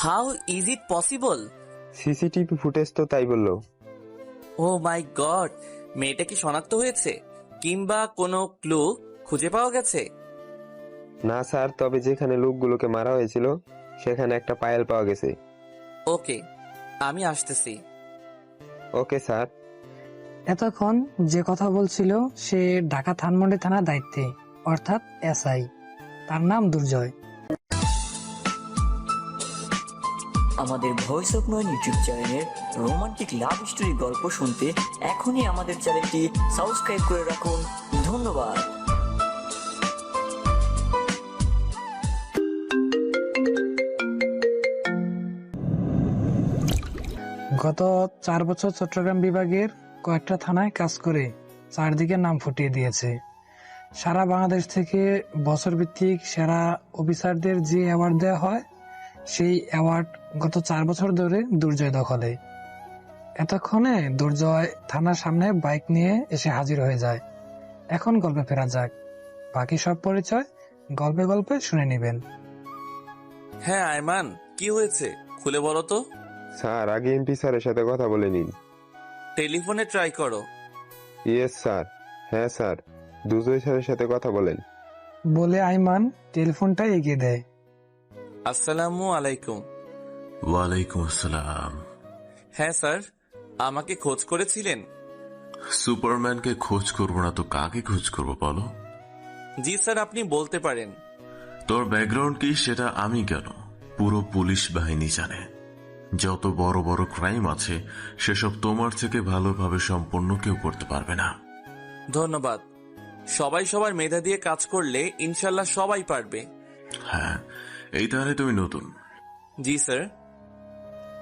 How is it possible? CCTV footage তো তাই বললো। ও মাই গড, মেয়েটা কি শনাক্ত হয়েছে কিংবা কোনো ক্লু খুঁজে পাওয়া গেছে? না স্যার, তবে যেখানে লোকগুলোকে মারা হয়েছিল সেখানে একটা পায়েল পাওয়া গেছে। ওকে, আমি আসতেছি। Okay sir. এতক্ষণ যে কথা বলছিল সে ঢাকা ধানমন্ডি থানার দায়িত্বে, অর্থাৎ এসআই। তার নাম দুর্জয়। আমাদের ভয়েস অফ নয়ন ইউটিউব চ্যানেলের রোমান্টিক লাভ স্টোরি গল্প শুনতে এখনই আমাদের চ্যানেলটি সাবস্ক্রাইব করে রাখুন। ধন্যবাদ। গত 4 বছর চট্টগ্রাম বিভাগের কয়েকটা থানায় কাজ করে চারদিকে নাম ফুটিয়ে দিয়েছে। সারা বাংলাদেশ থেকে বছর ভিত্তিক সেরা অফিসারদের যে অ্যাওয়ার্ড দেওয়া হয়, সেই অ্যাওয়ার্ড গত 4 বছর ধরে দুর্জয় দখলে। এতক্ষণে দুর্জয় থানার সামনে বাইক নিয়ে এসে হাজির হয়ে যায়। এখন গল্পে ফেরা যাক। বাকি সব পরিচয় গল্পে গল্পে শুনে নেবেন। হ্যাঁ আয়মান, কি হয়েছে খুলে বলো তো। স্যার, আগে এমপি স্যারের সাথে কথা বলে নিন। টেলিফোনে ট্রাই করো। Yes sir. হ্যাঁ স্যার, দুর্জয় স্যারের সাথে কথা বলেন। বলে আইমান টেলিফোনটা এগিয়ে দেয়। আসসালামু আলাইকুম। ওয়ালাইকুম আসসালাম। হ্যাঁ স্যার, আমাকে খোঁজ করেছিলেন? সুপারম্যানকে খোঁজ করবো না তো কাকে খোঁজ করবো বলো? জি স্যার, আপনি বলতে পারেন। তোর ব্যাকগ্রাউন্ড কি সেটা আমি কেন, পুরো পুলিশ বাহিনী জানে। যত বড় বড় ক্রাইম আছে সেসব তোমার থেকে ভালোভাবে সম্পন্ন কেউ করতে পারবে না। ধন্যবাদ। সবাই সবার মেধা দিয়ে কাজ করলে ইনশাল্লাহ সবাই পারবে। হ্যাঁ, এই তাহলে তুমি নতুন। জি স্যার।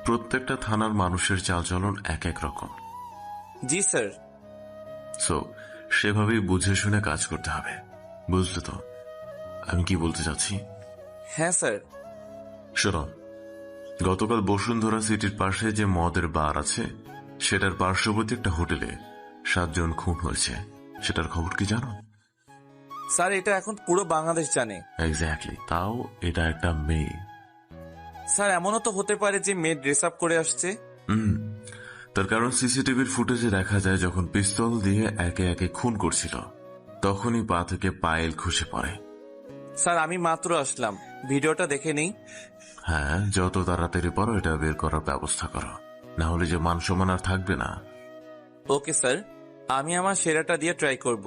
প্রত্যেকটা থানার মানুষের চালচলন এক এক রকম। জি স্যার। সো সেভাবেই বুঝে শুনে কাজ করতে হবে, বুঝলে তো আমি কি বলতে চাচ্ছি? হ্যাঁ স্যার। শোনো, গতকাল বসুন্ধরা সিটির পাশে যে মদের বার আছে সেটার পার্শ্ববর্তী একটা হোটেলে 7 জন খুন হয়েছে। সেটার খবর কি জানো? স্যার, এটা এখন পুরো বাংলাদেশ জানে। এক্স্যাক্টলি, তাও এটা একটা মেয়ে। স্যার, এমনও তো হতে পারে যে মেয়ে ড্রেস আপ করে আসছে। তার কারণ সিসিটিভির ফুটেজে দেখা যায় যখন পিস্তল দিয়ে একে একে খুন করছিল তখনই পা থেকে পায়েল খসে পড়ে। স্যার, আমি মাত্র আসলাম, ভিডিওটা দেখে নেই। হ্যাঁ, যত তাড়াতাড়ি পারো এটা বের করার ব্যবস্থা করো, না হলে যে মান সম্মান আর থাকবে না। ওকে স্যার, আমি আমার সেরাটা দিয়ে ট্রাই করব।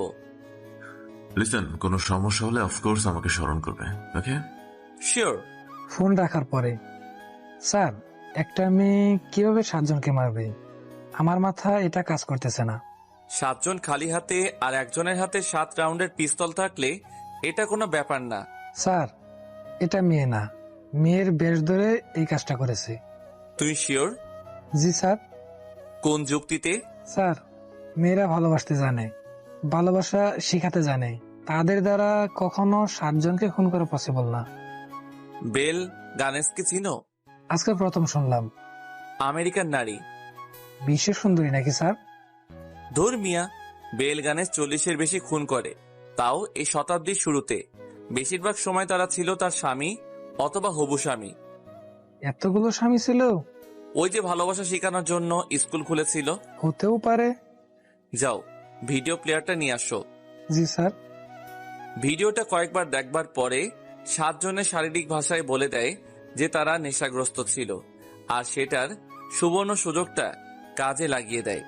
লিসেন, কোনো সমস্যা হলে অফকোর্স আমাকে স্মরণ করবে। ওকে? শিওর। ফোন রাখার পরে, স্যার, একটা মেয়ে কিভাবে 7 জনকে মারবে? আমার মাথা এটা কাজ করতেছে না। 7 জন খালি হাতে আর একজনের হাতে 7 রাউন্ডের পিস্তল থাকলে এটা কোনো ব্যাপার না। স্যার, এটা মেয়ে না, মেয়ের বেশ ধরে এই কাজটা করেছে। তুই শিওর? জি স্যার। কোন যুক্তিতে? স্যার, মেয়েরা ভালোবাসতে জানে, ভালোবাসা শিখাতে জানে। তাদের দ্বারা কখনো 7 জনকে খুন করা পসিবল না। বেল গানেসকে চিনো? আজকে প্রথম শুনলাম। আমেরিকান নারী। বিশ্ব সুন্দরী নাকি স্যার? ধর্মিয়া, বেল গানেস 40-এর বেশি খুন করে, তাও এই শতাব্দীর শুরুতে। বেশিরভাগ সময় তারা ছিল তার স্বামী অথবা হবু স্বামী। এতগুলো স্বামী ছিল? ওই যে ভালোবাসা শেখানোর জন্য স্কুল খুলেছিল। হতেও পারে। যাও, ভিডিও প্লেয়ারটা নিয়ে আসো। জি স্যার। ভিডিওটা কয়েকবার দেখবার পরে 7 জনের শারীরিক ভাষায় বলে দেয় যে তারা নেশাগ্রস্ত ছিল, আর সেটার সুবর্ণ সুযোগটা কাজে লাগিয়ে দেয়।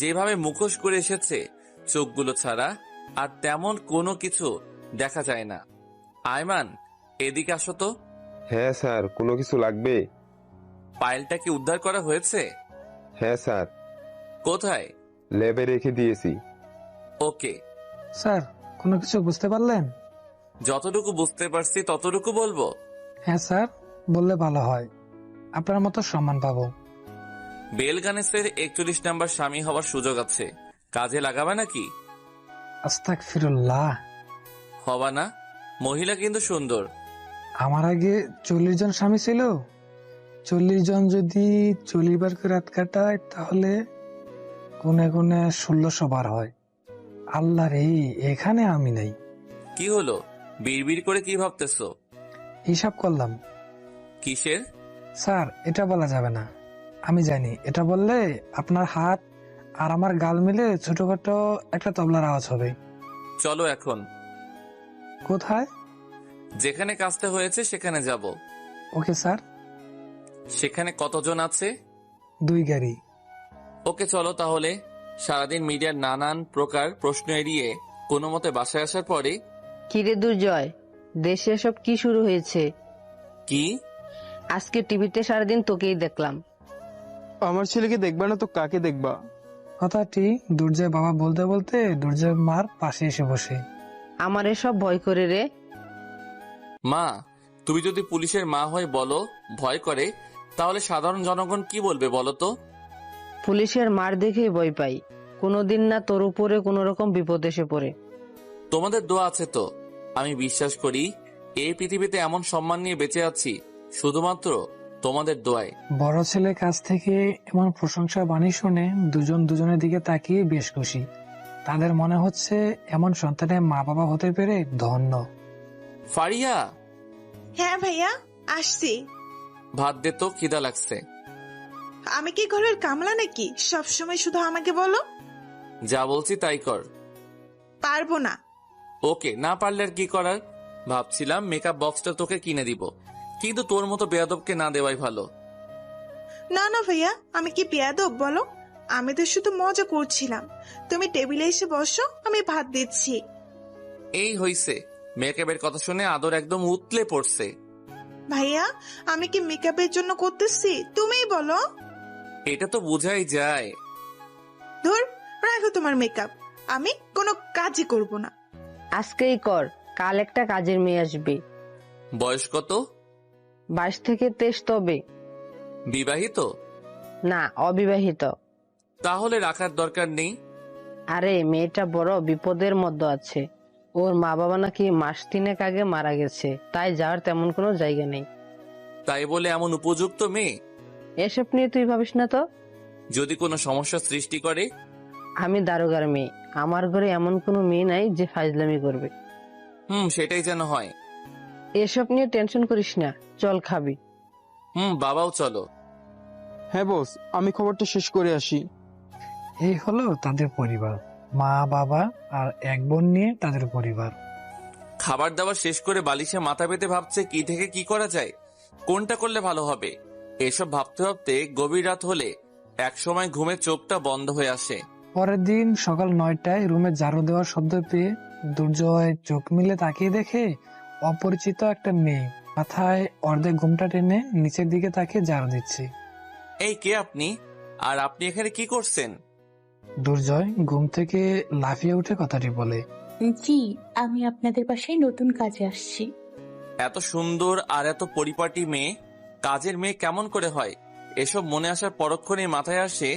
যেভাবে মুখোশ করে এসেছে, চোখগুলো ছাড়া আর তেমন কোনো কিছু দেখা যায় না। আয়মান, এদিকে আসো তো। হ্যাঁ স্যার, কোনো কিছু লাগবে? পাইলটা কি উদ্ধার করা হয়েছে? হ্যাঁ স্যার, কোথায়? ল্যাবে রেখে দিয়েছি। ওকে। স্যার, কোনো কিছু বুঝতে পারলেন? যতটুকু বুঝতে পারছি ততটুকু বলবো। হ্যাঁ স্যার, বললে ভালো হয়, আপনার মতো সম্মান পাবো। বেল গানেসের 41 নাম্বার স্বামী হওয়ার সুযোগ আছে, কাজে লাগাবে নাকি? আস্তাগফিরুল্লাহ। হবা না? মহিলা কিন্তু সুন্দর। আমার আগে 40 জন স্বামী ছিল। 40 জন যদি 40 বার করে রাত কাটায় তাহলে কোনে কোনে 1600 বার হয়। আল্লাহ রে, এখানে আমি নাই। কি হলো, বিড়বিড় করে কি ভাবতেছো? হিসাব করলাম। কিসের? স্যার, এটা বলা যাবে না। আমি জানি এটা বললে আপনার হাত আর আমার গাল মিলে ছোটখাটো একটা তবলার আওয়াজ হবে। চলো এখন। কোথায়? যেখানে কাজটা হয়েছে সেখানে যাব। Okay sir. সেখানে কতজন আছে? 2 গাড়ি। ওকে চলো তাহলে। সারাদিন মিডিয়ার নানান প্রকার প্রশ্ন এড়িয়ে কোনো মতে বাসায় আসার পরে। কিরে দুর্জয়, দেশে এসব কি শুরু হয়েছে? কি? আজকে টিভিতে সারাদিন তোকেই দেখলাম। আমার ছেলেকে দেখবা না তো কাকে দেখবা? কথাটি দুর্জয় বাবা বলতে বলতে দুর্জয় মার পাশে এসে বসে। আমার এসব ভয় করে রে। মা, তুমি যদি পুলিশের মা হয়ে বলো ভয় করে, তাহলে সাধারণ জনগণ কি বলবে বলো তো? পুলিশের মার দেখেই ভয় পাই। কোনোদিন না তোর উপরে কোনো রকম বিপদ এসে পড়ে। তোমাদের দোয়া আছে তো। আমি বিশ্বাস করি এই পৃথিবীতে এমন সম্মান নিয়ে বেঁচে আছি শুধুমাত্র তোমাদের দোয়ায়। বড় ছেলের কাছ থেকে এমন প্রশংসা বাণী শুনে দুজন দুজনের দিকে তাকিয়ে বেশ খুশি। তাদের মনে হচ্ছে এমন সন্তানের মা বাবা হতে পেরে ধন্য। ফারিয়া, হ্যাঁ ভাইয়া, আসছি। ভাত দে তো, খিদা লাগছে। আমি কি ঘরের কামলা নাকি সব সময় শুধু আমাকে বলো? যা বলছি তাই কর। পারবো না। ওকে, না পারলে আর কি করার। ভাবছিলাম মেকআপ বক্সটা তোকে কিনে দিব, কিন্তু তোর মতো বেয়াদবকে না দেওয়াই ভালো। না না ভাইয়া, আমি কি বেয়াদব বলো? আমি তো শুধু মজা করছিলাম। তুমি টেবিলে এসে বসো, আমি ভাত দিচ্ছি। এই হইছে, মেকআপের কথা শুনে আদর একদম উতলে পড়ছে। ভাইয়া, আমি কি মেকআপের জন্য করতেছি তুমিই বলো। এটা তো বোঝাই যায়। ধুর, রাখো তোমার মেকআপ। আমি কোনো কাজই করব না। আজকেই কর, কাল একটা কাজের মেয়ে আসবে। বয়স কত? 22 থেকে 23 তবে। বিবাহিত? না, অবিবাহিত। তাহলে রাখার দরকার নেই। আরে মেয়েটা বড় বিপদের মধ্যে আছে। ওর মা বাবা নাকি মাস 3 আগে মারা গেছে, তাই যাওয়ার তেমন কোনো জায়গা নেই। তাই বলে এমন উপযুক্ত মেয়ে? এসব নিয়ে তুই ভাবিস না তো। যদি কোনো সমস্যা সৃষ্টি করে? আমি দারোগার মেয়ে, আমার ঘরে এমন কোনো মেয়ে নাই যে ফাজলামি করবে। সেটাই যেন হয়। এসব নিয়ে টেনশন করিস না, চল খাবি। বাবাও চলো। হ্যাঁ বস, আমি খবরটা শেষ করে আসি। এই হলো তাদের পরিবার, মা বাবা আর এক বোন নিয়ে তাদের পরিবার। খাবার দাবার শেষ করে বালিশে মাথা পেতে ভাবছে কি থেকে কি করা যায়, কোনটা করলে ভালো হবে। এসব ভাবতে ভাবতে গভীর রাত হলে এক সময় ঘুমে চোখটা বন্ধ হয়ে আসে। পরের দিন সকাল 9টায় রুমে ঝাড়ু দেওয়ার শব্দ পেয়ে দুর্জয় চোখ মিলে তাকিয়ে দেখে অপরিচিত একটা মেয়ে মাথায় অর্ধেক ঘুমটা টেনে নিচের দিকে তাকিয়ে ঝাড়ু দিচ্ছে। এই কে আপনি? আর আপনি এখানে কি করছেন? দুর্জয় ঘুম থেকে লাফিয়ে উঠে কথাটি বলে। জি, আমি আপনাদের বাসায় নতুন কাজে আসছি। এত সুন্দর আর এত পরিপাটি মেয়ে কাজের মেয়ে কেমন করে হয়? এসব মনে আসার পরক্ষণে মাথায় আসে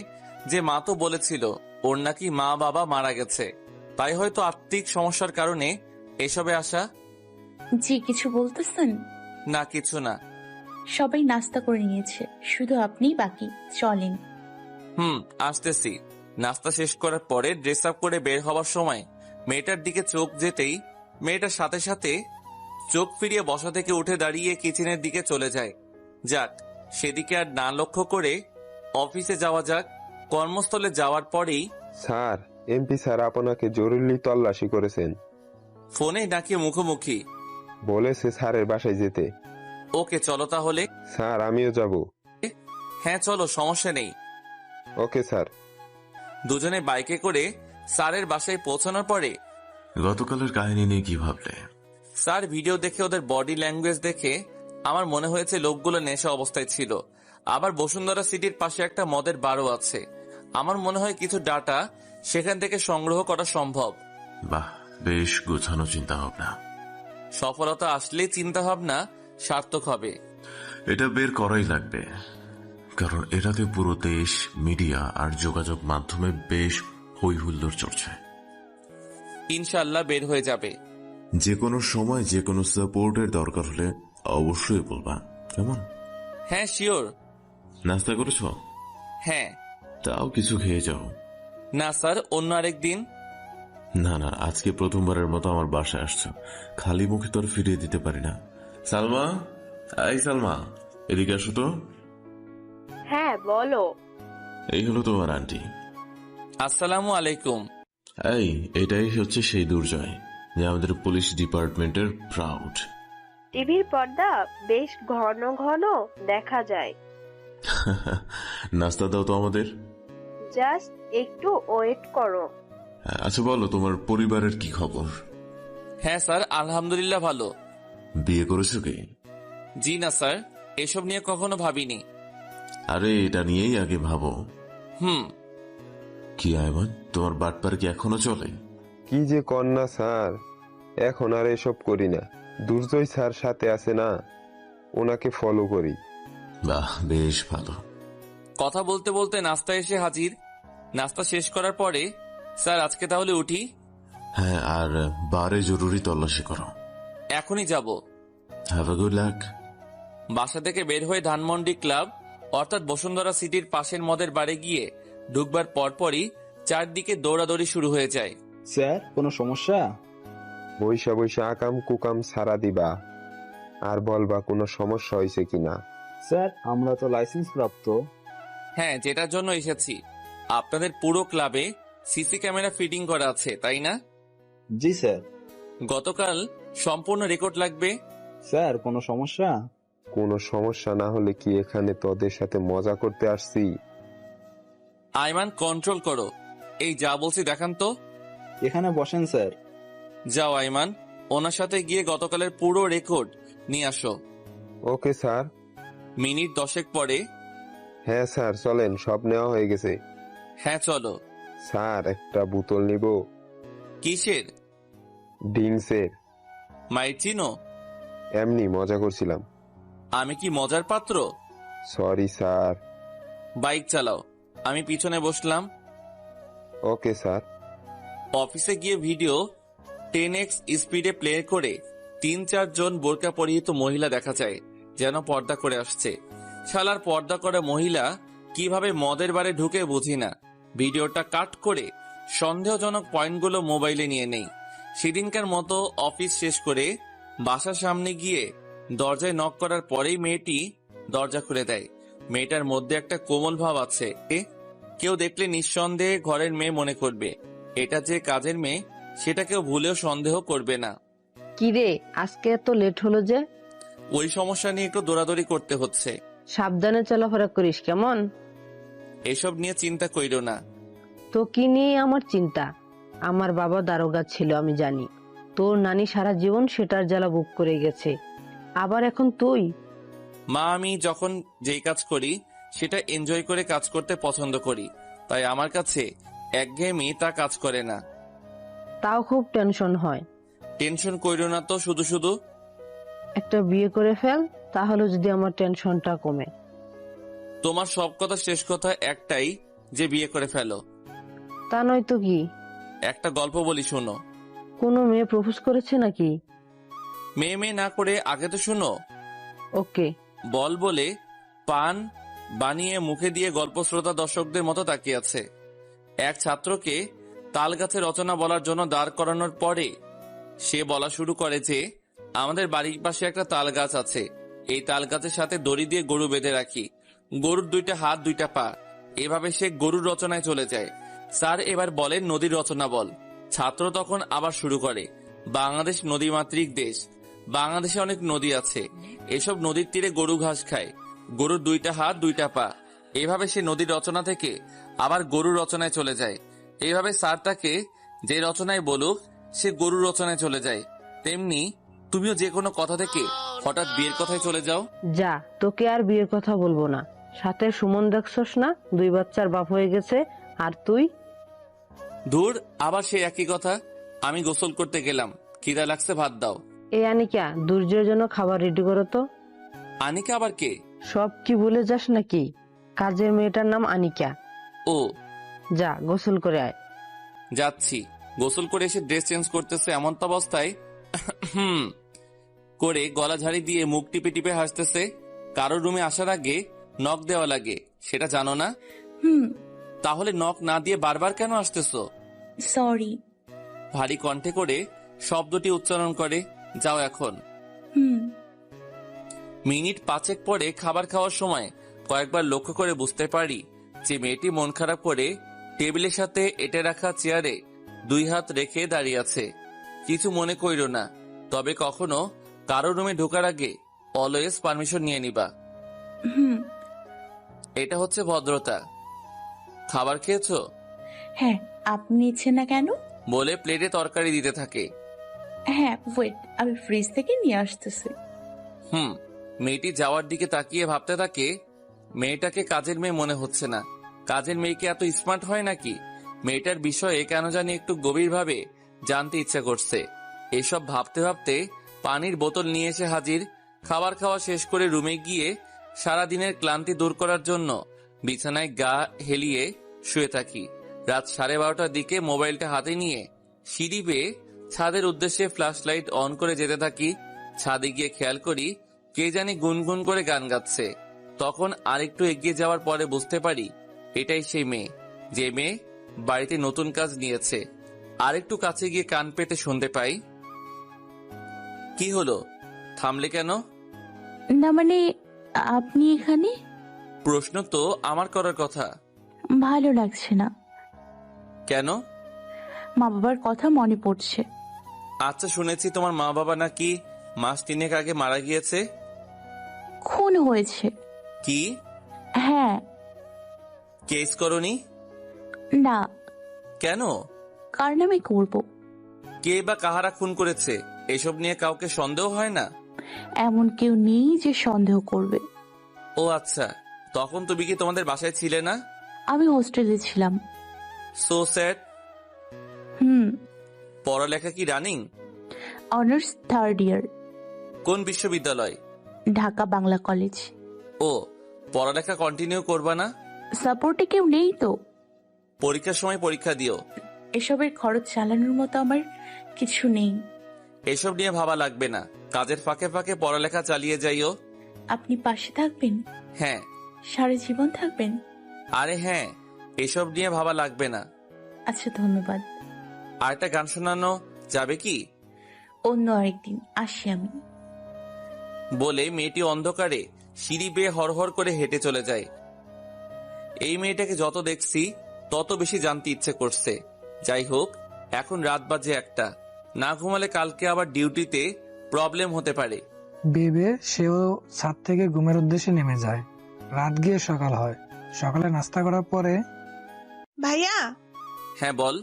যে মা তো বলেছিল ওর নাকি মা বাবা মারা গেছে, তাই হয়তো আর্থিক সমস্যার কারণে এসবে আসা। জি, কিছু বলতেছেন? না, কিছু না। সবাই নাস্তা করে নিয়েছে, শুধু আপনিই বাকি, চলেন। আসতেছি। নাস্তা শেষ করার পরে ড্রেস আপ করে বের হওয়ার সময় মেয়েটার দিকে চোখ যেতেই মেয়েটার সাথে সাথে চোখ ফিরিয়ে বসা থেকে উঠে দাঁড়িয়ে কিচেনের দিকে চলে যায়। যাক, সেদিকে আর না লক্ষ্য করে অফিসে যাওয়া যাক। কর্মস্থলে যাওয়ার পরেই। স্যার, এমপি স্যার আপনাকে জরুরি তল্লাশি করেছেন। ফোনে নাকি মুখোমুখি? বলেছে স্যারের বাসায় যেতে। ওকে চলো তাহলে। স্যার, আমিও যাব। হ্যাঁ চলো, সমস্যা নেই। Okay sir. দুজনে বাইকে করে স্যারের বাসায় পৌঁছানোর পরে গতকালের কাহিনী নিয়ে কি ভাবলে? স্যার, ভিডিও দেখে ওদের বডি ল্যাঙ্গুয়েজ দেখে আমার মনে হয়েছে লোকগুলো নেশা অবস্থায় ছিল। আবার বসুন্ধরা সিটির পাশে একটা মদের বারও আছে। আমার মনে হয় কিছু ডাটা সেখান থেকে সংগ্রহ করা সম্ভব। বাহ, বেশ গোছানো চিন্তা ভাবনা। সফলতা আসলে চিন্তা ভাবনা সার্থক হবে। এটা বের করাই লাগবে, কারণ এটাতে পুরো দেশ, মিডিয়া আর যোগাযোগ মাধ্যমে বেশ হই হুল্লোড় চড়ছে। ইনশাল্লাহ বের হয়ে যাবে। যে কোনো সময় যে কোনো সাপোর্টের দরকার হলে অবশ্যই বলবা, কেমন? হ্যাঁ শিওর। নাস্তা করেছো? হ্যাঁ। তাও কিছু খেয়ে যাও। না স্যার, অন্য আরেক দিন। না না, আজকে প্রথমবারের মতো আমার বাসায় আসছো, খালি মুখে তো আর ফিরিয়ে দিতে পারি না। সালমা, এই সালমা, এদিকে আসো তো। হ্যাঁ বলো। এই হলো তোমার আন্টি। আসসালামু আলাইকুম। এই, এটাই হচ্ছে সেই দুর্জয় যে আমাদের পুলিশ ডিপার্টমেন্টের প্রাউড। টিভির পর্দা বেশ ঘন ঘন দেখা যায়। নাস্তা দাও তো আমাদের। জাস্ট একটু ওয়েট করো। আচ্ছা বলো, তোমার পরিবারের কি খবর? হ্যাঁ স্যার, আলহামদুলিল্লাহ ভালো। বিয়ে করেছো কি? জি না স্যার, এসব নিয়ে কখনো ভাবিনি। আরে এটা নিয়েই আগে ভাবো। কি আয়মান, তোমার বাটপার কি এখনো চলে? কি যে কন্যা স্যার, এখন আর এসব করি না। দুর্জয় স্যার সাথে আছে না, ওনাকে ফলো করি। বাহ, বেশ ভালো। কথা বলতে বলতে নাস্তা এসে হাজির। নাস্তা শেষ করার পরে, স্যার আজকে তাহলে উঠি? হ্যাঁ, আর বারে জরুরি তল্লাশি করো। এখনই যাব। Have a good luck. বাসা থেকে বের হয়ে ধানমন্ডি ক্লাব অর্থাৎ বসুন্ধরা সিটির পাশের মদের বারে গিয়ে ঢুকবার পরপরই চারদিকে দৌড়াদৌড়ি শুরু হয়ে যায়। স্যার, কোনো সমস্যা? বৈশা বৈশা আকাম কুকাম সারা দিবা আর বলবা কোনো সমস্যা হয়েছে কিনা। স্যার, আমরা তো লাইসেন্স প্রাপ্ত। হ্যাঁ, যেটার জন্য এসেছি। আপনাদের পুরো ক্লাবে সিসি ক্যামেরা ফিটিং করা আছে, তাই না? জি স্যার। গতকাল সম্পূর্ণ রেকর্ড লাগবে। স্যার, কোনো সমস্যা? কোনো সমস্যা না হলে কি এখানে তোদের সাথে মজা করতে আসছি? আইমান, কন্ট্রোল করো। এই যা বলছি দেখান তো। এখানে বসেন স্যার। যাও আইমান, ওনার সাথে গিয়ে গতকালের পুরো রেকর্ড নিয়ে আসো। Okay sir. মিনিট 10 পরে। হ্যাঁ স্যার, চলেন, সব নেওয়া হয়ে গেছে। হ্যাঁ চলো। স্যার, একটা বোতল নিব। কিসের? ড্রিঙ্কসের। মাইর চিনো? এমনি মজা করছিলাম। আমি কি মজার পাত্র? Sorry sir. বাইক চালাও, আমি পিছনে বসলাম। Okay sir. অফিসে গিয়ে ভিডিও 10x স্পিডে প্লে করে 3-4 জন বোরকা পরিহিত মহিলা দেখা যায়, যেন পর্দা করে আসছে। শালার পর্দা করা মহিলা কিভাবে মদের বারে ঢুকে বুঝি না। ভিডিওটা কাট করে সন্দেহজনক পয়েন্টগুলো মোবাইলে নিয়ে নেই। সেদিনকার মতো অফিস শেষ করে বাসার সামনে গিয়ে দরজায় নক করার পরেই মেয়েটি দরজা খুলে দেয়। মেয়েটার মধ্যে একটা কোমল ভাব আছে। কেউ দেখলে নিঃসন্দেহে ঘরের মেয়ে মনে করবে। এটা যে কাজের মেয়ে সেটা কেউ ভুলেও সন্দেহ করবে না। কি রে, আজকে এত লেট হলো যে? ওই সমস্যা নিয়ে একটু দৌড়াদৌড়ি করতে হচ্ছে। সাবধানে চলাফেরা করিস কেমন? এসব নিয়ে চিন্তা কইরো না। তো কি নিয়ে আমার চিন্তা? আমার বাবা দারোগা ছিল, আমি জানি। তোর নানি সারা জীবন সেটার জ্বালা বুক করে গেছে, আবার এখন তুই। মা, আমি যখন যেই কাজ করি সেটা এনজয় করে কাজ করতে পছন্দ করি, তাই আমার কাছে একঘেয়েমি তা কাজ করে না। তাও খুব টেনশন হয়। টেনশন কইরো না তো শুধু শুধু। একটা বিয়ে করে ফেল, তাহলে যদি আমার টেনশনটা কমে। তোমার সব কথা শেষ কথা একটাই, যে বিয়ে করে ফেলো। তা নয় তো কি? একটা গল্প বলি, শোনো। কোনো মেয়ে প্রপোজ করেছে নাকি? মেয়ে না করে আগে তো শুনো। ওকে। বল বলে পান বানিয়ে মুখে দিয়ে গল্প শ্রোতা দর্শকদের মতো তাকিয়ে আছে। এক ছাত্রকে তাল গাছে রচনা বলার জন্য দাঁড় করানোর পরে সে বলা শুরু করে যে আমাদের বাড়ির পাশে একটা তাল গাছ আছে। এই তাল গাছের সাথে দড়ি দিয়ে গরু বেঁধে রাখি। গরুর 2টা হাত 2টা পা। এভাবে সে গরুর রচনায় চলে যায়। স্যার, এবার বলেন নদীর রচনা বল। ছাত্র তখন আবার শুরু করে, বাংলাদেশ নদীমাতৃক দেশ। বাংলাদেশে অনেক নদী আছে। এসব নদীর তীরে গরু ঘাস খায়। গরুর 2টা হাত 2টা পা। এভাবে সে নদীর রচনা থেকে আবার গরুর রচনায় চলে যায়। এইভাবে স্যার তাকে যে রচনায় বলুক সে গরুর রচনায় চলে যায়। তেমনি তুমিও যে কোনো কথা থেকে হঠাৎ বিয়ের কথায় চলে যাও। যা, তোকে আর বিয়ের কথা বলবো না। সাথে সুমন দেখছস না, 2 বাচ্চার বাপ হয়ে গেছে। আর তুই? ধুর, আবার সে একই কথা। আমি গোসল করতে গেলাম, খিদা লাগছে, ভাত দাও। এই আনিকা, দুর্জয়ের জন্য খাবার রেডি করো তো। আনিকা আবার কে? সব কি ভুলে যাস নাকি? কাজের মেয়েটার নাম আনিকা। ও, যা গোসল করে আয়। যাচ্ছি। গোসল করে এসে ড্রেস চেঞ্জ করতেছে, এমন তো অবস্থায় করে গলা ঝাড়ি দিয়ে মুখ টিপে টিপে হাসতেছে। কারোর রুমে আসার আগে নক দেওয়া লাগে, সেটা জানো না? তাহলে নক না দিয়ে বারবার কেন আসতেছো? সরি। ভারী কণ্ঠে করে শব্দটি উচ্চারণ করে, যাও এখন। মিনিট 5 পরে খাবার খাওয়ার সময় কয়েকবার লক্ষ্য করে বুঝতে পারি যে মেয়েটি মন খারাপ করে টেবিলের সাথে এঁটে রাখা চেয়ারে 2 হাত রেখে দাঁড়িয়ে আছে। কিছু মনে কইরো না, তবে কখনো কারো রুমে ঢোকার আগে অলওয়েজ পারমিশন নিয়ে নিবা। হুম। এটা হচ্ছে ভদ্রতা। খাবার খেয়েছো? হ্যাঁ, আপনি নিচ্ছেন না কেন? বলে প্লেটে তরকারি দিতে থাকে। হ্যাঁ, ওয়েট, আমি ফ্রিজ থেকে নিয়ে আসতেছি। মেয়েটি যাওয়ার দিকে তাকিয়ে ভাবতে থাকে, মেয়েটাকে কাজের মেয়ে মনে হচ্ছে না। কাজের মেয়েকে এত স্মার্ট হয় নাকি? মেয়েটার বিষয়ে কেন জানি একটু গভীরভাবে জানতে ইচ্ছা করছে। এসব ভাবতে ভাবতে পানির বোতল নিয়ে এসে হাজির। খাবার খাওয়া শেষ করে রুমে গিয়ে সারাদিনের ক্লান্তি দূর করার জন্য বিছানায় গা হেলিয়ে শুয়ে থাকি। রাত 12:30টার দিকে মোবাইলটা হাতে নিয়ে সিঁড়ি বেয়ে ছাদের উদ্দেশ্যে ফ্ল্যাশ লাইট অন করে যেতে থাকি। ছাদে গিয়ে খেয়াল করি কে জানি গুনগুন করে গান গাচ্ছে। তখন আরেকটু এগিয়ে যাওয়ার পরে বুঝতে পারি এটাই সেই মেয়ে, যে মেয়ে বাড়িতে নতুন কাজ নিয়েছে। আরেকটু কাছে গিয়ে কান পেতে শুনতে পাই, কি হলো, থামলে কেন? না মানে, আপনি এখানে? প্রশ্ন তো আমার করার কথা। ভালো লাগছে না। কেন? মা বাবার কথা মনে পড়ছে। আচ্ছা, শুনেছি তোমার মা বাবা নাকি মাস 3 আগে মারা গিয়েছে। খুন হয়েছে। কি? হ্যাঁ। কেস করনি? না। কেন? কারণ আমি করব। কে বা কাহারা খুন করেছে এসব নিয়ে কাউকে সন্দেহ হয় না? এমন কেউ নেই যে সন্দেহ করবে। ও আচ্ছা, তখন তুমি কি তোমাদের বাসায় ছিলে না? আমি হোস্টেলে ছিলাম। So sad. পড়ালেখা কি রানিং? অনার্স 3rd ইয়ার। কোন বিশ্ববিদ্যালয়? ঢাকা বাংলা কলেজ। ও, পড়ালেখা কন্টিনিউ করবা না? সাপোর্টে কেউ নেই তো। পরীক্ষার সময় পরীক্ষা দিও। এসবের খরচ চালানোর মতো আমার কিছু নেই। এসব নিয়ে ভাবা লাগবে না, কাজের ফাঁকে ফাঁকে পড়ালেখা চালিয়ে যাইও। আপনি পাশে থাকবেন? হ্যাঁ। সারা জীবন থাকবেন? আরে হ্যাঁ, এসব নিয়ে ভাবা লাগবে না। আচ্ছা, ধন্যবাদ। আরেকটা গান শোনানো যাবে কি? অন্য আরেকদিন আসি আমি। বলে মেয়েটি অন্ধকারে সিঁড়ি বেয়ে হড়হড় করে হেঁটে চলে যায়। এই মেয়েটাকে যত দেখছি তত বেশি জানতে ইচ্ছে করছে। যাই হোক, এখন রাত বাজে 1টা। না ঘুমালে কালকে আবার ডিউটিতে প্রবলেম হতে পারে ভেবে সেও ছাদ থেকে ঘুমের উদ্দেশ্যে নেমে যায়। রাত গিয়ে সকাল হয়। সকালে নাস্তা করার পরে, ভাইয়া, হ্যাঁ বল।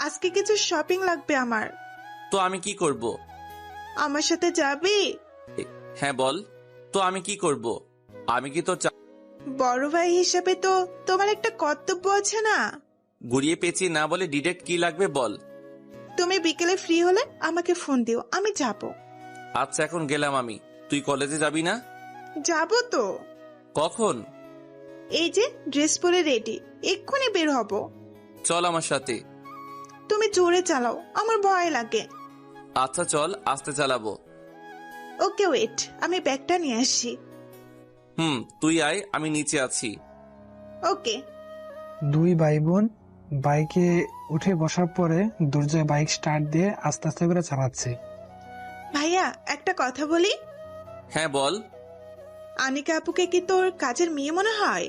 আজকে কিছু শপিং লাগবে আমার। তো আমি কি করব? আমার সাথে যাবি? হ্যাঁ বল, তো আমি কি করব? আমি কি তো বড় ভাই হিসেবে তো তোমার একটা কর্তব্য আছে না? গুড়িয়ে পেঁচিয়ে না বলে ডিরেক্ট কি লাগবে বল। তুমি বিকেলে ফ্রি হলে আমাকে ফোন দিও, আমি যাব। আচ্ছা, এখন গেলাম আমি। তুই কলেজে যাবি না? যাব তো। কখন? এই যে ড্রেস পরে রেডি, এক্ষুনি বের হব। চল আমার সাথে। তুমি জোরে চালাও, আমার ভয় লাগে। আচ্ছা চল, আস্তে চালাবো। ওকে ওয়েট, আমি ব্যাগটা নিয়ে আসি। তুই আয়, আমি নিচে আছি। ওকে। 2 ভাই বোন বাইকে উঠে বসার পরে দুর্জয় বাইক স্টার্ট দিয়ে আস্তে আস্তে করে চালাচ্ছে। ভাইয়া, একটা কথা বলি। হ্যাঁ বল। আনিকা আপুকে কি তোর কাজের মেয়ে মনে হয়?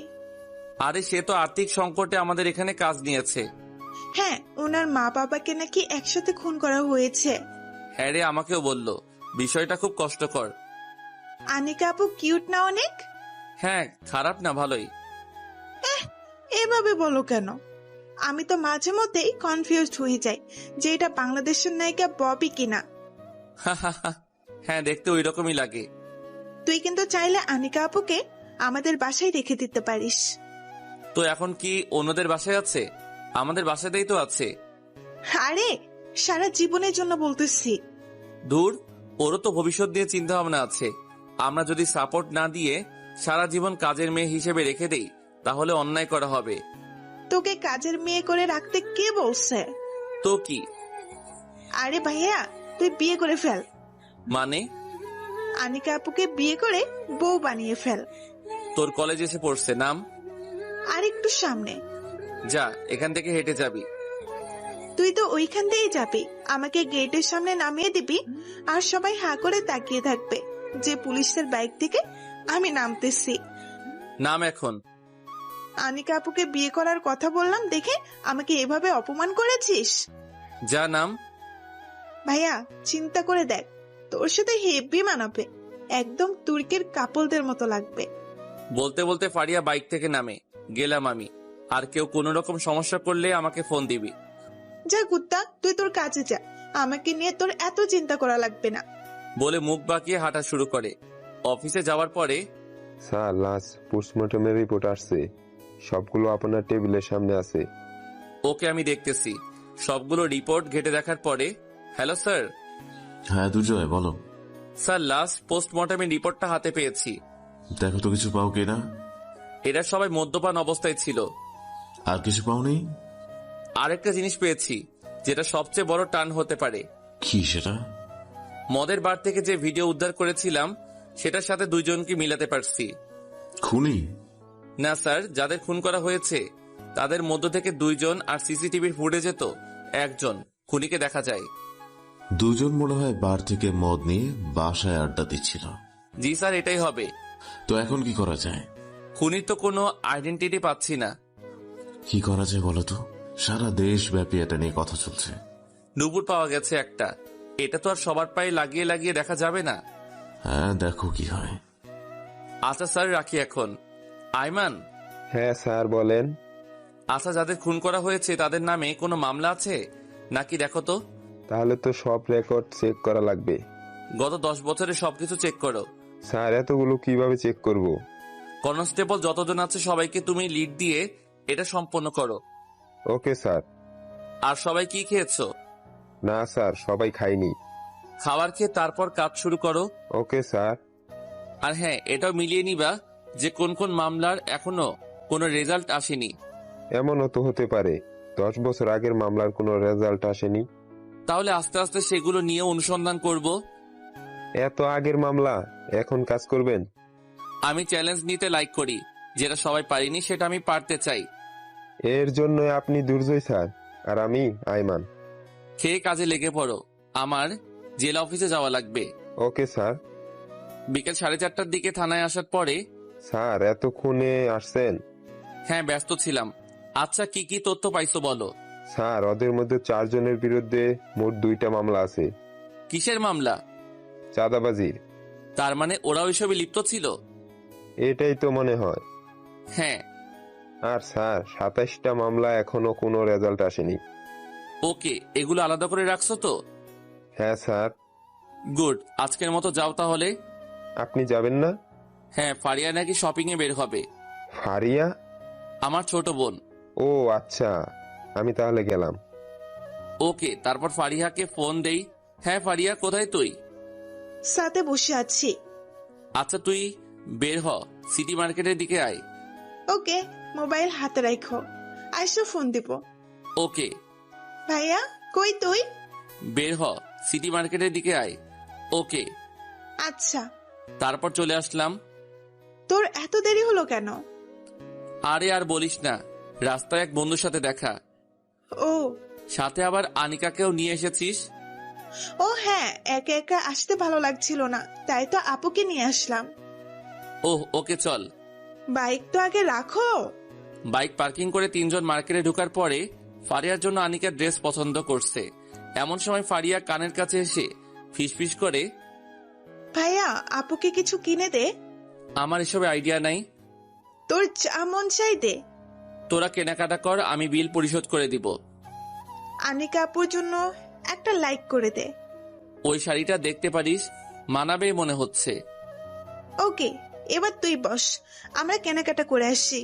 আরে সে তো আর্থিক সংকটে আমাদের এখানে কাজ নিয়েছে। হ্যাঁ, ওনার মা বাবাকে নাকি একসাথে খুন করা হয়েছে। হ্যাঁ রে, আমাকেও বললো। বিষয়টা খুব কষ্টকর। আনিকা আপু কিউট না অনেক? হ্যাঁ, খারাপ না, ভালোই। এভাবে বলো কেন? আমি তো মাঝে মধ্যেই কনফিউজড হয়ে যাই যে এটা বাংলাদেশের নায়িকা ববি কিনা। হ্যাঁ, দেখতে ওই রকমই লাগে। তুই কিন্তু চাইলে আনিকা আপুকে আমাদের বাসায় রেখে দিতে পারিস। তো এখন কি অন্যদের বাসায় আছে? আমাদের বাসাতেই তো আছে। আরে সারা জীবনের জন্য বলতেছি। দূর, ওরও তো ভবিষ্যৎ দিয়ে চিন্তা ভাবনা আছে। আমরা যদি সাপোর্ট না দিয়ে সারা জীবন কাজের মেয়ে হিসেবে রেখে দেই তাহলে অন্যায় করা হবে। তোকে কাজের মেয়ে করে রাখতে কে বলছে? তো কি? আরে ভাইয়া, তুই বিয়ে করে ফেল। মানে? আনিকা আপুকে বিয়ে করে বউ বানিয়ে ফেল। তোর কলেজ এসে পড়ছে, নাম। আর একটু সামনে যা, এখান থেকে হেঁটে যাবি। তুই তো ওইখান দিয়েই যাবি, আমাকে গেটের সামনে নামিয়ে দিবি আর সবাই হা করে তাকিয়ে থাকবে। যে পুলিশের বাইক থেকে আমি নামতেছি। নাম এখন। আনিকা আপুকে বিয়ে করার কথা বললাম দেখে আমাকে এভাবে অপমান করেছিস। যা নাম। ভাইয়া চিন্তা করে দেখ, তোর সাথে হেভি মানাবে, একদম তুর্কের কাপলদের মতো লাগবে। বলতে বলতে ফারিয়া বাইক থেকে নামে। গেলাম আমি। আর কেউ কোনো রকম সমস্যা করলে আমাকে ফোন দিবি। যা কুত্তা, তুই তোর কাজে যা, আমাকে নিয়ে তোর এত চিন্তা করা লাগবে না। বলে মুখ বাঁকিয়ে হাঁটা শুরু করে। অফিসে যাওয়ার পরে, স্যার লাস্ট পোস্টমর্টমের রিপোর্ট আসছে, সবগুলো আপনার টেবিলের সামনে আছে। ওকে আমি দেখতেছি। সবগুলো রিপোর্ট ঘেটে দেখার পরে, হ্যালো স্যার। হ্যাঁ দুর্জয়, বলো। স্যার লাস্ট পোস্টমর্টমের রিপোর্টটা হাতে পেয়েছি। দেখো তো কিছু পাও কিনা। এরা সবাই মদ্যপান অবস্থায় ছিল। আর কিছু পাওনি? আরেকটা জিনিস পেয়েছি, যেটা সবচেয়ে বড় টার্ন হতে পারে। কি সেটা? মদের বার থেকে যে ভিডিও উদ্ধার করেছিলাম, সেটার সাথে দুইজনকে মিলাতে পারছি। খুনি? না স্যার, যাদের খুন করা হয়েছে তাদের মধ্য থেকে দুইজন, আর সিসিটিভির ফুটেজে তো একজন খুনিকে দেখা যায়। দুজন মনে হয় বার থেকে মদ নিয়ে বাসায় আড্ডা দিচ্ছিল। জি স্যার, এটাই হবে। তো এখন কি করা যায়? খুনির তো কোনো আইডেন্টিটি পাচ্ছি না। কি করা যায় বলো তো? সারা দেশব্যাপী এটা নিয়ে কথা চলছে। নুপুর পাওয়া গেছে একটা। এটা তো আর সবার পায়ে লাগিয়ে লাগিয়ে দেখা যাবে না। হ্যাঁ, দেখো কি হয়। আচ্ছা স্যার, রাখি এখন। আইমান। হ্যাঁ স্যার বলেন। আচ্ছা, যাদের খুন করা হয়েছে তাদের নামে কোনো মামলা আছে নাকি দেখো তো। তাহলে তো সব রেকর্ড চেক করা লাগবে। গত 10 বছরে সবকিছু চেক করো। স্যার এতগুলো কিভাবে চেক করব? কনস্টেবল যতজন আছে সবাইকে তুমি লিড দিয়ে এটা সম্পন্ন করো। Okay sir. আর সবাই কি খেয়েছো? না স্যার, সবাই খায়নি। খাবার খেয়ে তারপর কাজ শুরু করো। Okay sir. আর হ্যাঁ, এটাও মিলিয়ে নিবা যে কোন কোন মামলার এখনো কোনো রেজাল্ট আসেনি। এমনও তো হতে পারে 10 বছর আগের মামলার কোনো রেজাল্ট আসেনি। তাহলে আস্তে আস্তে সেগুলো নিয়ে অনুসন্ধান করব। এত আগের মামলা, এখন কাজ করবেন? আমি চ্যালেঞ্জ নিতে লাইক করি। যেটা সবাই পারিনি সেটা আমি পারতে চাই। এর জন্য আপনি দুর্জয় স্যার, আর আমি আইমান। খেয়ে কাজে লেগে পড়ো, আমার জেলা অফিসে যাওয়া লাগবে। Okay sir. বিকেল 4:30টার দিকে থানায় আসার পরে। স্যার এতক্ষণে আসছেন? হ্যাঁ, ব্যস্ত ছিলাম। আচ্ছা, কি কি তথ্য পাইছো বলো। স্যার ওদের মধ্যে 4 জনের বিরুদ্ধে মোট 2টা মামলা আছে। কিসের মামলা? চাঁদাবাজির। তার মানে ওরা ওইসবে লিপ্ত ছিল? এটাই তো মনে হয়। হ্যাঁ। আর স্যার 27টা মামলা এখনো কোনো রেজাল্ট আসেনি। ওকে, এগুলো আলাদা করে রাখছো তো? হ্যাঁ স্যার। গুড, আজকের মতো যাও তাহলে। আপনি যাবেন না? হ্যাঁ, ফারিয়া নাকি শপিং এ বের হবে। ফারিয়া? আমার ছোট বোন। ও আচ্ছা, আমি তাহলে গেলাম। ওকে, তারপর ফারিয়াকে ফোন দেই। হ্যাঁ ফারিয়া, কোথায় তুই? সাথে বসে আছি। আচ্ছা, তুই বের হ, সিটি মার্কেটের দিকে আয়। ওকে, মোবাইল হাতে রাখো, আইসো ফোন দিব। ওকে। ভাইয়া কই তুই? বের হ, সিটি মার্কেটের দিকে আয়। ওকে। আচ্ছা। তারপর চলে আসলাম। তোর এত দেরি হলো কেন? আরে আর বলিস না, রাস্তায় এক বন্ধুর সাথে দেখা। ও, সাথে আবার আনিকাকেও নিয়ে এসেছিস? ও হ্যাঁ, একা একা আসতে ভালো লাগছিল না, তাই তো আপুকে নিয়ে আসলাম। ওহ, ওকে চল। বাইক তো আগে রাখো। বাইক পার্কিং করে 3 জন মার্কেটে ঢোকার পরে ফারিয়ার জন্য আনিকার ড্রেস পছন্দ করছে। এমন সময় ফারিয়া কানের কাছে এসে ফিসফিস করে, ভাইয়া আপুকে কিছু কিনে দে। আমার এসবে আইডিয়া নাই। তোর যা মন চাই দে। তোরা কেনাকাটা কর, আমি বিল পরিশোধ করে দিব। আনিকা আপুর জন্য একটা লাইক করে দে। ওই শাড়িটা দেখতে পারিস, মানাবে মনে হচ্ছে। ওকে, এবার তুই বস, আমরা কেনাকাটা করে আসি।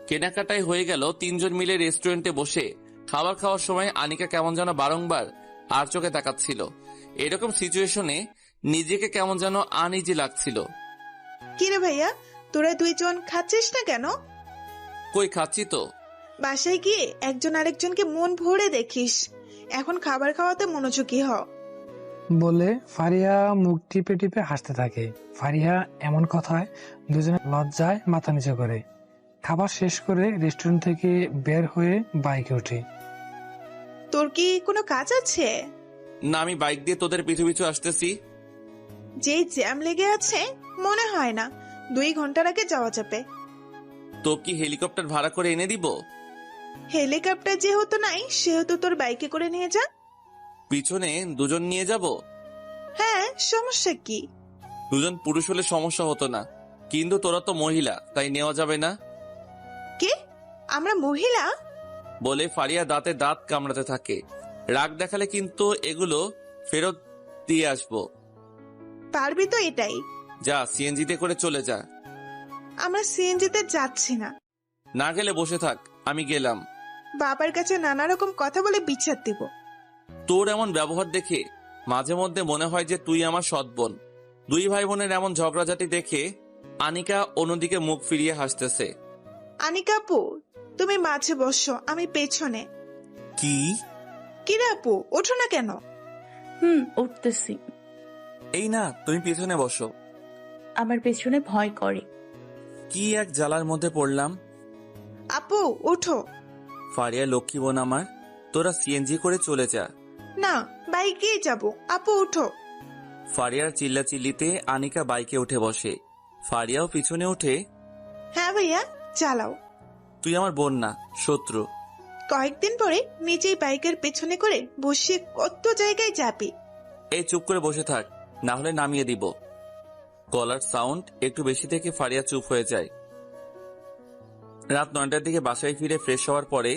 কেনাকাটাই হয়ে গেল। 3 জন মিলে রেস্টুরেন্টে বসে খাবার খাওয়ার সময় আনিকা কেমন যেন বারংবার আর চোখে তাকাচ্ছিল। এরকম সিচুয়েশনে নিজেকে কেমন যেন আনইজি লাগছিল। কিরে ভাইয়া, তোরা 2 জন খাচ্ছিস না কেন? কই, খাচ্ছি তো। বাসায় গিয়ে একজন আরেকজনকে মন ভরে দেখিস, এখন খাবার খাওয়াতে মনোযোগী হ। বলে ফারিয়া মুখ টিপে টিপে হাসতে থাকে। ফারিয়া এমন কথায় দুজনে লজ্জায় মাথা নিচু করে। খাবার শেষ করে রেস্টুরেন্ট থেকে বের হয়ে বাইকে উঠে। তোর কি কোনো কাজ আছে? না, আমি বাইক দিয়ে তোদের পিছু পিছু আসতেছি। যে জ্যাম লেগে আছে মনে হয় না 2 ঘন্টার আগে যাওয়া যাবে। তো কি হেলিকপ্টার ভাড়া করে এনে দিব? হেলিকপ্টার যেহেতু নাই সেহেতু তোর বাইকে করে নিয়ে যা। পিছনে দুজন নিয়ে যাব? হ্যাঁ, সমস্যা কি? দুজন পুরুষ হলে সমস্যা হতো না, কিন্তু তোরা তো মহিলা, তাই নেওয়া যাবে না। কে? আমরা মহিলা? বলে ফারিয়া দাঁতে দাঁত কামড়াতে থাকে। রাগ দেখালে কিন্তু এগুলো ফেরত দিয়ে আসবো। পারবি তো এটাই। যা, সিএনজিতে করে চলে যা। আমরা সিএনজিতে যাচ্ছি না। না গেলে বসে থাক, আমি গেলাম। বাবার কাছে নানা রকম কথা বলে বিচার দিব। তোর এমন ব্যবহার দেখে মাঝে মধ্যে মনে হয় যে তুই আমার সৎ বোন। 2 ভাই বোনের এমন ঝগড়াঝাটি দেখে আনিকা অন্যদিকে মুখ ফিরিয়ে হাসতেছে। আনিকা আপু, তুমি মাঝে বসো, আমি পেছনে। কি? কিরে আপু, ওঠো না কেন? উঠতেছি। এই না, তুমি পেছনে বসো। আমার পেছনে ভয় করে। কি এক জ্বালার মধ্যে পড়লাম। আপু ওঠো। ফারিয়া লক্ষ্মী বোন আমার, তোরা সিএনজি করে চলে যা। না, বাইকে যাব। আপু ওঠো। ফারিয়ার চিল্লাচিল্লিতে আনিকা বাইকে উঠে বসে। ফারিয়াও পিছনে উঠে। হ্যাঁ ভাইয়া, চালাও। তুই আমার বোন না, শত্রু। কয়েকদিন পরে নিজেই বাইকের পেছনে করে বসিয়ে কত জায়গায় যাবি। এই চুপ করে বসে থাক, না হলে নামিয়ে দিব। গলার সাউন্ড একটু বেশি থেকে ফারিয়া চুপ হয়ে যায়। রাত 9টার দিকে বাসায় ফিরে ফ্রেশ হওয়ার পরে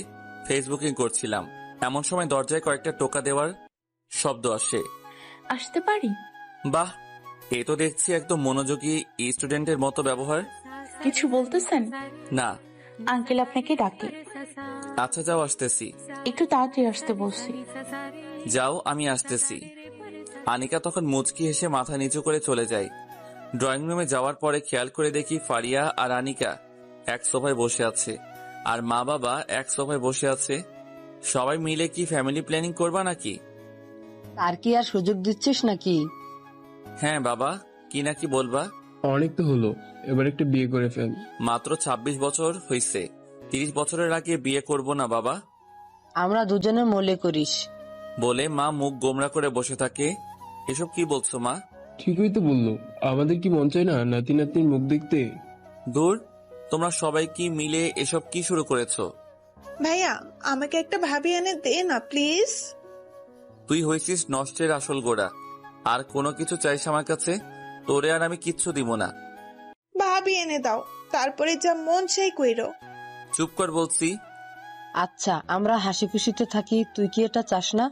ফেসবুকিং করছিলাম, এমন সময় দরজায় কয়েকটা টোকা দেওয়ার শব্দ আসে। আসতে পারি? বাহ, এ তো দেখছি একদম মনোযোগী স্টুডেন্টের মতো ব্যবহার। কিছু বলতেছেন? না। আঙ্কেল আপনাকে ডাকে। আচ্ছা যাও, আসতেছি। একটু তাড়াতাড়ি আসতে বলছি। যাও, আমি আসতেছি। আনিকা তখন মুচকি হেসে মাথা নিচু করে চলে যায়। ড্রয়িং রুমে যাওয়ার পরে খেয়াল করে দেখি ফারিয়া আর আনিকা এক সোফায় বসে আছে, আর মা বাবা এক সোফায় বসে আছে। সবাই মিলে কি ফ্যামিলি প্ল্যানিং করবা নাকি? আর কি আর সুযোগ দিচ্ছিস নাকি? হ্যাঁ বাবা, কি নাকি বলবা? অনেক তো হলো, এবার একটা বিয়ে করে ফেল। মাত্র 26 বছর হয়েছে, 30 বছরের আগে বিয়ে করব না বাবা। আমরা দুজনে মলে করিস। বলে মা মুখ গোমরা করে বসে থাকে। এসব কি বলছো মা? ঠিকই তো বললো, আমাদের কি মন চায় না নাতি নাতনির মুখ দেখতে? দূর, তোমরা সবাই কি মিলে এসব কি শুরু করেছো? ভাইয়া, আমাকে একটা ভাবি এনে দে না প্লিজ। তুই হয়েছিস নষ্টের আসল গোড়া। আর কোনো কিছু চাইস আমার কাছে, তোরে আর আমি কিচ্ছু দিব না। ভাবি এনে দাও, তারপরে যা মন চাই কইরো। চুপ কর বলছি। আচ্ছা, আমরা হাসি খুশিতে থাকি, তুই কি এটা চাস না?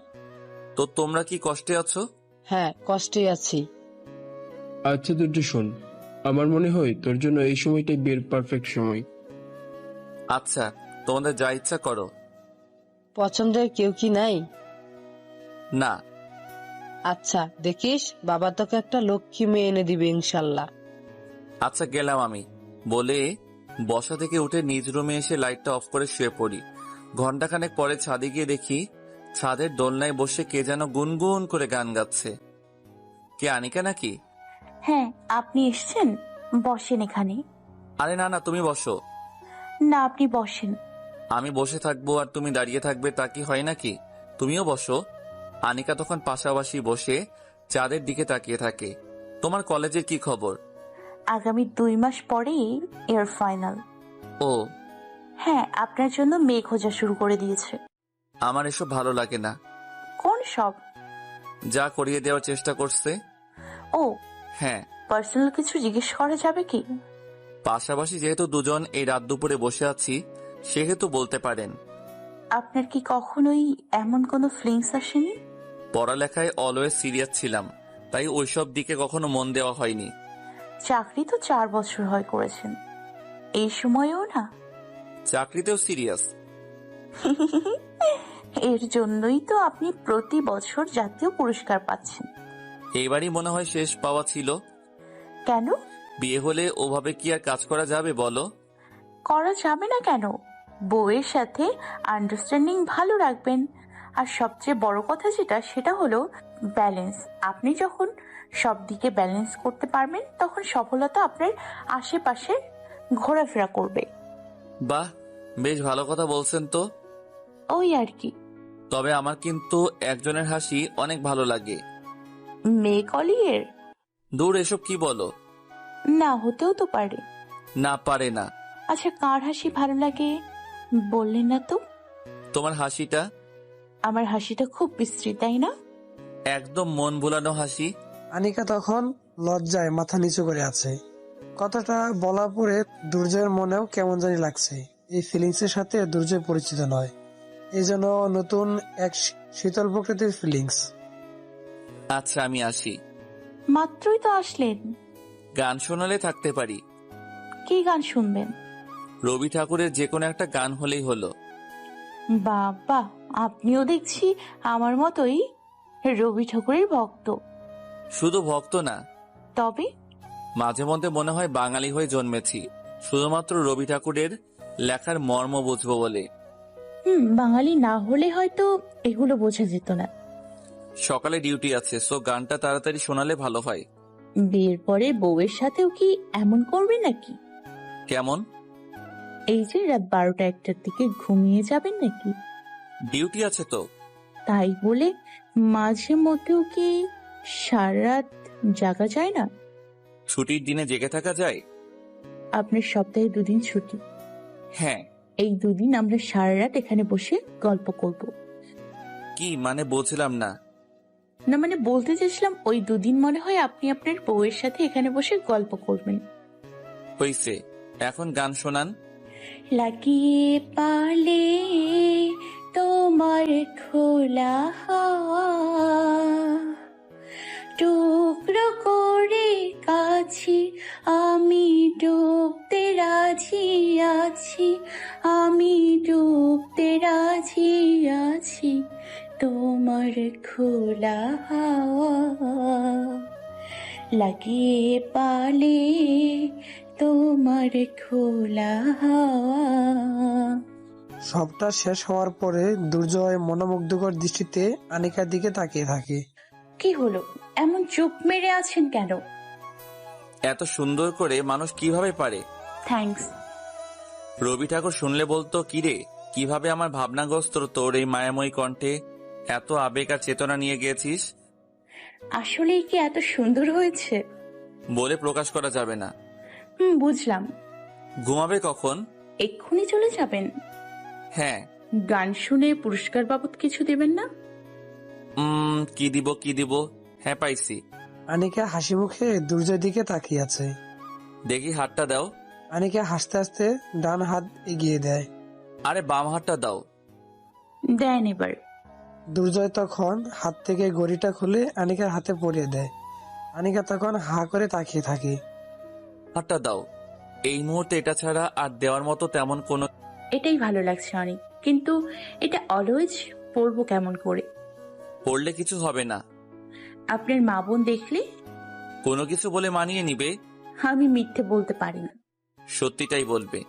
তো তোমরা কি কষ্টে আছো? হ্যাঁ, কষ্টে আছি। আচ্ছা দুটো শোন, আমার মনে হয় তোর জন্য এই সময়টাই বিয়ের পারফেক্ট সময়। আচ্ছা, তোমাদের যা ইচ্ছা করো। পছন্দের কেউ কি নাই? না। আচ্ছা, দেখিস বাবা তোকে একটা লক্ষ্মী মেয়ে এনে দিবে ইনশাল্লাহ। আচ্ছা গেলাম আমি, বলে বসা থেকে উঠে নিজ রুমে এসে লাইটটা অফ করে শুয়ে পড়ি। ঘন্টাখানেক পরে ছাদে গিয়ে দেখি ছাদের দোলনায় বসে কে যেন গুনগুন করে গান গাচ্ছে। কে, আনিকা নাকি? হ্যাঁ, আপনি এসেছেন? বসেন এখানে। আরে না না, তুমি বসো। না, আপনি বসেন। আমি বসে থাকবো আর তুমি দাঁড়িয়ে থাকবে, তা কি হয় নাকি? তুমিও বসো। আনিকা তখন পাশাপাশি বসে চাঁদের দিকে তাকিয়ে থাকে। তোমার কলেজের কি খবর? আগামী 2 মাস পরেই এর ফাইনাল। ও হ্যাঁ, আপনার জন্য মেয়ে খোঁজা শুরু করে দিয়েছে। আমার এসব ভালো লাগে না। কোন সব? যা করিয়ে দেওয়ার চেষ্টা করছে। ও হ্যাঁ। পার্সোনাল কিছু জিজ্ঞেস করা যাবে কি? পাশাপাশি যেহেতু দুজন এই রাত দুপুরে বসে আছি, সেহেতু বলতে পারেন। আপনার কি কখনোই এমন কোনো ফিলিংস আসেনি? পড়ালেখায় অলওয়েজ সিরিয়াস ছিলাম, তাই ওইসব দিকে কখনো মন দেওয়া হয়নি। চাকরি তো 4 বছর হয় করেছেন, এই সময়েও না? চাকরিতেও সিরিয়াস। এর জন্যই তো আপনি প্রতি বছর জাতীয় পুরস্কার পাচ্ছেন। এইবারই মনে হয় শেষ পাওয়া ছিল। কেন? বিয়ে হলে ওভাবে কি আর কাজ করা যাবে বলো? করা যাবে না কেন? বউয়ের সাথে আন্ডারস্ট্যান্ডিং ভালো রাখবেন। আর সবচেয়ে বড় কথা যেটা, সেটা হলো ব্যালেন্স। আপনি যখন সব দিকে ব্যালেন্স করতে পারবেন, তখন সফলতা আপনার আশেপাশে ঘোরাফেরা করবে। বাহ, বেশ ভালো কথা বলছেন তো। ওই আর কি। তবে আমার কিন্তু একজনের হাসি অনেক ভালো লাগে। মেয়ে কলিয়ের? দূর, এসব কি বলো? না হতেও তো পারে। না, পারে না। আচ্ছা, কার হাসি ভালো লাগে বললেন না তো? তোমার হাসিটা আমার হাসিটা খুব বিশ্রী, তাই না? একদম মন ভোলানো হাসি। আনিকা তখন লজ্জায় মাথা নিচু করে আছে। কথাটা বলার পরে দুর্জয়ের মনেও কেমন জানি লাগছে। এই ফিলিংসের সাথে দুর্জয় পরিচিত নয়। এই যেন নতুন এক শীতল প্রকৃতির ফিলিংস। আচ্ছা, আমি আসি। মাত্রই তো আসলেন। গান শোনালে থাকতে পারি। কি গান শুনবেন? রবি ঠাকুরের যে কোনো একটা গান হলেই হলো। বাবা, আপনিও দেখছি আমার মতোই রবি ঠাকুরের ভক্ত। শুধু ভক্ত না, তবে মাঝে মধ্যে মনে হয় বাঙালি হয়ে জন্মেছি শুধুমাত্র রবি ঠাকুরের লেখার মর্ম বুঝবো বলে। বাঙালি না হলে হয়তো এগুলো বোঝা যেত না। সকালে ডিউটি আছে, সো গানটা তাড়াতাড়ি শোনালে ভালো হয়। বিয়ের পরে বউয়ের সাথেও কি এমন করবে নাকি? কেমন? এই যে রাত 12টা-1টার দিকে ঘুমিয়ে যাবেন নাকি? ডিউটি আছে তো। তাই বলে মাঝে মধ্যেও কি সারা রাত জাগা যায় না? ছুটির দিনে জেগে থাকা যায়? আপনার সপ্তাহে 2 দিন ছুটি। হ্যাঁ। এই 2 দিন আমরা সারা রাত এখানে বসে গল্প করব। কি মানে বুঝলাম না। না মানে বলতে চাইছিলাম ওই 2 দিন মনে হয় আপনি আপনার বউয়ের সাথে এখানে বসে গল্প করবেন। হইছে, এখন গান শোনান। লাগিয়ে পালে তোমার খোলা টুকরো করে কাছি আমি ডুবতে রাজি আছি, আমি ডুবতে রাজি আছি তোমার খোলা লাগিয়ে পালে তোমার খোলা। সবটা শেষ হওয়ার পরে দুর্জয় মনোমুগ্ধকর দৃষ্টিতে আনিকার দিকে তাকিয়ে থাকে। কি হলো, এমন চুপ মেরে আছেন কেন? এত সুন্দর করে মানুষ কিভাবে পারে? থ্যাঙ্কস। রবি ঠাকুর শুনলে বলতো, কিরে কিভাবে আমার ভাবনাগ্রস্ত তোর এই মায়াময়ী কণ্ঠে এত আবেগ আর চেতনা নিয়ে গিয়েছিস। আসলেই কি এত সুন্দর হয়েছে? বলে প্রকাশ করা যাবে না। বুঝলাম। ঘুমাবে কখন? এক্ষুনি চলে যাবেন? হ্যাঁ। গান শুনে পুরস্কার বাবদ কিছু দেবেন না? কি দিব? হ্যাঁ, পাইছি। আনিকা হাসি মুখে দুর্জয়ের দিকে তাকিয়ে আছে। দেখি হাতটা দাও। আনিকা হাসতে হাসতে ডান হাত এগিয়ে দেয়। আরে বাম হাতটা দাও। দেন এবার। দুর্জয় তখন হাত থেকে ঘড়িটা খুলে আনিকার হাতে পরিয়ে দেয়। আনিকা তখন হা করে তাকিয়ে থাকে। হাতটা দাও। এই মুহূর্তে এটা ছাড়া আর দেওয়ার মতো তেমন কোনো। এটাই ভালো লাগছে অনেক, কিন্তু এটা অলওয়েজ পরবো কেমন করে? পড়লে কিছু হবে না। আপনার মা বোন দেখলে? কোনো কিছু বলে মানিয়ে নিবে। আমি মিথ্যে বলতে পারি না। সত্যিটাই বলবে।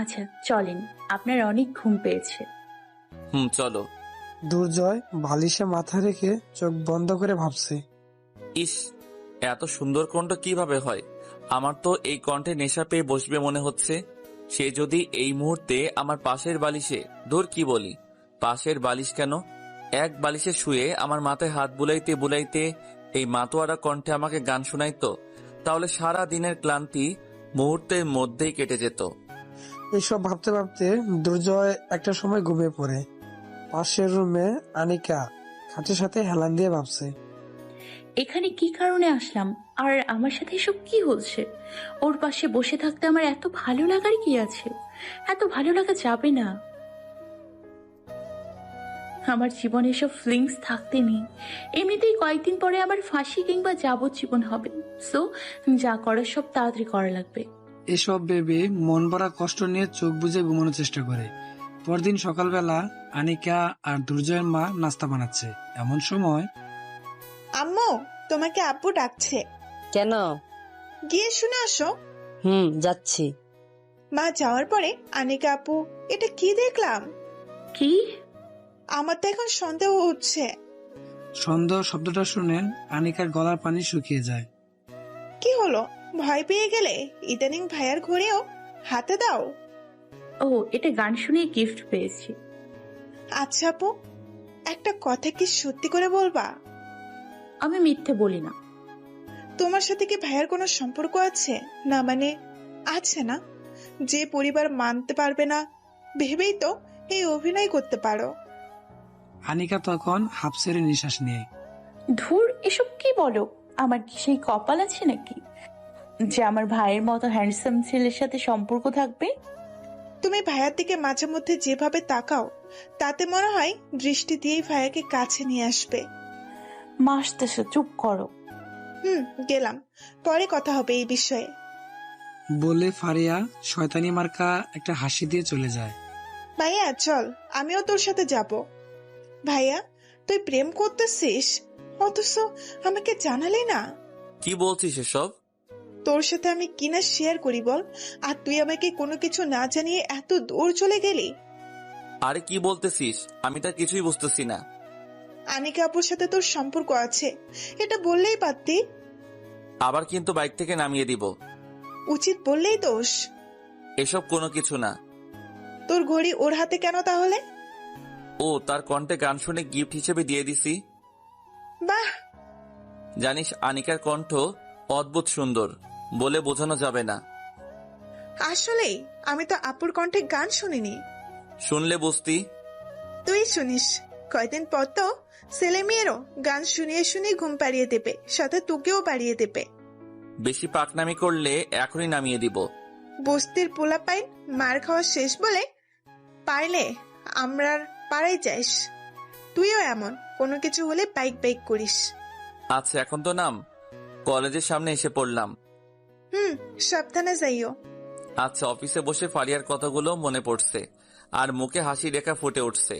আচ্ছা চলেন, আপনার অনেক ঘুম পেয়েছে। চলো। দুর্জয় বালিশে মাথা রেখে চোখ বন্ধ করে ভাবছে, ইস, এত সুন্দর কণ্ঠ কিভাবে হয়? আমার তো এই কণ্ঠে নেশা পেয়ে বসবে মনে হচ্ছে। সে যদি এই মুহূর্তে আমার পাশের বালিশে, ধর কি বলি, পাশের বালিশ কেন, এক বালিশে শুয়ে আমার মাথায় হাত বুলাইতে বুলাইতে এই মাতোয়ারা কণ্ঠে আমাকে গান শোনাইতো, তাহলে সারা দিনের ক্লান্তি মুহূর্তের মধ্যেই কেটে যেত। এসব ভাবতে ভাবতে দুর্জয় একটা সময় ঘুমিয়ে পড়ে। পাশের রুমে আনিকা খাটের সাথে হেলান দিয়ে ভাবছে, এখানে কি কারণে আসলাম, আর আমার সাথে এসব কি হচ্ছে? ওর পাশে বসে থাকতে আমার এত ভালো লাগার কি আছে? এত ভালো লাগা যাবে না। আমার জীবনে এসব ফিলিংস থাকতে নেই। এমনিতেই কয়েকদিন পরে আমার ফাঁসি কিংবা যাবজ্জীবন হবে। সো যা করার সব তাড়াতাড়ি করা লাগবে। এসব ভেবে মন ভরা কষ্ট নিয়ে চোখ বুজে ঘুমানোর চেষ্টা করে। পরদিন সকালবেলা আনিকা আর দুর্জয়ের মা নাস্তা বানাচ্ছে। এমন সময়, আম্মু, তোমাকে আব্বু ডাকছে। কেন? গিয়ে শুনে আসো। যাচ্ছি। মা যাওয়ার পরে আনিকা আপু, এটা কি দেখলাম? কি? আমার তো এখন সন্দেহ হচ্ছে। সন্দেহ শব্দটা শুনে আনিকার গলার পানি শুকিয়ে যায়। কি হলো, ভয় পেয়ে গেলে? ইদানিং ভাইয়ার ঘড়িও হাতে দাও। ও, এটা গান শুনিয়ে গিফট পেয়েছি। আচ্ছা আপু, একটা কথা কি সত্যি করে বলবা? আমি মিথ্যে বলি না। তোমার সাথে কি ভাইয়ার কোনো সম্পর্ক আছে? না মানে আছে না? যে পরিবার মানতে পারবে না ভেবেই তো এই অভিনয় করতে পারো। আনিকা তখন হাফ ছেড়ে নিঃশ্বাস নিয়ে, ধুর, এসব কি বলো? আমার কি সেই কপাল আছে নাকি যে আমার ভাইয়ের মতো হ্যান্ডসাম ছেলের সাথে সম্পর্ক থাকবে? তুমি ভাইয়ার দিকে মাঝে মধ্যে যেভাবে তাকাও তাতে মনে হয় দৃষ্টি দিয়েই ভাইয়াকে কাছে নিয়ে আসবে। মাসতেছো, চুপ করো। গেলাম, পরে কথা হবে এই বিষয়ে। বলে ফারিয়া শয়তানি মার্কা একটা হাসি দিয়ে চলে যায়। ভাইয়া চল, আমিও তোর সাথে যাব। ভাইয়া তুই প্রেম করতেছিস, অথচ আমাকে জানালি না। কি বলছিস এসব? তোর সাথে আমি কিনা শেয়ার করি বল, আর তুই আমাকে কোনো কিছু না জানিয়ে এত দূর চলে গেলি। আরে কি বলতেছিস? আমি তা কিছুই বুঝতেছি না। আনিকা আপুর সাথে তোর সম্পর্ক আছে, এটা বললেই পারতি। আবার কিন্তু বাইক থেকে নামিয়ে দিব। উচিত বললেই দোষ। এসব কোনো কিছু না। তোর ঘড়ি ওর হাতে কেন তাহলে? ও, তার কণ্ঠে গান শুনে গিফট হিসেবে দিয়ে দিছি। বাহ, জানিস আনিকার কণ্ঠ অদ্ভুত সুন্দর, বলে বোঝানো যাবে না। আসলেই আমি তো আপুর কণ্ঠে গান শুনিনি। শুনলে বুঝতি। তুই শুনিস, কয়দিন পর তো ছেলে মেয়েরও গান শুনিয়ে শুনিয়ে ঘুম পাড়িয়ে দেবে, সাথে তোকেও পাড়িয়ে দেবে। বেশি পাকনামি করলে এখনই নামিয়ে দিব। বস্তির পোলা পাইন মার খাওয়া শেষ বলে পারলে আমরার পাড়ায় যাইস। তুইও এমন কোনো কিছু হলে বাইক বাইক করিস। আচ্ছা এখন তো নাম, কলেজের সামনে এসে পড়লাম। সাবধানে যাইও। আচ্ছা। অফিসে বসে ফারিয়ার কথাগুলো মনে পড়ছে আর মুখে হাসি রেখা ফুটে উঠছে।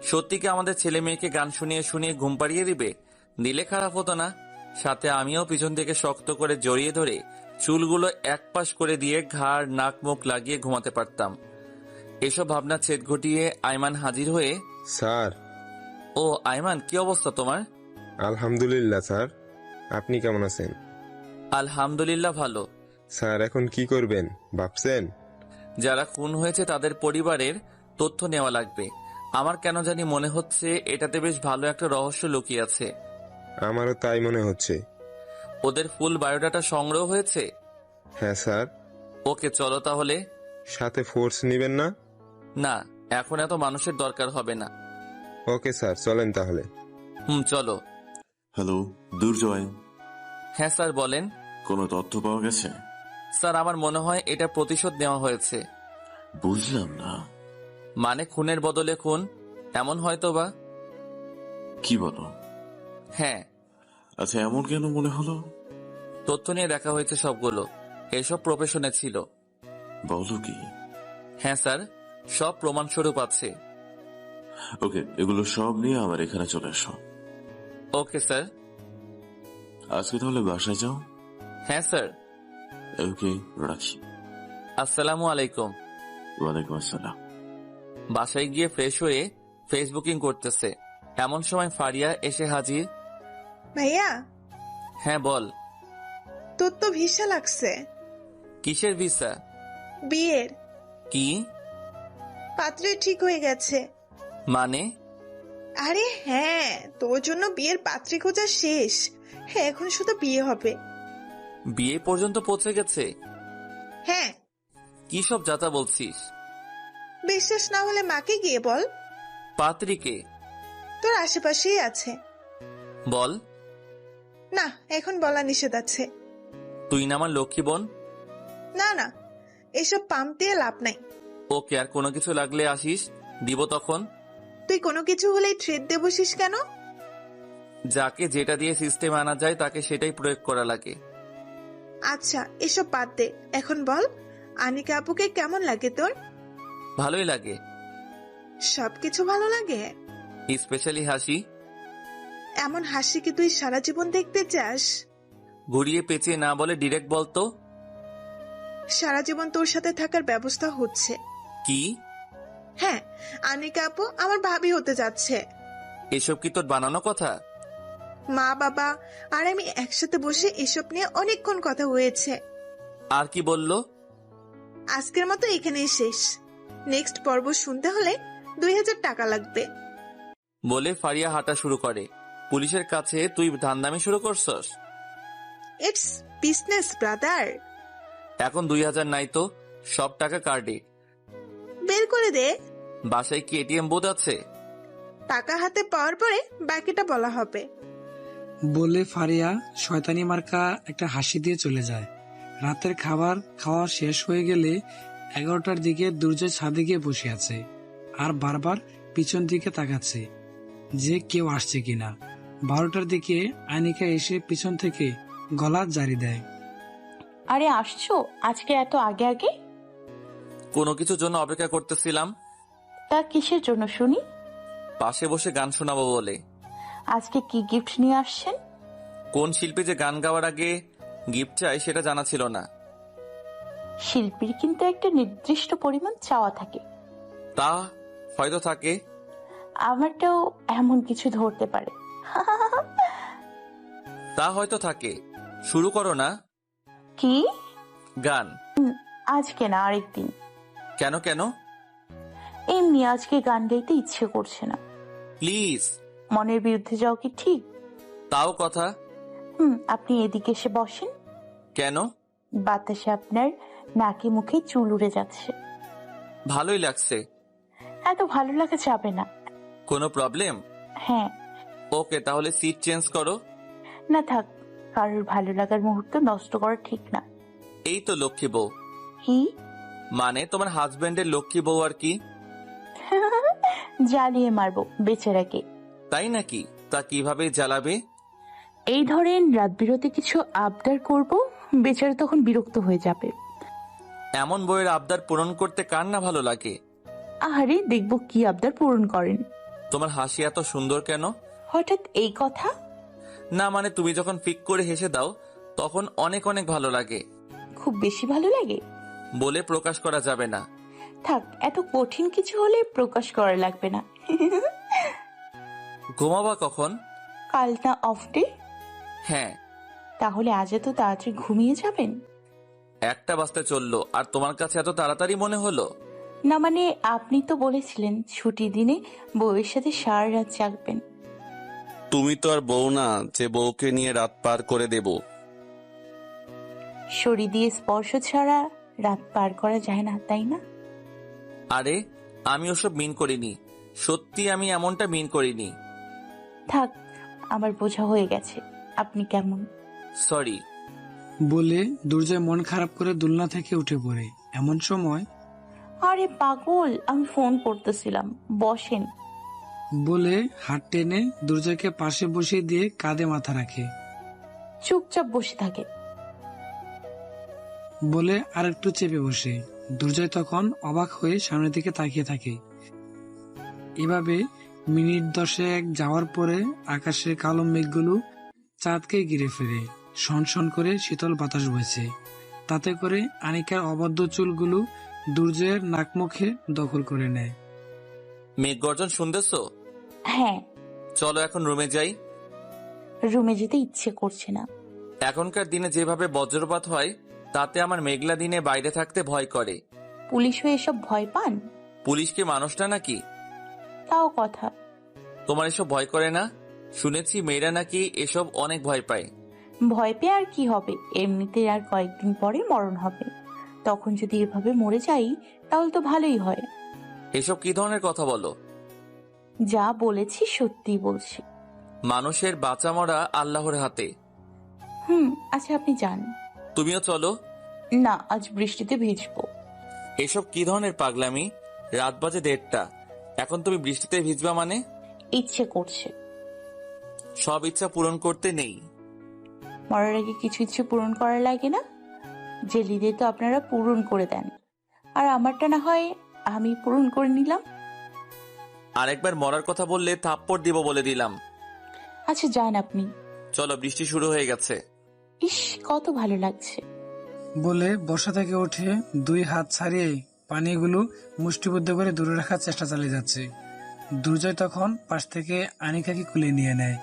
সত্যি কি আমাদের ছেলে মেয়েকে গান শুনিয়ে শুনিয়ে ঘুম পাড়িয়ে দিবে? দিলে খারাপ হতো না। সাথে আমিও পিছন থেকে শক্ত করে জড়িয়ে ধরে চুলগুলো একপাশ করে দিয়ে ঘাড় নাক মুখ লাগিয়ে ঘুমাতে পারতাম। এসব ভাবনা ছেদ ঘটিয়ে আইমান হাজির হয়ে, স্যার। ও আইমান, কি অবস্থা তোমার? আলহামদুলিল্লাহ স্যার, আপনি কেমন আছেন? আলহামদুলিল্লাহ ভালো। স্যার এখন কি করবেন ভাবছেন? যারা খুন হয়েছে তাদের পরিবারের তথ্য নেওয়া লাগবে। আমার কেন জানি মনে হচ্ছে এটাতে বেশ ভালো একটা রহস্য লুকিয়ে আছে। আমারও তাই মনে হচ্ছে। ওদের ফুল বায়োডাটা সংগ্রহ হয়েছে? হ্যাঁ স্যার। ওকে, চলো তাহলে। সাথে ফোর্স নিবেন না? না, এখন এত মানুষের দরকার হবে না। ওকে স্যার, চলেন তাহলে। চলো। হ্যালো দুর্জয়, হ্যাঁ স্যার বলেন। কোনো তথ্য পাওয়া গেছে? স্যার আমার মনে হয় এটা প্রতিশোধ নেওয়া হয়েছে। বুঝলাম না। মানে খুনের বদলে খুন, এমন হয়তো বা। কি বলো? হ্যাঁ। আচ্ছা, এমন কেন মনে হলো? তথ্য নিয়ে দেখা হয়েছে সবগুলো, এসব প্রফেশনে ছিল। বলো কি? হ্যাঁ স্যার, সব প্রমাণস্বরূপ আছে। ওকে, এগুলো সব নিয়ে আমার এখানে চলে এসো। Okay sir. আজকে তাহলে বাসায় যাও। হ্যাঁ স্যার। ওকে, রাখি। আসসালামু আলাইকুম। ওয়ালাইকুম আসসালাম। বাসায় গিয়ে ফ্রেশ হয়ে ফেসবুকিং করতেছে, এমন সময় ফারিয়া এসে হাজির। ভাইয়া। হ্যাঁ বল। তোর তো ভিসা লাগছে। কিসের ভিসা? বিয়ের। কি? পাত্রে ঠিক হয়ে গেছে। মানে? আরে হ্যাঁ, তোর জন্য বিয়ের পাত্রী খোঁজা শেষ। হ্যাঁ, এখন শুধু বিয়ে হবে। বিয়ে পর্যন্ত পৌঁছে গেছে? হ্যাঁ। কি সব যাতা বলছিস? বিশ্বাস না হলে মাকে গিয়ে বল। পাত্রীকে? তোর আশেপাশেই আছে। বল। না, এখন বলা নিষেধ আছে। তুই না আমার লক্ষ্মী বোন। না না, এসব পাম্প দিয়ে লাভ নাই। ওকে, আর কোনো কিছু লাগলে আসিস, দিব তখন। তুই কোনো কিছু হলেই থ্রেট দিয়ে বসিস কেন? যাকে যেটা দিয়ে সিস্টেম আনা যায় তাকে সেটাই প্রয়োগ করা লাগে। আচ্ছা এসব বাদ দে, এখন বল আনিকা আপুকে কেমন লাগে তোর? ভালোই লাগে। সবকিছু ভালো লাগে? স্পেশালি হাসি। এমন হাসি কি তুই সারা জীবন দেখতে চাস? ঘুরিয়ে পেঁচিয়ে না বলে ডিরেক্ট বলতো। সারা জীবন তোর সাথে থাকার ব্যবস্থা হচ্ছে। কি? হ্যাঁ, আনিকা আপু আমার ভাবি হতে যাচ্ছে। এসব কি তোর বানানো কথা? মা বাবা আর আমি একসাথে বসে এসব নিয়ে অনেকক্ষণ কথা হয়েছে। আর কি বললো? আজকের মতো এখানেই শেষ, নেক্সট পর্ব শুনতে হলে 2000 টাকা লাগবে। বলে ফারিয়া হাঁটা শুরু করে। পুলিশের কাছে তুই ধান্দামি শুরু করছস? It's business brother. এখন 2000 নাই তো, সব টাকা কার্ডে। বের করে দে। বাসায় কি এটিএম বুথ আছে? টাকা হাতে পাওয়ার পরে বাকিটা বলা হবে। বলে ফারিয়া শয়তানি মার্কা একটা হাসি দিয়ে চলে যায়। রাতের খাবার খাওয়া শেষ হয়ে গেলে 11টার দিকে দুর্জয় ছাদে গিয়ে বসে আছে আর বারবার পিছন দিকে তাকাচ্ছে যে কেউ আসছে কিনা। 12টার দিকে আনিকা এসে পিছন থেকে গলা জারি দেয়। আরে আসছো আজকে এত আগে আগে? কোনো কিছুর জন্য অপেক্ষা করতেছিলাম। তা কিসের জন্য শুনি? পাশে বসে গান শোনাবো বলে। আজকে কি গিফট নিয়ে আসছেন? কোন শিল্পী যে গান গাওয়ার আগে গিফট চাই সেটা জানা ছিল না। শিল্পীর কিন্তু একটা নির্দিষ্ট পরিমাণ চাওয়া থাকে। তা হয়তো থাকে। আমারটাও এমন কিছু ধরতে পারে। তা হয়তো থাকে। শুরু করো না। কি গান? আজকে না, আরেকদিন। কেন কেন? এমনি আজকে গান গাইতে ইচ্ছে করছে না। প্লিজ। মনের বিরুদ্ধে যাও কি ঠিক? তাও কথা। আপনি এদিকে এসে বসেন। কেন? বাতাসে আপনার নাকে মুখে চুল উড়ে যাচ্ছে। ভালোই লাগছে। এত ভালো লাগা যাবে না। কোনো প্রবলেম? হ্যাঁ। ওকে, তাহলে সিট চেঞ্জ করো। না থাক, কারোর ভালো লাগার মুহূর্ত নষ্ট করা ঠিক না। এই তো লক্ষ্মী বউ। কি মানে তোমার হাজবেন্ডের লক্ষ্মী বউ আর কি। জ্বালিয়ে মারবো বেচারাকে। তাই নাকি? তা কিভাবে জ্বালাবে? এই ধরেন রাত বিরতে কিছু আবদার করব, বেচারা তখন বিরক্ত হয়ে যাবে। এমন বইয়ের আবদার পূরণ করতে কার না ভালো লাগে? আহারে, দেখবো কি আবদার পূরণ করেন। তোমার হাসি এত সুন্দর কেন? হঠাৎ এই কথা? না মানে তুমি যখন ফিক করে হেসে দাও তখন অনেক অনেক ভালো লাগে। খুব বেশি ভালো লাগে? বলে প্রকাশ করা যাবে না। থাক, এত কঠিন কিছু হলে প্রকাশ করা লাগবে না। ঘুমাবা কখন? কাল না অফ ডে? হ্যাঁ। তাহলে আজ এত তাড়াতাড়ি ঘুমিয়ে যাবেন? 1টা বাজতে চললো আর তোমার কাছে এত তাড়াতাড়ি মনে হলো? না মানে আপনি তো বলেছিলেন ছুটি দিনে বউয়ের সাথে সারা রাত জাগবেন। তুমি তো আর বউ না যে বউকে নিয়ে রাত পার করে দেব। শরীর দিয়ে স্পর্শ ছাড়া রাত পার করা যায় না, তাই না? আরে আমি ওসব মিন করিনি, সত্যি আমি এমনটা মিন করিনি। থাক, আমার বোঝা হয়ে গেছে আপনি কেমন। সরি। বলে দুর্জয় মন খারাপ করে দোলনা থেকে উঠে পড়ে। এমন সময় আরে পাগল, আমি ফোন করতেছিলাম, বসেন। বলে হাত টেনে দুর্জয়কে পাশে বসিয়ে দিয়ে কাঁধে মাথা রাখে। চুপচাপ বসে থাকে। বলে আর একটু চেপে বসে। দুর্জয় তখন অবাক হয়ে সামনের দিকে তাকিয়ে থাকে। এভাবে মিনিট 10 যাওয়ার পরে আকাশের কালো মেঘগুলো চাঁদকে ঘিরে ফেরে। শনশন করে শীতল বাতাস বইছে। তাতে করে আনিকার অবাধ্য চুলগুলো দুর্জয়ের নাক মুখে দখল করে নেয়। মেঘ গর্জন শুনতেছো? হ্যাঁ। চলো এখন রুমে যাই। রুমে যেতে ইচ্ছে করছে না। এখনকার দিনে যেভাবে বজ্রপাত হয় তাতে আমার মেঘলা দিনে বাইরে থাকতে ভয় করে। পুলিশ হয়ে এসব ভয় পান? পুলিশ কি মানুষটা নাকি? তাও কথা। তোমার এসব ভয় করে না? শুনেছি মেয়েরা নাকি এসব অনেক ভয় পায়। ভয় পেয়ে আর কি হবে, এমনিতে আর কয়েকদিন পরে মরণ হবে। তখন যদি এভাবে মরে যাই তাহলে তো ভালোই হয়। এসব কি ধরনের কথা বলো? যা বলেছি সত্যি বলছি। মানুষের বাঁচা মরা আল্লাহর হাতে। আচ্ছা আপনি যান। তুমিও চলো। না, আজ বৃষ্টিতে ভিজবো। এসব কি ধরনের পাগলামি? রাত বাজে 1:30, এখন তুমি বৃষ্টিতে ভিজবা মানে? ইচ্ছে করছে। সব ইচ্ছা পূরণ করতে নেই। মরার আগে কিছু ইচ্ছে পূরণ করা লাগে না? জেলিদের তো আপনারা পূরণ করে দেন, আর আমারটা না হয় আমি পূরণ করে নিলাম। আরেকবার মরার কথা বললে থাপ্পড় দিব বলে দিলাম। আচ্ছা যান আপনি। চলো, বৃষ্টি শুরু হয়ে গেছে। ইস, কত ভালো লাগছে। বলে বসা থেকে উঠে 2 হাত ছাড়িয়ে পানিগুলো মুষ্টিবদ্ধ করে দূরে রাখার চেষ্টা চালিয়ে যাচ্ছে। দুর্জয় তখন পাশ থেকে আনিকাকে কুলে নিয়ে নেয়।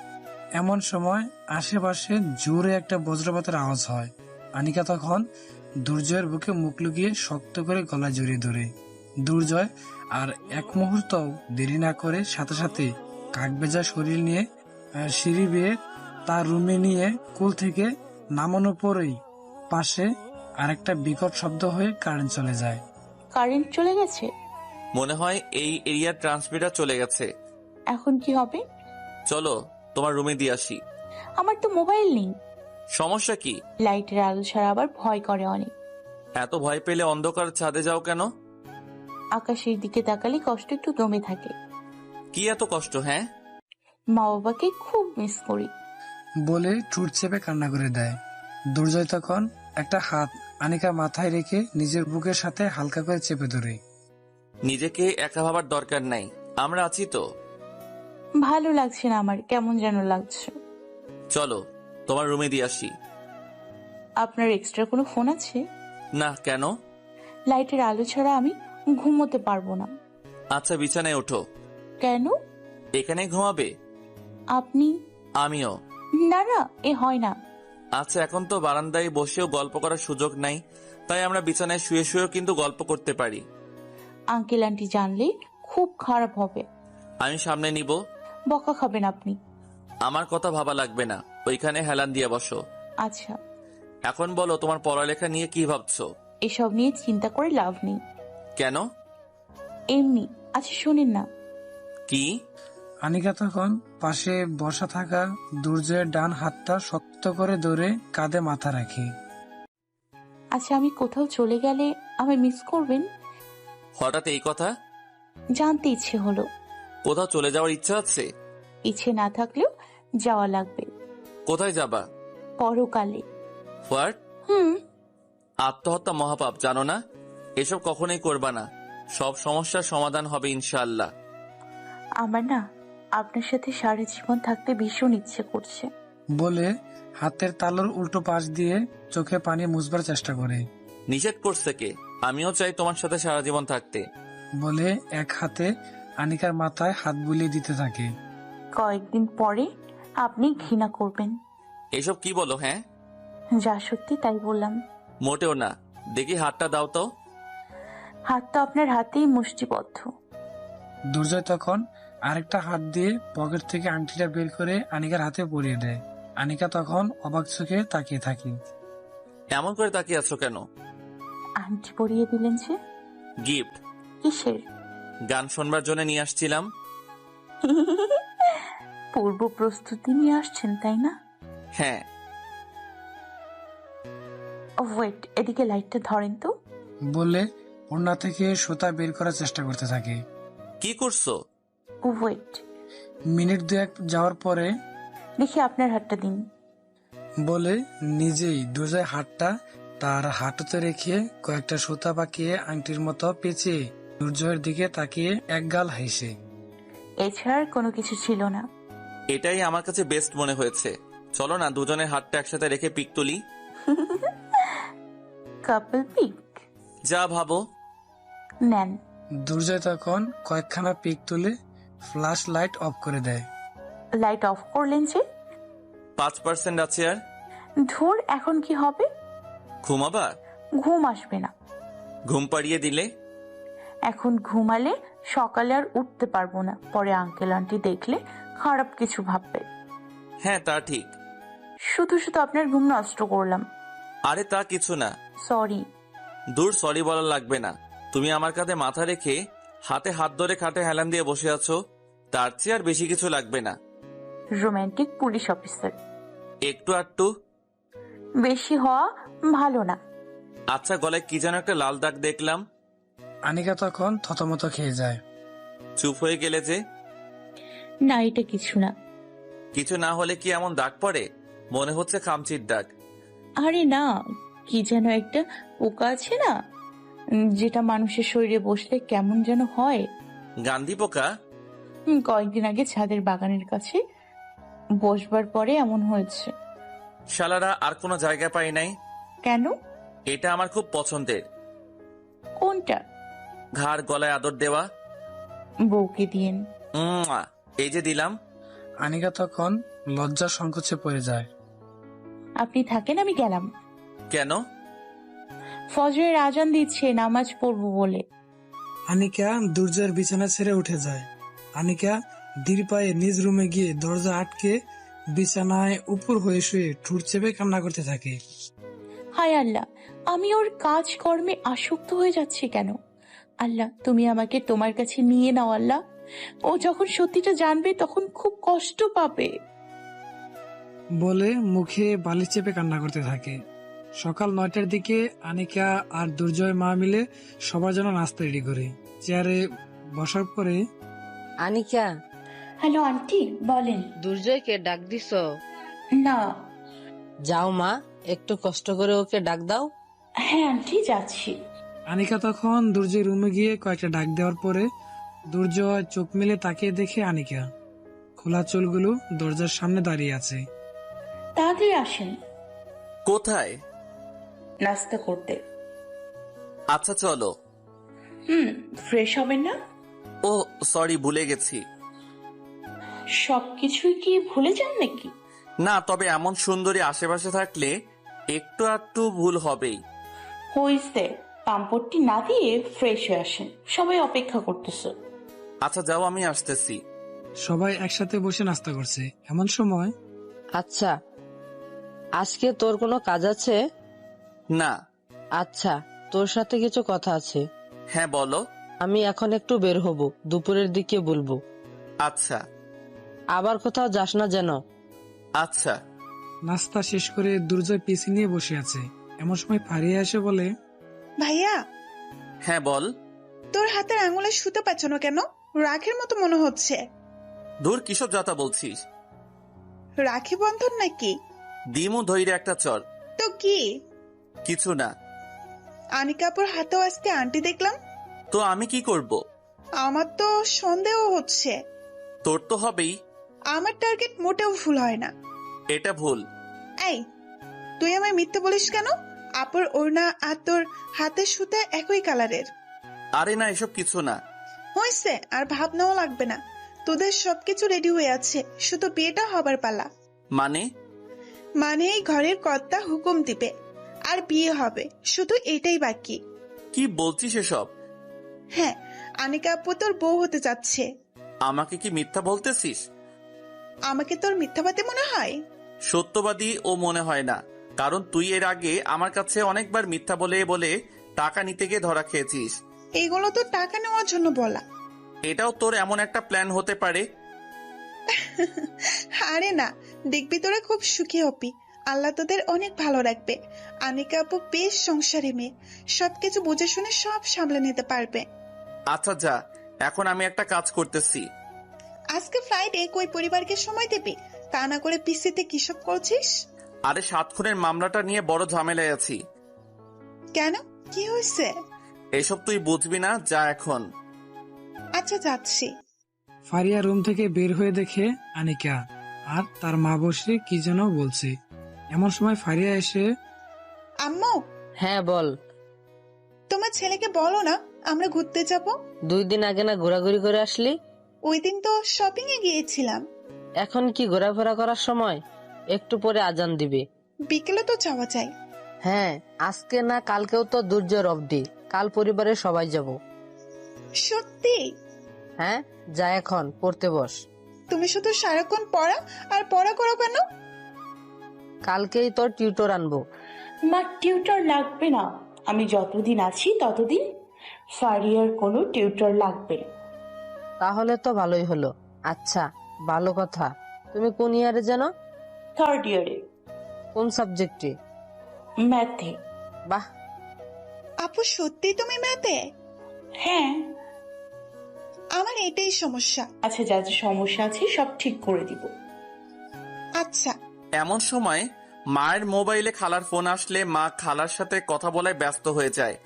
এমন সময় আশেপাশে জোরে একটা বজ্রপাতের আওয়াজ হয়। আনিকা তখন দুর্জয়ের বুকে মুখ লুকিয়ে শক্ত করে গলা জড়িয়ে ধরে। দুর্জয় আর এক মুহূর্ত দেরি না করে সাথে সাথে কাকভেজা শরীর নিয়ে সিঁড়ি বেয়ে তার রুমে নিয়ে কোল থেকে নামানোর পরেই পাশে আরেকটা বিকট শব্দ হয়ে কারেন্ট চলে যায়। কারেন্ট চলে গেছে? মনে হয় এই এরিয়ার ট্রান্সমিটার চলে গেছে। এখন কি হবে? চলো তোমার রুমে দিয়ে আসি। আমার তো মোবাইল নেই। সমস্যা কি? লাইটের আলো ছাড়া আবার ভয় করে অনেক। এত ভয় পেলে অন্ধকার ছাদে যাও কেন? আকাশের দিকে তাকালে কষ্ট একটু দমে থাকে। কি এত কষ্ট? হ্যাঁ, মা বাবাকে খুব মিস করি। বলে ঠোঁট চেপে কান্না করে দেয়। দুর্জয় তখন একটা হাত আনিকার মাথায় রেখে নিজের বুকের সাথে হালকা করে চেপে ধরে। নিজেকে একা ভাবার দরকার নাই, আমরা আছি তো। ভালো লাগছে না আমার, কেমন যেন লাগছে। চলো তোমার রুমে দিয়ে আসি। আপনার এক্সট্রা কোনো ফোন আছে? না, কেন? লাইটের আলো ছাড়া আমি ঘুমোতে পারবো না। আচ্ছা বিছানায় ওঠো। কেন? এখানে ঘুমাবে? আপনি? আমিও। না না, এ হয় না। আচ্ছা, এখন তো বারান্দায় বসেও গল্প করার সুযোগ নাই, তাই আমরা বিছানায় শুয়ে শুয়েও কিন্তু গল্প করতে পারি। আঙ্কেল আন্টি জানলে খুব খারাপ হবে। আমি সামনে নিব। বকা খাবেন আপনি। আমার কথা ভাবা লাগবে না, ওইখানে হেলান দিয়ে বসো। আচ্ছা, এখন বলো তোমার পড়ালেখা নিয়ে কি ভাবছো? এসব নিয়ে চিন্তা করে লাভ নেই। কেন? এমনি। আচ্ছা শোনেন না। কি? আনিকা তখন পাশে বসা থাকা দুর্জয়ের ডান হাতটা শক্ত করে ধরে কাঁধে মাথা রাখে। আচ্ছা, আমি কোথাও চলে গেলে আমায় মিস করবেন? হঠাৎ এই কথা? জানতে ইচ্ছে হলো। কোথাও চলে যাওয়ার ইচ্ছা আছে? ইচ্ছে না থাকলেও যাওয়া লাগবে। কোথায় যাবা? পরকালে। হোয়াট? আত্মহত্যা মহাপাপ, জানো না? এসব কখনোই করবা না, সব সমস্যার সমাধান হবে ইনশাআল্লাহ। আমার না আপনার সাথে সারা জীবন থাকতে ভীষণ ইচ্ছে করছে। বলে হাতের তালুর উল্টো পাশ দিয়ে চোখে পানি মুছবার চেষ্টা করে। নিষেধ করছে কে? আমিও চাই তোমার সাথে সারা জীবন থাকতে। বলে এক হাতে আনিকার মাথায় হাত বুলিয়ে দিতে থাকে। কয়েকদিন পরে আপনি ঘৃণা করবেন। এসব কি বলো? হ্যাঁ, যা সত্যি তাই বললাম। মোটেও না। দেখি হাতটা দাও তো। হাত তো আপনার হাতেই মুষ্টিবদ্ধ। দুর্জয় তখন আরেকটা হাত দিয়ে পকেট থেকে আংটিটা বের করে আনিকার হাতে পরিয়ে দেয়। আনিকা তখন অবাক চোখে তাকিয়ে থাকে। এমন করে তাকিয়ে আছো কেন? আংটি পরিয়ে দিলেন যে? গিফট। কিসের? গান শোনবার জন্য নিয়ে আসছিলাম। পূর্ব প্রস্তুতি নিয়ে আসছেন তাই না? হ্যাঁ। ওয়েট, এদিকে লাইটটা ধরেন তো। বলে ওড়না থেকে সুতা বের করার চেষ্টা করতে থাকে। কি করছো? ওয়েট। মিনিট দুয়েক যাওয়ার পরে দেখি আপনার হাতটা দিন। বলে নিজেই দুর্জয় হাতটা তার হাঁটুতে রেখে কয়েকটা সুতা পাকিয়ে আংটির মতো পেঁচিয়ে দুর্জয়ের দিকে তাকিয়ে একগাল হেসে। এছাড়া আর কোনো কিছু ছিল না। এটাই আমার কাছে বেস্ট মনে হয়েছে। চলো না দুজনের হাতটা একসাথে রেখে পিক তুলি। কাপল পিক? যা ভাবো। নেন। দুর্জয় তখন কয়েকখানা পিক তুলে ফ্ল্যাশ লাইট অফ করে দেয়। লাইট অফ করলেন যে? 5% আছে আর। ধুর, এখন কি হবে? ঘুমাবা? ঘুম আসবে না। ঘুম পাড়িয়ে দিলে? এখন ঘুমালে সকালে আর উঠতে পারবো না, পরে আঙ্কেল আন্টি দেখলে খারাপ কিছু ভাববে। হ্যাঁ তা ঠিক। শুধু শুধু আপনার ঘুম নষ্ট করলাম। আরে তা কিছু না। সরি। দূর, সরি বলা লাগবে না। তুমি আমার কাঁধে মাথা রেখে হাতে হাত ধরে খাটে হেলান দিয়ে বসে আছো, তার চেয়ে আর বেশি কিছু লাগবে না। Romantic police officer. একটু আটটু বেশি হওয়া ভালো না। আচ্ছা, গলায় কি যেন একটা লাল দাগ দেখলাম। আনিকা তখন থতমত খেয়ে যায়। চুপ হয়ে গেলে যে? না, এটা কিছু না। কিছু না হলে কি এমন দাগ পড়ে? মনে হচ্ছে খামচির দাগ। আরে না, কি যেন একটা পোকা আছে না, যেটা মানুষের শরীরে বসলে কেমন যেন হয়। গান্ধী পোকা? কয়েকদিন আগে ছাদের বাগানের কাছে বসবার পরে এমন হয়েছে। শালারা আর কোনো জায়গা পাই নাই। কেন? এটা আমার খুব পছন্দের। কোনটা? ঘাড় গলায় আদর দেওয়া। বউকে দিয়েন। এই যে দিলাম। আনিকা তখন লজ্জা সংকোচে পড়ে যায়। আপনি থাকেন, আমি গেলাম। কেন? ফজরের আজান দিচ্ছে, নামাজ পড়বো বলে। আনিকা দুর্জয়ের বিছানা ছেড়ে উঠে যায়। আনিকা ধীর পায়ে নিজ রুমে গিয়ে দরজা আটকে বিছানায় উপর হয়ে শুয়ে ঠোঁট চেপে কান্না করতে থাকে। হায় আল্লাহ, আমি ওর কাজকর্মে আসক্ত হয়ে যাচ্ছি কেন? আল্লাহ, তুমি আমাকে তোমার কাছে নিয়ে নাও আল্লাহ। ও যখন সত্যিটা জানবে তখন খুব কষ্ট পাবে। বলে মুখে বালিশ চেপে কান্না করতে থাকে। সকাল 9টার দিকে আনিকা আর দুর্জয় মা মিলে সবার জন্য নাস্তা রেডি করে চেয়ারে বসার পরে, আনিকা, হ্যালো আন্টি, বলেন। দুর্জয়কে ডাক দিছ? না। যাও মা, একটু কষ্ট করে ওকে ডাক দাও। হ্যাঁ আন্টি, যাচ্ছি। আনিকা তখন দুর্জয় রুমে গিয়ে কয়েকটা ডাক দেওয়ার পরে দুর্জয় চোখ মেলে তাকিয়ে দেখে আনিকা খোলা চুলগুলো দরজার সামনে দাঁড়িয়ে আছে। তাড়াতাড়ি আসেন। কোথায়? নাস্তা করতে। আচ্ছা চলো। ফ্রেশ হবেন না? ও সরি, ভুলে গেছি। সবকিছুই কি ভুলে যান নাকি? না, তবে এমন সুন্দরী আশেপাশে থাকলে একটু আধটু ভুল হবেই। হইছে, পাম্পটি না দিয়ে ফ্রেশ হয়ে আসেন, সবাই অপেক্ষা করতেছে। আচ্ছা যাও, আমি আসতেছি। সবাই একসাথে বসে নাস্তা করছে এমন সময়, আচ্ছা, আজকে তোর কোনো কাজ আছে? না। আচ্ছা, তোর সাথে কিছু কথা আছে। হ্যাঁ বলো। আমি এখন একটু বের হব, দুপুরের দিকে বলবো। আচ্ছা। আবার কোথাও যাস না যেন। আচ্ছা। নাস্তা শেষ করে দুর্জয় পিসি নিয়ে বসে আছে এমন সময় ফারিয়া এসে বলে, ভাইয়া, হ্যাঁ বল। তোর হাতের আঙুলে সুতো পেঁচানো কেন? রাখির মতো মনে হচ্ছে। দূর, কিসব যাতা বলছিস? রাখি বন্ধন নাকি? দিমু ধৈর্য একটা চর। তো কি? কিছু না। আনিকাপুর হাতেও আজকে আন্টি দেখলাম। তো আমি কি করব? আমার তো সন্দেহ হচ্ছে। তোর তো হবেই। আমার টার্গেট মোটেও ভুল হয় না। এটা ভুল। এই, তুই আমায় মিথ্যে বলিস কেন? আপুর ওড়না আর তোর হাতের সুতা একই কালারের। আরে না, এসব কিছু না। হয়েছে, আর ভাবনাও লাগবে না। তোদের সবকিছু রেডি হয়ে আছে, শুধু বিয়েটা হবার পালা। মানে এই ঘরের কর্তা হুকুম দিবে আর বিয়ে হবে, শুধু এটাই বাকি। কি বলছিস এসব? হ্যাঁ, আনিকা আপু তোর বউ হতে যাচ্ছে। আমাকে কি মিথ্যা বলতেছিস? আমাকে তোর মিথ্যাবাদী মনে হয়? সত্যবাদী ও মনে হয় না, কারণ তুই এর আগে আমার কাছে অনেকবার মিথ্যা বলে বলে টাকা নিতে গিয়ে ধরা খেয়েছিস। এইগুলো তো টাকা নেওয়ার জন্য বলা। এটাও তোর এমন একটা প্ল্যান হতে পারে? আরে না, দেখবি তোরা খুব সুখী হবি। আল্লাহ তোদের অনেক ভালো রাখবে। আনিকা আপু বেশ সংসারী মেয়ে, সবকিছু বুঝে শুনে সব সামলে নিতে পারবে। আচ্ছা যা, এখন আমি একটা কাজ করতেছি। আজকে ফ্রাইডে কই পরিবারকে সময় দিবি? তা না করে পিসিতে কিসব করছিস? আরে 7 খুনের মামলাটা নিয়ে বড় ঝামেলায় আছি। কেন, কি হয়েছে? এসব তুই বুঝবি না, যা এখন। আচ্ছা যাচ্ছি। ফারিয়া রুম থেকে বের হয়ে দেখে আনিকা আর তার মা বসে কি যেন বলছে। এমন সময় ফারিয়া এসে, আম্মু। হ্যাঁ বল। তোমার ছেলেকে বলো না আমরা ঘুরতে যাব। 2 দিন আগে না ঘোরাঘুরি করে আসলি? ওই দিন তো শপিং এ গিয়েছিলাম। এখন কি ঘোরাফেরা করার সময়? একটু পরে আজান দিবে। বিকেলে তো যাওয়া যায়। হ্যাঁ, আজকে না কালকেও তো দুর্জয়ের অবধি, কাল পরিবারের সবাই যাব। সত্যি? হ্যাঁ, যা এখন পড়তে বস। তুমি শুধু সারাক্ষণ পড়া আর পড়া করো কেন? কালকেই তোর টিউটর আনবো। মা, টিউটর লাগবে না, আমি যতদিন আছি ততদিন ফারিয়ার কোনো টিউটর লাগবে। তাহলে তো ভালোই হলো। আচ্ছা, ভালো কথা, তুমি কোন ইয়ারে জানো? 3rd ইয়ারে। কোন সাবজেক্টে? ম্যাথে। বাহ। আপু সত্যি তুমি ম্যাথে? হ্যাঁ। আমার এটাই সমস্যা। আচ্ছা, যা যা সমস্যা আছে সব ঠিক করে দিব। আচ্ছা। এমন সময় মায়ের মোবাইলে খালার ফোন আসলে মা খালার সাথে কথা বলায় ব্যস্ত হয়ে যায়।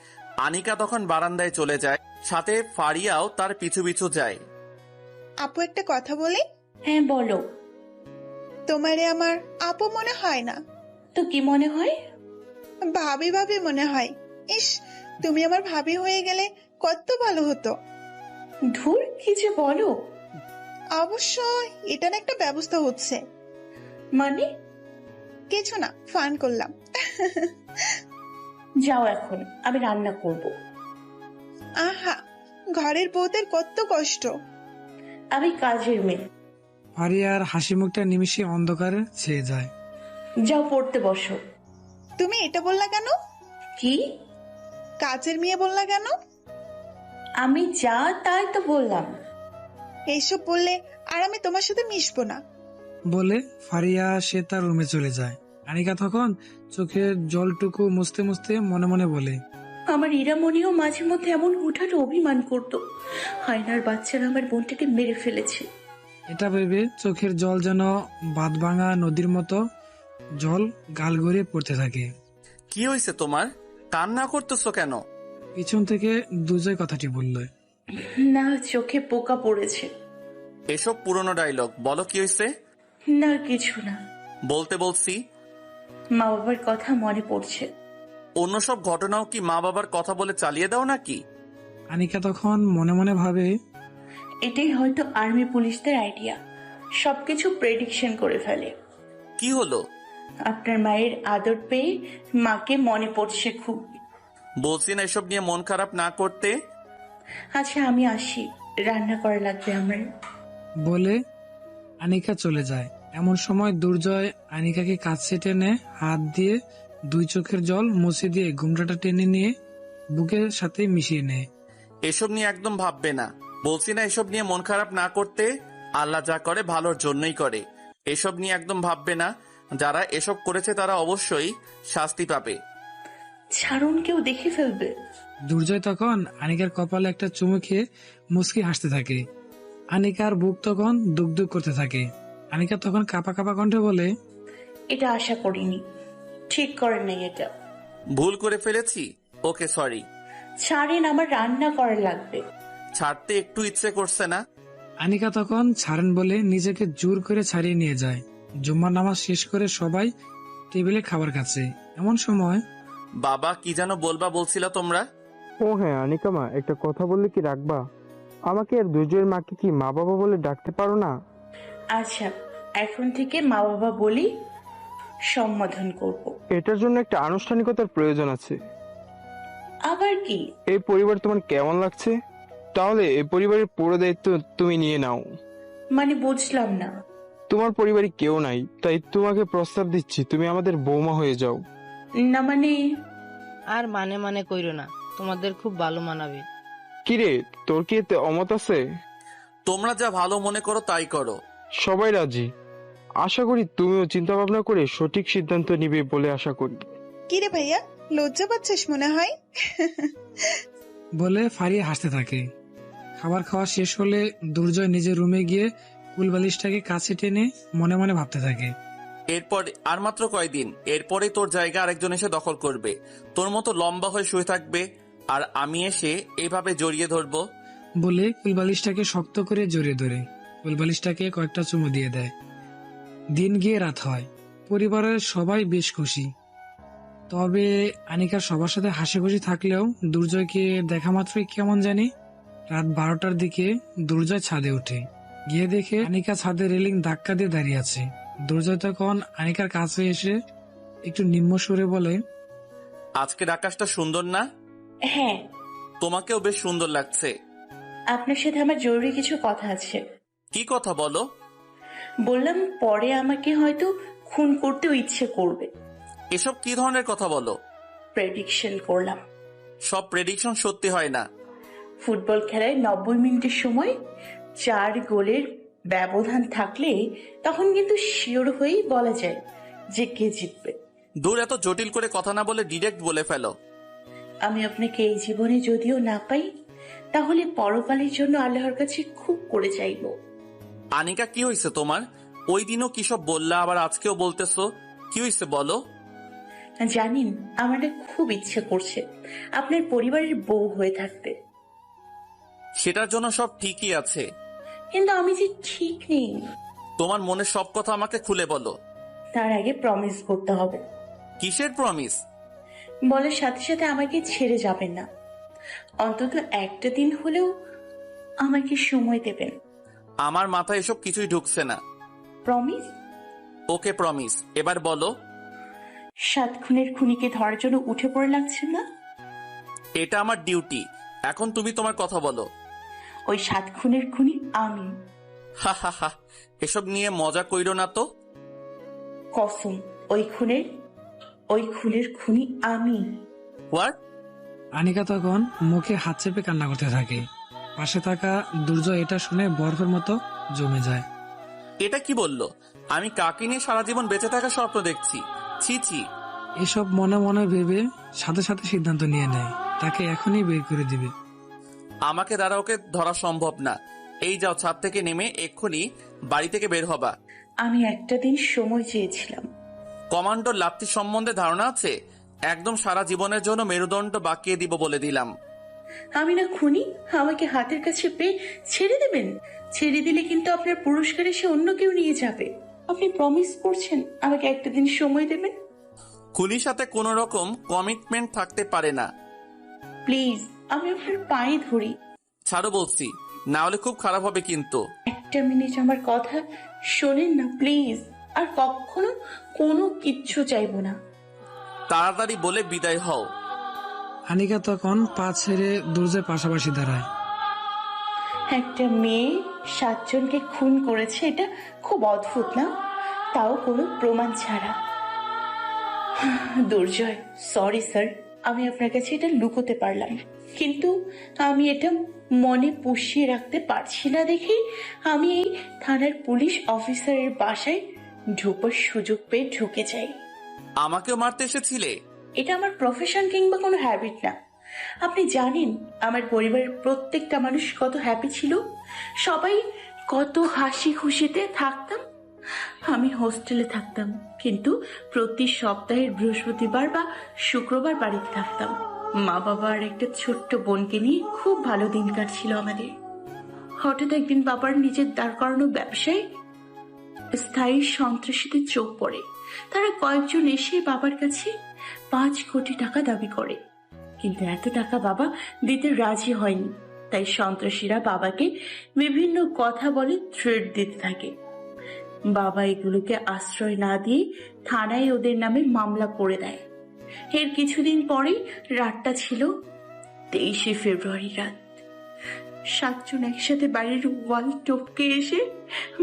আনিকা তখন বারান্দায় চলে যায়, সাথে ফারিয়াও তার পিছু পিছু যায়। আপু একটা কথা বলি? হ্যাঁ বলো। তোমারে আমার আপু মনে হয় না। তো কি মনে হয়? ভাবি ভাবি মনে হয়। ইস, তুমি আমার ভাবি হয়ে গেলে কত ভালো হতো। ধুর, কি যে বলো। অবশ্য এটার একটা ব্যবস্থা হচ্ছে। মানে? কিছু না, ফান করলাম। যাও এখন, আমি রান্না করব। আহা, ঘরের বউদের কত কষ্ট। আমি কাজের মেয়ে। ফারিয়ার হাসি মুখটা নিমিষে অন্ধকারে ছেয়ে যায়। যাও পড়তে বসো। তুমি এটা বললা কেন? কি? কাজের মেয়ে বললা কেন? আমি যা তাই তো বললাম। এইসব বললে আর আমি তোমার সাথে মিশবো না। বলে ফারিয়া সে তার রুমে চলে যায়। আনিকা তখন চোখের জলটুকু মুছতে মুছতে মনে মনে বলে, আমার ইরামণিও মাঝে মধ্যে এমন হুটহাট অভিমান করতো। হায়নার বাচ্চারা আমার বোনটাকে মেরে ফেলেছে। এটা ভেবে চোখের জল যেন বাঁধভাঙা নদীর মতো জল গাল গড়িয়ে পড়তে থাকে। কি হয়েছে তোমার? কান্না করতেছো কেন? পিছন থেকে দুজয় কথাটি বলল। না, চোখে পোকা পড়েছে। এসব পুরনো ডায়লগ, বলো কি হয়েছে? না কিছু না। বলতে বলছি। মা বাবার কথা মনে পড়ছে। অন্য সব ঘটনাও কি মা বাবার কথা বলে চালিয়ে দাও নাকি? আনিকা তখন মনে মনে ভাবে, এটাই হয়তো আর্মি পুলিশদের আইডিয়া, সবকিছু প্রেডিকশন করে ফেলে। কি হলো? আপনার মায়ের আদর পেয়ে মাকে মনে পড়ছে খুব। বলছি না এসব নিয়ে মন খারাপ না করতে। আচ্ছা আমি আসি, রান্না করা লাগবে আমার। বলে আনিকা চলে যায়। এমন সময় দুর্জয় আনিকাকে কাছে টেনে হাত দিয়ে দুই চোখের জল মুছে দিয়ে ঘুমটাটা টেনে নিয়ে বুকের সাথে মিশিয়ে নেয়। এসব নিয়ে একদম ভাববে না। বলছি না এসব নিয়ে মন খারাপ না করতে। আল্লাহ যা করে ভালোর জন্যই করে। এসব নিয়ে একদম ভাববে না। যারা এসব করেছে তারা অবশ্যই শাস্তি পাবে। ছাড়ুন, কেউ দেখে ফেলবে। দুর্জয় তখন আনিকার কপালে একটা চুমু খেয়ে মুচকি হাসতে থাকে। আনিকার বুক তখন দুক দুক করতে থাকে। আনিকা তখন কাঁপা কাঁপা কণ্ঠে বলে, এটা আশা করিনি। ঠিক করেন নাই এটা। ভুল করে ফেলেছি। ওকে সরি। ছাড়েন, আমার রান্না করা লাগবে। ছাড়তে একটু ইচ্ছে করছে না। আনিকা তখন ছাড়েন বলে নিজেকে জোর করে ছাড়িয়ে নিয়ে যায়। জুম্মার নামাজ শেষ করে সবাই টেবিলে খাবার খাচ্ছে। এমন সময় বাবা কি যেন বলবা বলছিল তোমরা? ও হ্যাঁ আনিকা মা, একটা কথা বললে কি রাখবা? আমাকে আর দুর্জয়ের মাকে কি মা বাবা বলে ডাকতে পারো না? আচ্ছা, এখন থেকে মা বাবা বলি সম্বোধন করব। এটার জন্য একটা আনুষ্ঠানিকতার প্রয়োজন আছে। আবার কি? এই পরিবার তোমার কেমন লাগছে? তাহলে এই পরিবারের পুরো দায়িত্ব তুমি নিয়ে নাও। মানে বুঝলাম না। তোমার পরিবারে কেউ নাই, তাই তোমাকে প্রস্তাব দিচ্ছি তুমি আমাদের বৌমা হয়ে যাও। না মানে? আর মানে মানে কইরো না, তোমাদের খুব ভালো মানাবে। কিরে, তোর কি এতে অমত আছে? তোমরা যা ভালো মনে করো তাই করো। সবাই রাজি। আশা করি তুমিও চিন্তা ভাবনা করে সঠিক সিদ্ধান্ত নিবে বলে আশা করি। কিরে ভাইয়া, লজ্জা পাচ্ছিস মনে হয়? বলে ফারিয়া হাসতে থাকে। খাবার খাওয়া শেষ হলে দুর্জয় নিজের রুমে গিয়ে কুলবালিশটাকে কাছে টেনে মনে মনে ভাবতে থাকে। এরপর আর মাত্র কয়দিন, এরপরে তোর জায়গা আরেকজন এসে দখল করবে। তোর মতো লম্বা হয়ে শুয়ে থাকবে আর আমি এসে এভাবে জড়িয়ে ধরবো। বলে কুলবালিশটাকে শক্ত করে জড়িয়ে ধরে কুলবালিশটাকে কয়েকটা চুমু দিয়ে দেয়। দিন গিয়ে রাত হয়। পরিবারের সবাই বেশ খুশি। তবে আনিকা সবার সাথে হাসি খুশি থাকলেও দুর্জয়কে দেখা মাত্রই কেমন জানি। রাত 12টার দিকে দুর্জয় ছাদে ওঠে। গিয়ে দেখে আনিকা ছাদে রেলিং ধাক্কা দিয়ে দাঁড়িয়ে আছে। দুর্জয় তখন আনিকার কাছে এসে একটু নিম্ন সুরে বলে, আজকের আকাশটা সুন্দর না? হ্যাঁ। তোমাকেও বেশ সুন্দর লাগছে। আপনার সাথে আমার জরুরি কিছু কথা আছে। কি কথা বলো? বললাম পরে আমাকে হয়তো খুন করতেও ইচ্ছে করবে। এসব কি ধরনের কথা বলো? প্রেডিকশন করলাম। সব প্রেডিকশন সত্যি হয় না। ফুটবল খেলায় 90 মিনিটের সময় 4 গোলের ব্যবধান থাকলে তখন কিন্তু শিওর হয়েই বলা যায় যে কে জিতবে। দূর, এত জটিল করে কথা না বলে ডিরেক্ট বলে ফেলো। আমি আপনাকে এই জীবনে যদিও না পাই, তাহলে পরকালের জন্য আল্লাহর কাছে খুব করে চাইব। আনিকা কি হয়েছে তোমার? ওই দিনও কি সব বললা, আবার আজকেও বলতেছো। কি হয়েছে বলো? জানেন, আমার না খুব ইচ্ছে করছে আপনার পরিবারের বউ হয়ে থাকতে। সেটার জন্য সব ঠিকই আছে, কিন্তু আমি যে ঠিক নেই। তোমার মনের সব কথা আমাকে খুলে বলো। তার আগে প্রমিস করতে হবে। কিসের প্রমিস? বলার সাথে সাথে আমাকে ছেড়ে যাবেন না। অন্তত একটা দিন হলেও আমাকে সময় দেবেন। আমার মাথায় এসব কিছুই ঢুকছে না। প্রমিস? ওকে প্রমিস। এবার বলো। 7 খুনের খুনিকে ধরার জন্য উঠে পড়ে লাগছে না? এটা আমার ডিউটি। এখন তুমি তোমার কথা বলো। ওই 7 খুনের খুনি আমি। হা হা হা, এসব নিয়ে মজা কইরো না তো। কসম, ওই খুনের খুনি আমি। হোয়াট? আনিকা তখন মুখে হাত চেপে কান্না করতে থাকে। পাশে থাকা দুর্জয় এটা শুনে বরফের মতো জমে যায়। এটা কি বললো? আমি কাকে নিয়ে সারা জীবন বেঁচে থাকার স্বপ্ন দেখছি? ছি ছি। এসব মনে মনে ভেবে সাথে সাথে সিদ্ধান্ত নিয়ে নেয় তাকে এখনই বের করে দিবে। আমাকে দ্বারা ওকে ধরা সম্ভব না। এই যাও, ছাদ থেকে নেমে এক্ষুনি বাড়ি থেকে বের হবা। আমি একটা দিন সময় চেয়েছিলাম। কমান্ডোর লাপ্তি সম্বন্ধে ধারণা আছে? একদম সারা জীবনের জন্য মেরুদণ্ড বাঁকিয়ে দিব বলে দিলাম। আমি না খুনি? আমাকে হাতের কাছে পেয়ে ছেড়ে দেবেন? ছেড়ে দিলে কিন্তু আপনার পুরস্কার এসে অন্য কেউ নিয়ে যাবে। আপনি প্রমিস করছেন আমাকে একটা দিন সময় দেবেন? খুনির সাথে কোনো রকম কমিটমেন্ট থাকতে পারে না। প্লিজ, আমি আপনার পায়ে ধরি। ছাড়ো বলছি, না হলে খুব খারাপ হবে কিন্তু। একটা মিনিট আমার কথা শোনেন না প্লিজ। আর কখনো কোনো কিচ্ছু চাইবো না। তাড়াতাড়ি বলে বিদায় হও। আনিকা তখন পা ছেড়ে দুর্জয়ের পাশাপাশি দাঁড়ায়। একটা মেয়ে 7 জনকে খুন করেছে, এটা খুব অদ্ভুত না? তাও কোনো প্রমাণ ছাড়া। দুর্জয়, সরি স্যার, আমি আপনার কাছে এটা লুকোতে পারলাম, কিন্তু আমি এটা মনে পুষিয়ে রাখতে পারছি না দেখেই আমি এই থানার পুলিশ অফিসারের বাসায় ঢোকার সুযোগ পেয়ে ঢুকে যাই। আমাকেও মারতে এসেছিলে? এটা আমার প্রফেশন কিংবা কোনো হ্যাবিট না। আপনি জানেন আমার পরিবারের প্রত্যেকটা মানুষ কত হ্যাপি ছিল, সবাই কত হাসি খুশিতে থাকতাম। আমি হোস্টেলে থাকতাম, কিন্তু প্রতি সপ্তাহের বৃহস্পতিবার বা শুক্রবার বাড়িতে থাকতাম। মা বাবা আর একটা ছোট্ট বোনকে নিয়ে খুব ভালো দিন কাটছিল আমাদের। হঠাৎ একদিন বাবার নিজের দাঁড় করানো ব্যবসায় স্থায়ী সন্ত্রাসীদের চোখ পড়ে। তারা কয়েকজন এসে বাবার কাছে 5 কোটি টাকা দাবি করে, কিন্তু এত টাকা বাবা দিতে রাজি হয়নি। তাই সন্ত্রাসীরা বাবাকে বিভিন্ন কথা বলে থ্রেট দিতে থাকে। বাবা এগুলোকে আশ্রয় না দিয়ে থানায় ওদের নামে মামলা করে দেয়। এর কিছুদিন পরেই রাতটা ছিল 23শে ফেব্রুয়ারি রাত। 7 জন একসাথে বাড়ির ওয়াল টপকে এসে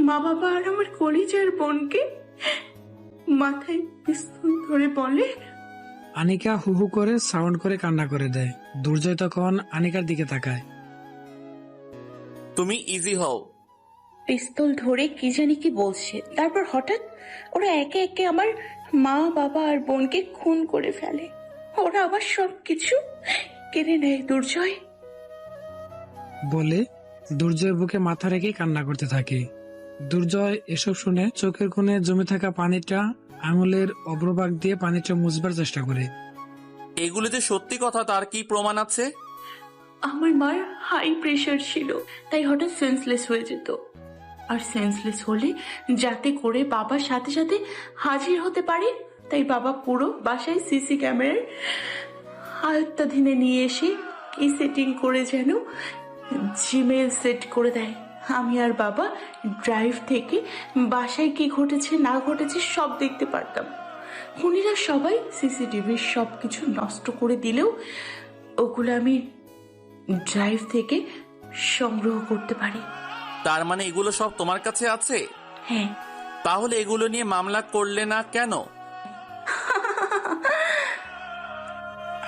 মা বাবা আর আমার কলিজার বোনকে মাথায় পিস্তল ধরে বলে। আনিকা হু হু করে সাউন্ড করে কান্না করে দেয়। দুর্জয় তখন আনিকার দিকে তাকায়। তুমি ইজি হও। পিস্তল ধরে কি জানি কি বলছে। তারপর হঠাৎ ওরা একে একে আমার মা বাবা আর বোনকে খুন করে ফেলে। ওরা আবার সবকিছু কেড়ে নেয় দুর্জয়। বলে দুর্জয় বুকে মাথা রেখে কান্না করতে থাকে। দুর্জয় এসব শুনে চোখের কোণে জমে থাকা পানিটা আঙুলের অগ্রভাগ দিয়ে পানিটা মুছবার চেষ্টা করে। এগুলো যে সত্যি কথা তার কি প্রমাণ আছে? আমার মার হাই প্রেশার ছিল, তাই হঠাৎ সেন্সলেস হয়ে যেত। আর সেন্সলেস হলে যাতে করে বাবার সাথে সাথে হাজির হতে পারে, তাই বাবা পুরো বাসায় সিসি ক্যামেরার আয়ত্তাধীনে নিয়ে এসে কি সেটিং করে যেন জিমেল সেট করে দেয়। আমি আর বাবা ড্রাইভ থেকে বাসায় কি ঘটেছে না ঘটেছে সব দেখতে পারতাম। খুনিরা সবাই সিসিটিভির সবকিছু নষ্ট করে দিলেও ওগুলো আমি ড্রাইভ থেকে সংগ্রহ করতে পারি। তার মানে এগুলো সব তোমার কাছে আছে? হ্যাঁ। তাহলে এগুলো নিয়ে মামলা করলে না কেন?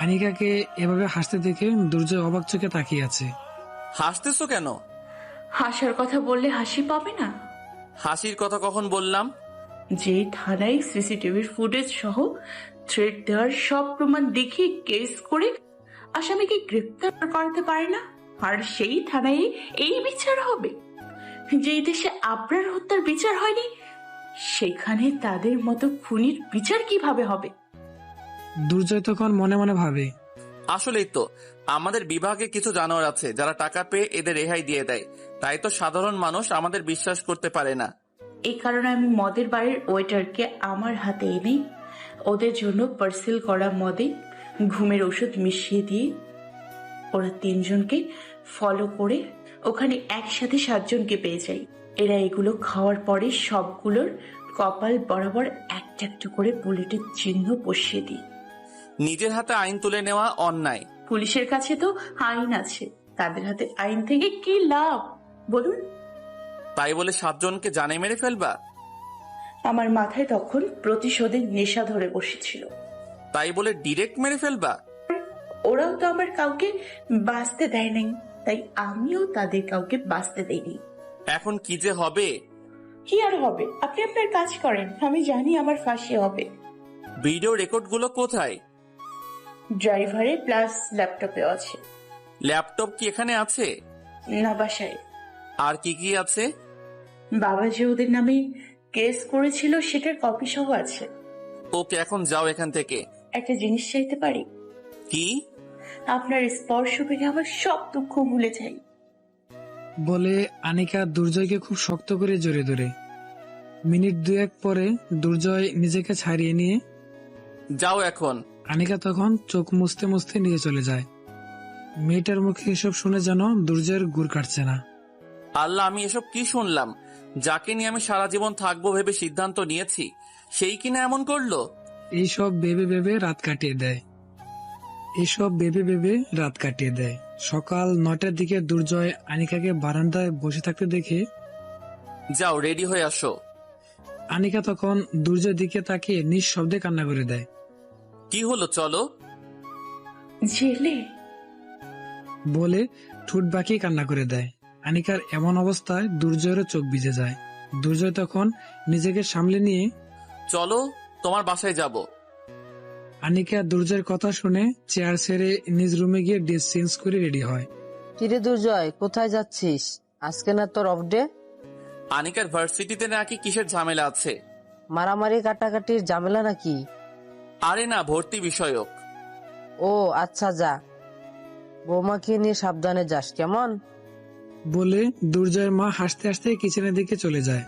আনিকাকে এভাবে হাসতে দেখে দুর্জয় অবাক চোখে তাকিয়ে আছে। হাসতেছো কেন? হাসার কথা বললে হাসি পাবে না? হাসির কথা কখন বললাম? যে থানায় সিসিটিভির ফুটেজ সহ থ্রেট দেওয়ার সব প্রমাণ দেখিয়ে কেস করে আসামিকে গ্রেপ্তার করতে পারে না, আর সেই থানায় এই বিচার হবে। যেই দেশে আবরার হত্যার বিচার হয়নি, সেখানে তাদের মতো খুনির বিচার কিভাবে হবে? দুর্জয় তখন মনে মনে ভাবে, আসলেই তো আমাদের বিভাগে কিছু জানোয়ার আছে যারা টাকা পেয়ে এদের রেহাই দিয়ে দেয়, তাই তো সাধারণ মানুষ আমাদের বিশ্বাস করতে পারে না। এই কারণে আমি মদের বাড়ির ওয়েটারকে আমার হাতে এনে ওদের জন্য পার্সেল করা মদে ঘুমের ওষুধ মিশিয়ে দিয়ে ওরা 3 জনকে ফলো করে ওখানে একসাথে 7 জনকে পেয়ে যাই। এরা এগুলো খাওয়ার পরে সবগুলোর কপাল বরাবর একটা একটা করে বুলেটের চিহ্ন বসিয়ে দিই। নিজের হাতে আইন তুলে নেওয়া অন্যায়। পুলিশের কাছে তো আইন আছে, তাদের হাতে আইন থেকে কি লাভ বলুন? তাই বলে 7 জনকে জানে মেরে ফেলবা? আমার মাথায় তখন প্রতিশোধের নেশা ধরে বসেছিল। তাই বলে ডিরেক্ট মেরে ফেলবা? ওরাও তো আমার কাউকে বাঁচতে দেয় নাই, তাই আমিও তাদের কাউকে বাঁচতে দেইনি। এখন কি যে হবে? কি আর হবে, আপনি আপনার কাজ করেন, আমি জানি আমার ফাঁসি হবে। ভিডিও রেকর্ডগুলো কোথায়? ড্রাইভারে প্লাস ল্যাপটপে আছে। ল্যাপটপ কি এখানে আছে? না, বাসায়। আর কি কি আছে? বাবা যে ওদের নামে কেস করেছিল সেটার কপি সহ আছে। ওকে, এখন যাও এখান থেকে। একটা জিনিস চাইতে পারি? কি? আপনার স্পর্শ পেলে আমার সব দুঃখ ভুলে যাই। বলে আনিকা দুর্জয়কে খুব শক্ত করে জড়িয়ে ধরে। মিনিট 2-1 পরে দুর্জয় নিজেকে ছাড়িয়ে নিয়ে যাও এখন। আনিকা তখন চোখ মুছতে মুছতে নিয়ে চলে যায়। মেয়েটার মুখে এসব শুনে যেন দুর্জয়ের গুড় কাটছে না। আল্লাহ, আমি এসব কি শুনলাম? যাকে নিয়ে আমি সারা জীবন থাকবো ভেবে সিদ্ধান্ত নিয়েছি, সেই কিনা এমন করলো। এইসব ভেবে ভেবে রাত কাটিয়ে দেয়। সকাল 9টার দিকে দুর্জয় আনিকাকে বারান্দায় বসে থাকতে দেখে যাও, রেডি হয়ে আসো। আনিকা তখন দুর্জয়ের দিকে তাকিয়ে নিঃশব্দে কান্না করে দেয়। কি হলো, চলো। জেলে বলে ঠোঁট বাঁকিয়ে কান্না করে দেয়। আনিকার এমন অবস্থায় দুর্জয়েরও চোখ ভিজে যায়। দুর্জয় তখন নিজেকে সামলে নিয়ে চলো, তোমার বাসায় যাব। আনিকা দুর্জয়ের কথা শুনে চেয়ার ছেড়ে নিজ রুমে গিয়ে ড্রেস চেঞ্জ করে রেডি হয়। কিরে দুর্জয়, কোথায় যাচ্ছিস? আজকে না তোর অফ ডে? আনিকার ভার্সিটিতে নাকি কিসের ঝামেলা আছে। মারামারি কাটাকাটির ঝামেলা নাকি? আরে না, ভর্তি বিষয়ক। ও আচ্ছা, যা। বৌমাকে নিয়ে সাবধানে যাস, কেমন? বলে দুর্জয়ের মা হাসতে হাসতে কিচেনের দিকে চলে যায়।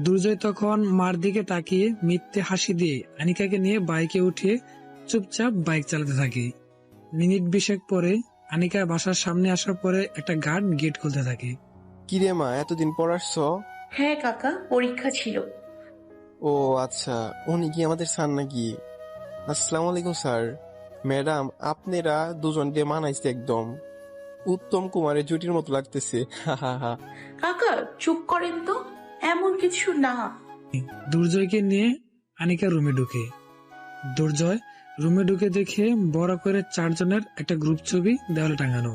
দুর্জয় তখন মার দিকে তাকিয়ে মিথ্যে হাসি দিয়ে আনিকাকে নিয়ে বাইকে উঠে চুপচাপ বাইক চালাতে থাকে। মিনিট 20 পরে আনিকা বাসার সামনে আসার পরে একটা গার্ড গেট খুলতে থাকে। কিরে মা, এতদিন পর আসছো? হ্যাঁ কাকা, পরীক্ষা ছিল। ও আচ্ছা, উনি কি আমাদের স্যার নাকি? আসসালামু আলাইকুম স্যার। ম্যাডাম, আপনারা দুজন দিয়ে মানাইছে একদম উত্তম কুমারের জুটির মতো লাগতেছে। কাকা চুপ করেন তো, এমন কিছু না। দুর্জয়কে নিয়ে আনিকা রুমে ঢুকে। দুর্জয় রুমে ঢুকে দেখে বড় করে 4 জনের একটা গ্রুপ ছবি দেওয়ালে টাঙানো।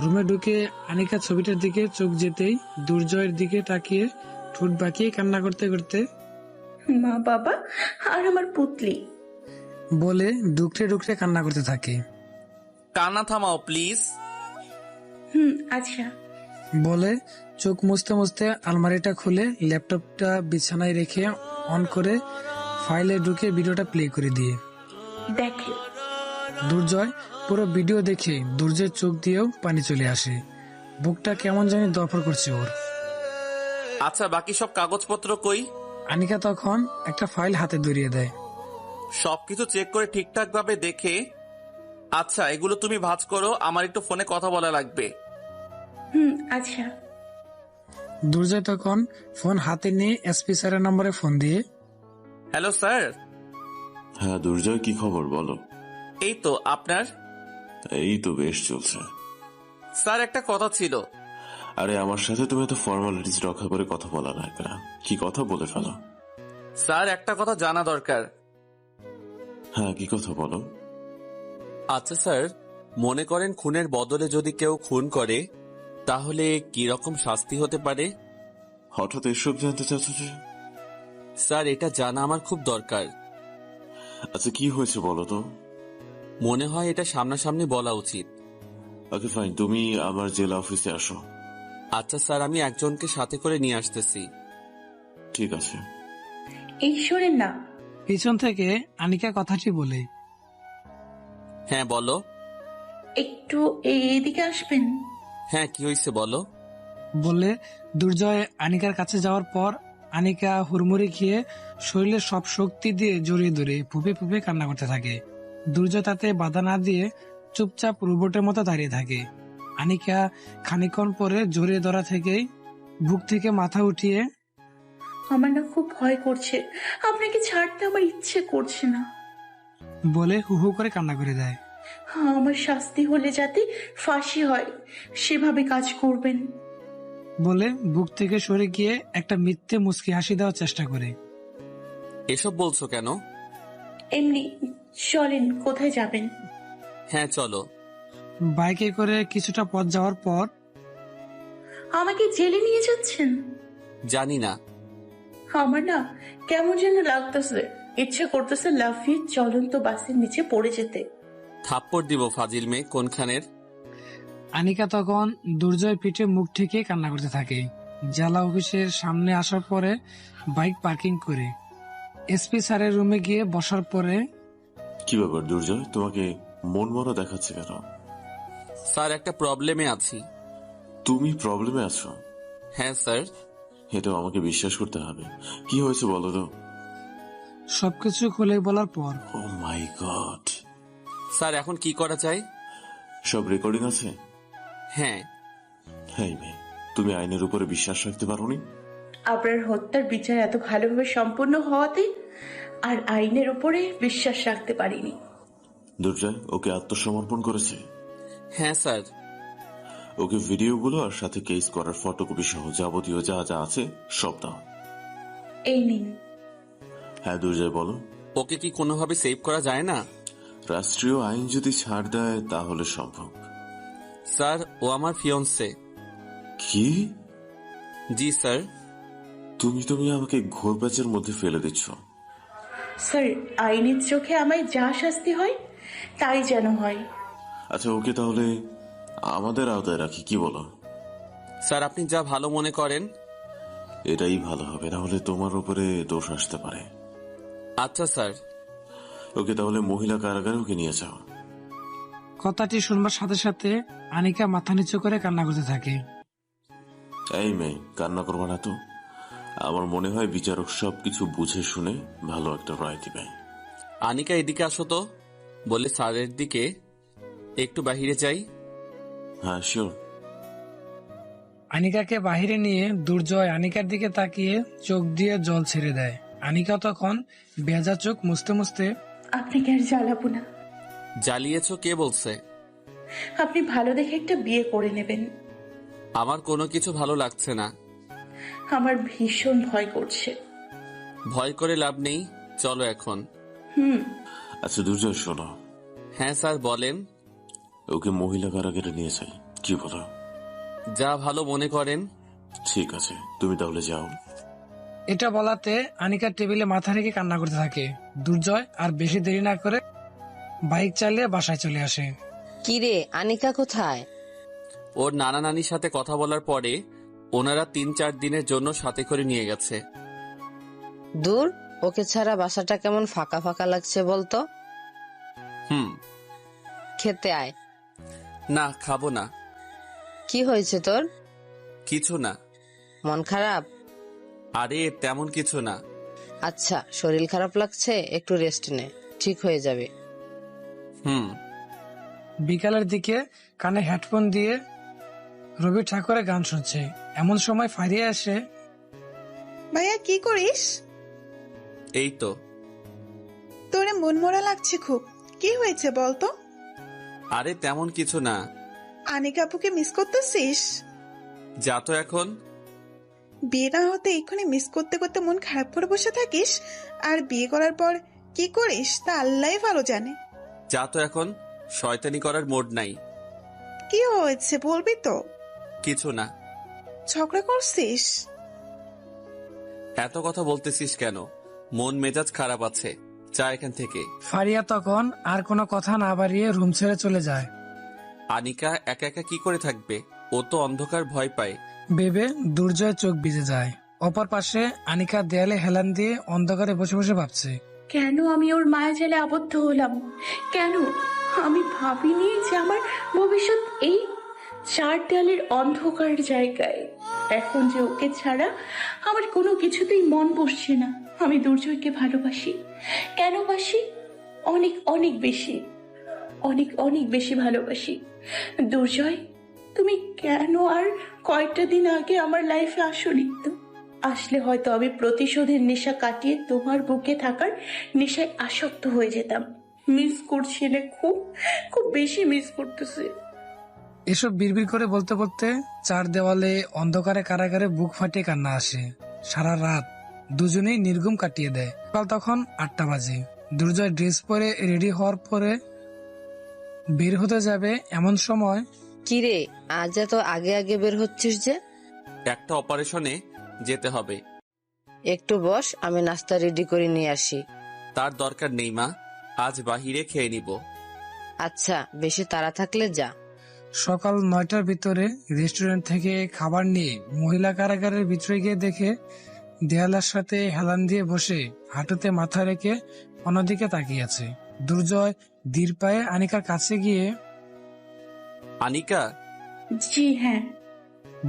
রুমে ঢুকে আনিকা ছবিটার দিকে চোখ যেতেই দুর্জয়ের দিকে তাকিয়ে ঠোঁট বাঁকিয়ে কান্না করতে করতে মা, বাবা আর আমার পুতলি বলে ডুকরে ডুকরে কান্না করতে থাকে। কান্না থামাও প্লিজ। আচ্ছা। বলে চোখ মুছতে মুছতে আলমারিটা খুলে ল্যাপটপটা বিছানায় রেখে অন করে ফাইলে ঢুকে ভিডিওটা প্লে করে দিয়ে দেখে। দুর্জয় পুরো ভিডিও দেখে দুর্জয়ের চোখ দিয়েও পানি চলে আসে। বুকটা কেমন জানি দফর করছে ওর। আচ্ছা, বাকি সব কাগজপত্র কই? আনিকা তখন একটা ফাইল হাতে ধরিয়ে দেয়। সবকিছু চেক করে ঠিকঠাক ভাবে দেখে, আচ্ছা এগুলো তুমি ভাঁজ করো, আমার একটু ফোনে কথা বলা লাগবে। আচ্ছা। দুর্জয় তখন ফোন হাতে নিয়ে এসপি স্যারের নম্বরে ফোন দিয়ে হ্যালো স্যার। হ্যাঁ দুর্জয়, কি খবর বলো? এই তো, আপনার? এই তো বেশ চলছে। স্যার একটা কথা ছিল। আরে আমার সাথে তুমি তো ফর্মালিটিস রক্ষা করে কথা বলা লাগবে না, কি কথা বলে ফেলো। স্যার একটা কথা জানা দরকার। হ্যাঁ, কি কথা বলো। আচ্ছা স্যার, মনে করেন খুনের বদলে যদি কেউ খুন করে, তাহলে কি রকম শাস্তি হতে পারে? হঠাৎ এসব জানতে চাচ্ছ যে? স্যার এটা জানা আমার খুব দরকার। আচ্ছা কি হয়েছে বলো তো। মনে হয় এটা সামনাসামনি বলা উচিত। ওকে ফাইন, তুমি আমার জেলা অফিসে আসো। আচ্ছা স্যার, আমি একজনকে সাথে করে নিয়ে আসতেছি। ঠিক আছে। এই শোনেন না। পিছন থেকে আনিকা কথাটি বলে। হ্যাঁ বলো। একটু এইদিকে আসবেন? হ্যাঁ, কি হয়েছে বলো। বলে দুর্জয় আনিকার কাছে যাওয়ার পর আনিকা হুড়মুড়ি খেয়ে শরীরের সব শক্তি দিয়ে জড়িয়ে ধরে ফুপে ফুপে কান্না করতে থাকে। দুর্জয় তাতে বাধা না দিয়ে চুপচাপ রোবটের মতো দাঁড়িয়ে থাকে। আনিকা খানিকক্ষণ পরে জড়িয়ে ধরা থেকেই বুক থেকে মাথা উঠিয়ে আমার না খুব ভয় করছে, আপনাকে ছাড়তে আমার ইচ্ছে করছে না বলে হু হু করে কান্না করে দেয়। আমার শাস্তি হলে যাতে ফাঁসি হয় সেভাবে কাজ করবেন। বলে বুক থেকে সরে গিয়ে একটা মিথ্যে মুচকি হাসি দেওয়ার চেষ্টা করে। এসব বলছো কেন? এমনি। চলেন, কোথায় যাবেন? হ্যাঁ চলো। বাইকে করে কিছুটা পথ যাওয়ার পর আমাকে জেলে নিয়ে যাচ্ছেন? জানি না। আমার না কেমন যেন লাগতেছে, ইচ্ছে করতেছে লাফিয়ে চলন্ত বাসের নিচে পড়ে যেতে। থাপ্পড় দিব ফাজিল মেয়ে কোনখানের। আনিকা তখন দুর্জয় পিঠে মুখ ঠেকে কান্না করতে থাকে। জেলা অফিসের সামনে আসার পরে বাইক পার্কিং করে এসপি স্যারের রুমে গিয়ে বসার পরে, কি ব্যাপার দুর্জয়, তোমাকে মন মরা দেখাচ্ছে কেন? স্যার একটা প্রবলেমে আছি। তুমি প্রবলেমে আছো? হ্যাঁ স্যার। এটাও আমাকে বিশ্বাস করতে হবে। কি হয়েছে বলো তো? সবকিছু খুলে বলার পর, ও মাই গড। স্যার এখন কি করা চাই? সব রেকর্ডিং আছে? হ্যাঁ। হ্যাঁ মেয়ে, তুমি আইনের উপরে বিশ্বাস রাখতে পারোনি? আপনার হত্যার বিচার এত ভালোভাবে সম্পন্ন হওয়াতে আর আইনের উপরে বিশ্বাস রাখতে পারিনি। দুর্জয় ওকে আত্মসমর্পণ করেছে? হ্যাঁ স্যার। ওকে ভিডিওগুলো আর সাথে কেস করার ফটোকপি সহ যাবতীয় যা যা আছে সব দাও। এই নিন। হ্যাঁ দুর্জয় বলো। ওকে কি কোনোভাবে সেভ করা যায় না? রাষ্ট্রীয় আইন যদি ছাড় দেয় তাহলে সম্ভব। স্যার ও আমার ফিয়ন্সে। কি? জি স্যার। তুমি আমাকে ঘোর প্যাচের মধ্যে ফেলে দিচ্ছ। স্যার আইনের চোখে আমায় যা শাস্তি হয় তাই যেন হয়। আচ্ছা ওকে তাহলে আমাদের আওতায় রাখি, কি বলো? স্যার আপনি যা ভালো মনে করেন। এটাই ভালো হবে, না হলে তোমার উপরে দোষ আসতে পারে। আচ্ছা স্যার। ওকে তাহলে মহিলা কারাগারে ওকে নিয়ে যাও। কথাটি শুনবার সাথে সাথে আনিকা মাথা নিচু করে কান্না করতে থাকে। এই মেয়ে কান্না করবা না তো। আমার মনে হয় বিচারক সবকিছু বুঝে শুনে ভালো একটা রায় দিবে। আনিকা এদিকে আসো তো, বলে স্যারের দিকে একটু বাহিরে যাই। হ্যাঁ শিওর। আনিকাকে বাহিরে নিয়ে দুর্জয় আনিকার দিকে তাকিয়ে চোখ দিয়ে জল ছেড়ে দেয়। আনিকা তখন বেজা চোখ মুছতে মুছতে, আপনাকে আর জ্বালাবো না। জ্বালিয়েছো কে বলছে? আপনি ভালো দেখে একটা বিয়ে করে নেবেন। আমার কোনো কিছু ভালো লাগছে না। আমার ভীষণ ভয় করছে। ভয় করে লাভ নেই, চলো এখন। আচ্ছা দুর্জয় শোনো। হ্যাঁ স্যার বলেন। ওকে মহিলা কারাগারে নিয়ে যাই, কি বলো? যা ভালো মনে করেন। ঠিক আছে তুমি তাহলে যাও। এটা বলাতে আনিকার টেবিলে মাথা রেখে কান্না করতে থাকে। দুর্জয় আর বেশি দেরি না করে বাইক চালিয়ে বাসায় চলে আসে। কিরে আনিকা কোথায়? ওর নানা নানির সাথে কথা বলার পরে ওনারা 3-4 দিনের জন্য সাথে করে নিয়ে গেছে। দূর, ওকে ছাড়া বাসাটা কেমন ফাঁকা ফাঁকা লাগছে বলতো। খেতে আয়। না খাবো না। কি হয়েছে তোর? কিছু না। মন খারাপ? আরে তেমন কিছু না। আচ্ছা শরীর খারাপ লাগছে, একটু রেস্ট নে, ঠিক হয়ে যাবে। বিকালের দিকে কানে হেডফোন দিয়ে রবি ঠাকুরের গান শুনছে। এমন সময় ফারিয়া এসে, ভাইয়া কি করিস? এই তো। তোরে মনমরা লাগছে খুব, কি হয়েছে বলতো? আরে তেমন কিছু না। আনিকা আপুকে মিস করতেছিস? যা তো এখন। বিয়ে না হতে এক্ষুনি মিস করতে করতে মন খারাপ করে বসে থাকিস, আর বিয়ে করার পর কি করিস তা আল্লাহই ভালো জানে। যা তো এখন, শয়তানি করার মোড নাই। কি হয়েছে বলবি তো? কিছু না। ঝগড়া করছিস? এত কথা বলতেছিস কেন? মন মেজাজ খারাপ আছে, যা এখান থেকে। ফারিয়া তখন আর কোনো কথা না বাড়িয়ে রুম ছেড়ে চলে যায়। আনিকা একা একা কি করে থাকবে? ও তো অন্ধকার ভয় পায়। ভেবে দুর্জয় চোখ ভিজে যায়। অপর পাশে আনিকা দেয়ালে হেলান দিয়ে অন্ধকারে বসে বসে ভাবছে, কেন আমি ওর মায়াজালে আবদ্ধ হলাম? কেন আমি ভাবিনি যে আমার ভবিষ্যৎ এই 4 দেয়ালের অন্ধকার জায়গায়। এখন যে ওকে ছাড়া আমার কোনো কিছুতেই মন বসছে না। আমি দুর্জয়কে ভালোবাসি। কেন বাসি? অনেক অনেক বেশি, অনেক অনেক বেশি ভালোবাসি। দুর্জয় তুমি কেন আর কয়েকটা দিন আগে আমার লাইফে আসোনি? তো আসলে হয়তো আমি প্রতিশোধের নেশা কাটিয়ে তোমার বুকে থাকার নেশায় আসক্ত হয়ে যেতাম। মিস করছি না, খুব খুব বেশি মিস করতেছি। এসব বিড়বিড় করে বলতে বলতে চার দেওয়ালে অন্ধকারে কারাগারে বুক ফাটিয়ে কান্না আসে। সারা রাত দুজনেই নির্ঘুম কাটিয়ে দেয়। সকাল তখন 8টা বাজে। দুর্জয় ড্রেস পরে রেডি হওয়ার পরে বের হতে যাবে, এমন সময় কিরে, আজ এত আগে আগে বের হচ্ছিস যে? একটা অপারেশনে যেতে হবে। একটু বস, আমি নাস্তা রেডি করে নিয়ে আসি। তার দরকার নেই মা, আজ বাহিরে খেয়ে নিব। আচ্ছা, বেশি তাড়া থাকলে যা। সকাল 9টার ভিতরে রেস্টুরেন্ট থেকে খাবার নিয়ে মহিলা কারাগারের ভিতরে গিয়ে দেখে দেয়ালের সাথে হেলান দিয়ে বসে হাঁটুতে মাথা রেখে অন্যদিকে তাকিয়ে আছে। দুর্জয় ধীর পায়ে আনিকার কাছে গিয়ে আনিকা, জি হ্যাঁ।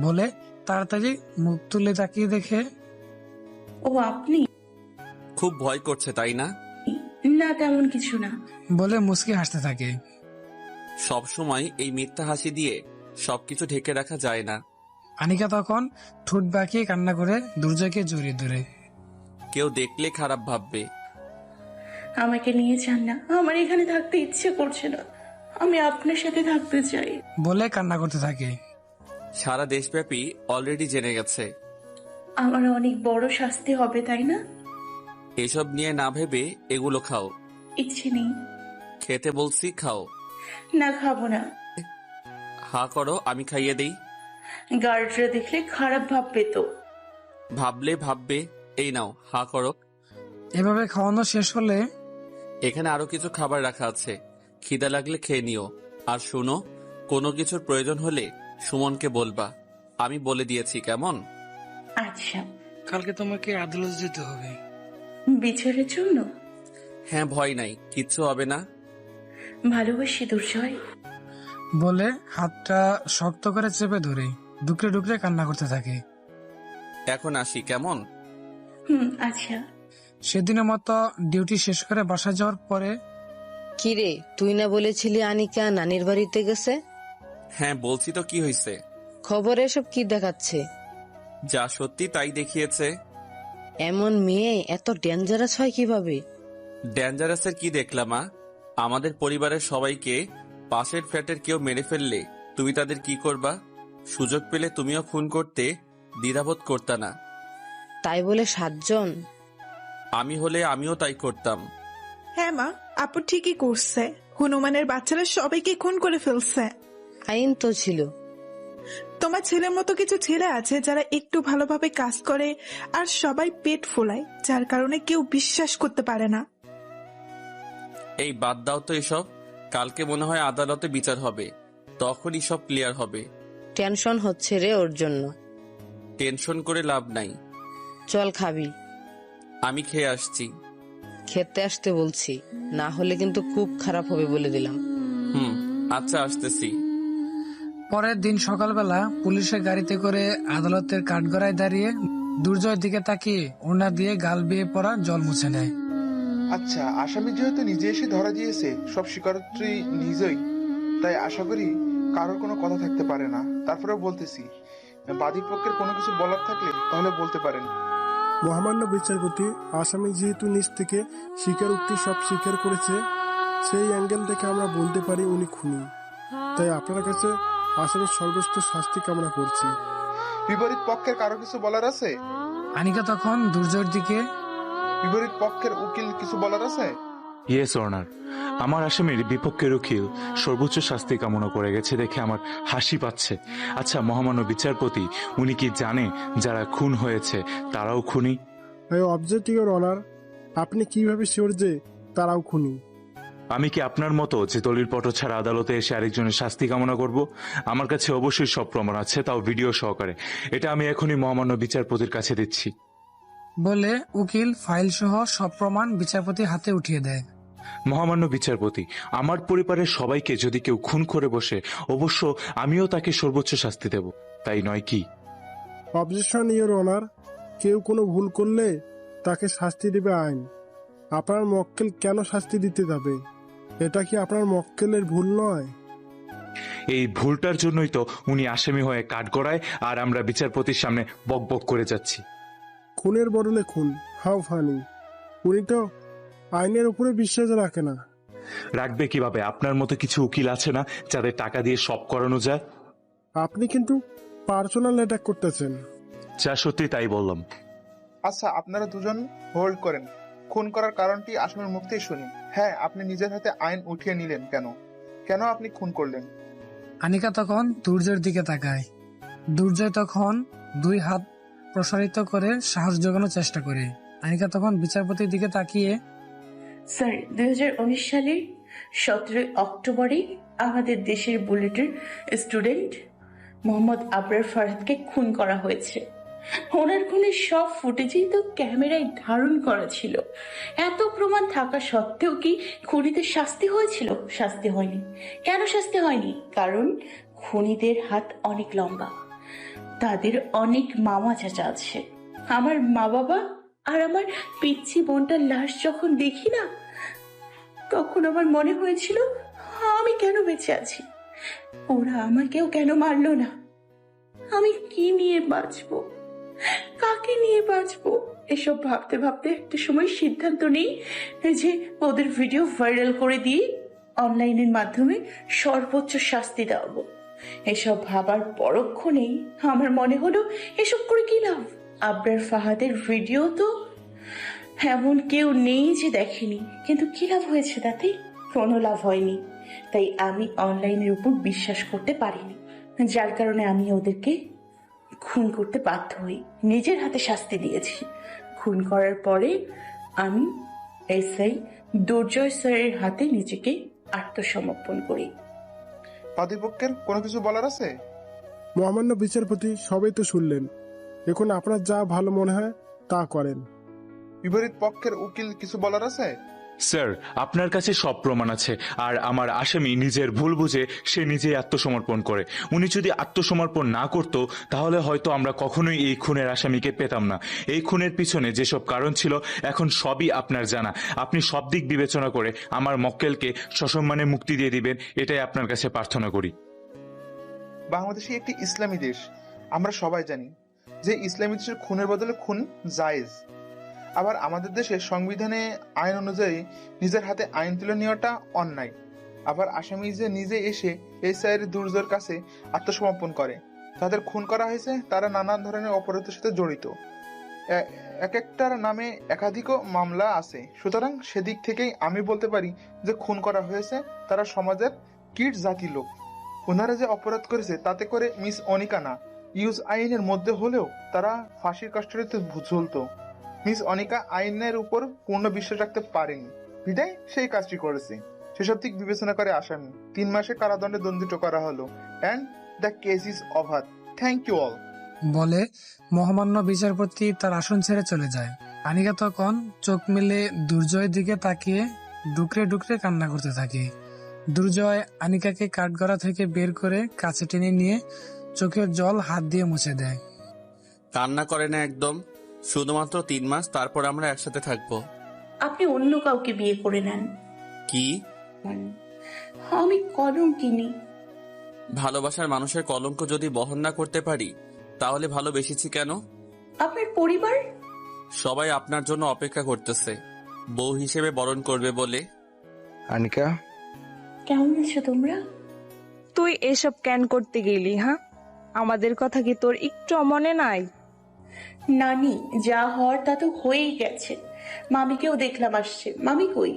বলে তাড়াতাড়ি মুখ তুলে তাকিয়ে দেখে ও আপনি? খুব ভয় করছে তাই না? না তেমন কিছু না। বলে মুচকি হাসতে থাকে। সব সময় এই মিথ্যা হাসি দিয়ে সবকিছু ঢেকে রাখা যায় না। আনিকা তখন ঠোঁট বাঁকিয়ে কান্না করে দুর্জয়কে জড়িয়ে ধরে। কেউ দেখলে খারাপ ভাববে। আমাকে নিয়ে যান না, আমার এখানে থাকতে ইচ্ছে করছে না, আমি আপনার সাথে থাকতে চাই। বলে কান্না করতে থাকে। সারা দেশব্যাপী অলরেডি জেনে গেছে। আমার অনেক বড় শাস্তি হবে তাই না? এসব নিয়ে না ভেবে এগুলো খাও। ইচ্ছে নেই। খেতে বলছি, খাও। না খাবো না। হা করো, আমি খাইয়ে দেই। গার্ডরা দেখলে খারাপ ভাববে তো। ভাবলে ভাববে। এই নাও, হা করো। এভাবে খাওয়ানো শেষ হলে এখানে আরো কিছু খাবার রাখা আছে, খিদা লাগলে খেয়ে নিও। আর শুনো, কোনো কিছুর প্রয়োজন হলে সুমনকে বলবা, আমি বলে দিয়েছি, কেমন? আচ্ছা। কালকে তোমাকে আদালত যেতে হবে। বিচারের জন্য? হ্যাঁ, ভয় নাই, কিচ্ছু হবে না। ভালোবাসি দুর্জয়। বলে হাতটা শক্ত করে চেপে ধরে ডুকরে ডুকরে কান্না করতে থাকে। এখন আসি, কেমন? আচ্ছা। সেদিনের মতো ডিউটি শেষ করে বাসা যাওয়ার পরে কিরে, তুই না বলেছিলি আনিকা নানির বাড়িতে গেছে? হ্যাঁ বলছি তো, কি হয়েছে? খবরে এসব কি দেখাচ্ছে? যা সত্যি তাই দেখিয়েছে। এমন মেয়ে এত ডেঞ্জারাস হয় কিভাবে? ডেঞ্জারাসের কি দেখলাম? আমাদের পরিবারের সবাইকে পাশের ফ্ল্যাটের কেউ মেরে ফেললে তুমি তাদের কি করবা? সুযোগ পেলে তুমিও খুন করতে দ্বিধাবোধ করতা না। তাই বলে 7 জন? আমি হলে আমিও তাই করতাম। হ্যাঁ মা, আপু ঠিকই করছে। হনুমানের বাচ্চারা সবাইকে খুন করে ফেলছে। আইন তো ছিল। তোমার ছেলের মতো কিছু ছেলে আছে যারা একটু ভালোভাবে কাজ করে আর সবাই পেট ফোলায়, যার কারণে কেউ বিশ্বাস করতে পারে না। এই বাদ দাও তো এসব। কালকে মনে হয় আদালতে বিচার হবে, তখনই সব ক্লিয়ার হবে। টেনশন হচ্ছে রে ওর জন্য। টেনশন করে লাভ নাই। চল খাবি। আমি খেয়ে আসছি। খেতে আসতে বলছি, না হলে কিন্তু খুব খারাপ হবে বলে দিলাম। আচ্ছা, আসতেছি। পরের দিন সকালবেলা পুলিশের গাড়িতে করে আদালতের কাঠগড়ায় দাঁড়িয়ে দুর্জয়ের দিকে তাকিয়ে ওড়না দিয়ে গাল বেয়ে পড়া জল মুছে নেয়। আচ্ছা, আসামি যেহেতু নিজে এসে ধরা দিয়েছে, সব স্বীকারোক্তি নিজেই, তাই আশা করি কারোর কোনো কথা থাকতে পারে না। তারপরেও বলতেছি, বাদী পক্ষের কোনো কিছু বলার থাকলে তাহলে বলতে পারেন। মহামান্য বিচারপতি, আসামি যেহেতু নিজ থেকে স্বীকারোক্তি সব স্বীকার করেছে, সেই অ্যাঙ্গেল থেকে আমরা বলতে পারি উনি খুনি। তাই আপনার কাছে আসামির সর্বোচ্চ শাস্তি কামনা করছি। বিপরীত পক্ষের কারো কিছু বলার আছে? আনিকা তখন দুর্জয়ের দিকে, বিপরীত পক্ষের উকিল কিছু বলার আছে? ইয়েস অনার, আমার আসামির বিপক্ষের উকিল সর্বোচ্চ শাস্তি কামনা করে গেছে দেখে আমার হাসি পাচ্ছে। আচ্ছা মহামান্য বিচারপতি, উনি কি জানে যারা খুন হয়েছে তারাও খুনি? অবজেক্ট ইওর অনার, আপনি কিভাবে শিওর যে তারাও খুনি? আমি কি আপনার মতো যে দলিল পত্র ছাড়া আদালতে এসে আরেকজনের শাস্তি কামনা করব? আমার কাছে অবশ্যই সব প্রমাণ আছে, তাও ভিডিও সহকারে। এটা আমি এখনই মহামান্য বিচারপতির কাছে দিচ্ছি। বলে উকিল ফাইল সহ সব প্রমাণ বিচারপতির হাতে উঠিয়ে দেয়। মহামান্য বিচারপতি, আমার পরিবারের সবাইকে যদি কেউ খুন করে বসে, অবশ্য আমিও তাকে সর্বোচ্চ শাস্তি দেব, তাই নয় কি? অবজেকশন ইওর অনার, কেউ কোনো ভুল করলে তাকে শাস্তি দেবে আইন। আপনার মক্কেল কেন শাস্তি দিতে যাবে? এটা কি আপনার মক্কেলের ভুল নয়? এই ভুলটার জন্যই তো উনি আসামি হয়ে কাঠগড়ায় আর আমরা বিচারপতির সামনে বকবক করে যাচ্ছি। খুনের বদলে খুন, হাউ ফানি। উনি তো আইনের উপরে বিশ্বাস রাখে না। রাখবে কিভাবে? আপনার মতো কিছু উকিল আছে না যাদের টাকা দিয়ে সব করানো যায়? আপনি কিন্তু পার্সোনাল অ্যাটাক করতেছেন। যা সত্যি তাই বললাম। আচ্ছা, আপনারা দুজন হোল্ড করেন। খুন করার কারণটি আসামির মুখ থেকে শুনি। হ্যাঁ, আপনি নিজের হাতে আইন উঠিয়ে নিলেন কেন? কেন আপনি খুন করলেন? আনিকা তখন দুর্জয়ের দিকে তাকায়। দুর্জয় তখন 2 হাত প্রসারিত করে সাহস জোগানোর চেষ্টা করে। আনিকা তখন বিচারপতির দিকে তাকিয়ে, স্যার 2019 সালের 17 অক্টোবরে আমাদের দেশের বুলেটের স্টুডেন্ট মোহাম্মদ আবরার ফারহাদকে খুন করা হয়েছে। ওনার খুনের সব ফুটেজই তো ক্যামেরায় ধারণ করা ছিল। এত প্রমাণ থাকা সত্ত্বেও কি খুনিদের শাস্তি হয়েছিল? শাস্তি হয়নি। কেন শাস্তি হয়নি? কারণ খুনিদের হাত অনেক লম্বা, তাদের অনেক মামা চাচা আছে। আমার মা বাবা আর আমার পিচ্ছি বোনটার লাশ যখন দেখি না, তখন আমার মনে হয়েছিল আমি কেন বেঁচে আছি, ওরা আমাকেও কেন মারলো না, আমি কি নিয়ে বাঁচবো, কাকে নিয়ে বাঁচবো। এসব ভাবতে ভাবতে একটা সময় সিদ্ধান্ত নেই যে ওদের ভিডিও ভাইরাল করে দিয়ে অনলাইনের মাধ্যমে সর্বোচ্চ শাস্তি দেওয়াবো। এসব ভাবার পরক্ষণেই আমার মনে হলো এসব করে কি লাভ? আবরার ফাহাদের ভিডিও তো এমন কেউ নেই যে দেখেনি, কিন্তু কি লাভ হয়েছে? তাতে কোনো লাভ হয়নি। তাই আমি অনলাইনের উপর বিশ্বাস করতে পারিনি, যার কারণে আমি ওদেরকে খুন করতে বাধ্য হই, নিজের হাতে শাস্তি দিয়েছি। খুন করার পরে আমি এসআই দুর্জয় স্যারের হাতে নিজেকে আত্মসমর্পণ করি। বাদীপক্ষের কোনো কিছু বলার আছে? মহামান্য বিচারপতি, সবাই তো শুনলেন, এখন আপনার যা ভালো মনে হয় তা করেন। বিপরীত পক্ষের উকিল কিছু বলার আছে? স্যার, আপনার কাছে সব প্রমাণ আছে, আর আমার আসামি নিজের ভুল বুঝে সে নিজেই আত্মসমর্পণ করে। উনি যদি আত্মসমর্পণ না করত তাহলে হয়তো আমরা কখনোই এই খুনের আসামিকে পেতাম না। এই খুনের পিছনে যেসব কারণ ছিল এখন সবই আপনার জানা। আপনি সব দিক বিবেচনা করে আমার মক্কেলকে সসম্মানে মুক্তি দিয়ে দিবেন, এটাই আপনার কাছে প্রার্থনা করি। বাংলাদেশ একটি ইসলামী দেশ, আমরা সবাই জানি যে ইসলামী দেশের খুনের বদলে খুন জায়েজ। আবার আমাদের দেশের সংবিধানে আইন অনুযায়ী নিজের হাতে আইন তুলে নেওয়াটা অন্যায়। আবার আসামি যে নিজে এসে এসআইয়ের দুর্জয়ের কাছে আত্মসমর্পণ করে, তাদের খুন করা হয়েছে, তারা নানান ধরনের অপরাধের সাথে জড়িত। এক একটার নামে একাধিক মামলা আছে। সুতরাং সেদিক থেকেই আমি বলতে পারি যে খুন করা হয়েছে তারা সমাজের কীট জাতি লোক। ওনারা যে অপরাধ করেছে তাতে করে মিস অনিকা না, ইউজ আইনের মধ্যে হলেও তারা ফাঁসির কাস্টডিতে ঝুলতো। মিস অনিকা আইনের উপর পূর্ণ বিশ্বাস রাখতে পারেনি, বিদায় সেই কাজটি করেছে। সেসব দিক বিবেচনা করে আসামি 3 মাসে কারাদণ্ডে দণ্ডিত করা হলো। And the case is over. Thank you all বলে মহামান্য বিচারপতি তার আসন ছেড়ে চলে যায়। আনিকা তখন চোখ মেলে দুর্জয়ের দিকে তাকিয়ে ডুকরে ডুকরে কান্না করতে থাকে। দুর্জয় আনিকাকে কাঠগড়া থেকে বের করে কাছে টেনে নিয়ে চোখের জল হাত দিয়ে মুছে দেয়। কান্না করে না একদম, শুধুমাত্র 3 মাস, তারপর আমরা একসাথে থাকবো। আপনি অন্য কাউকে বিয়ে করে নেন। কি? আমি কলঙ্কিনী। ভালোবাসার মানুষের কলঙ্ক যদি বহন না করতে পারি তাহলে ভালোবেসেছি কেন? আপনার পরিবার সবাই আপনার জন্য অপেক্ষা করতেছে, বউ হিসেবে বরণ করবে বলে। আনিকা, কেমন আছো তোমরা? তুই এসব কেন করতে গেলি? হ্যাঁ, আমাদের কথা কি তোর একটু মনে নাই? নানি, যা হওয়ার তা তো হয়েই গেছে। মামিকেও দেখলাম আসছে। মামি কই?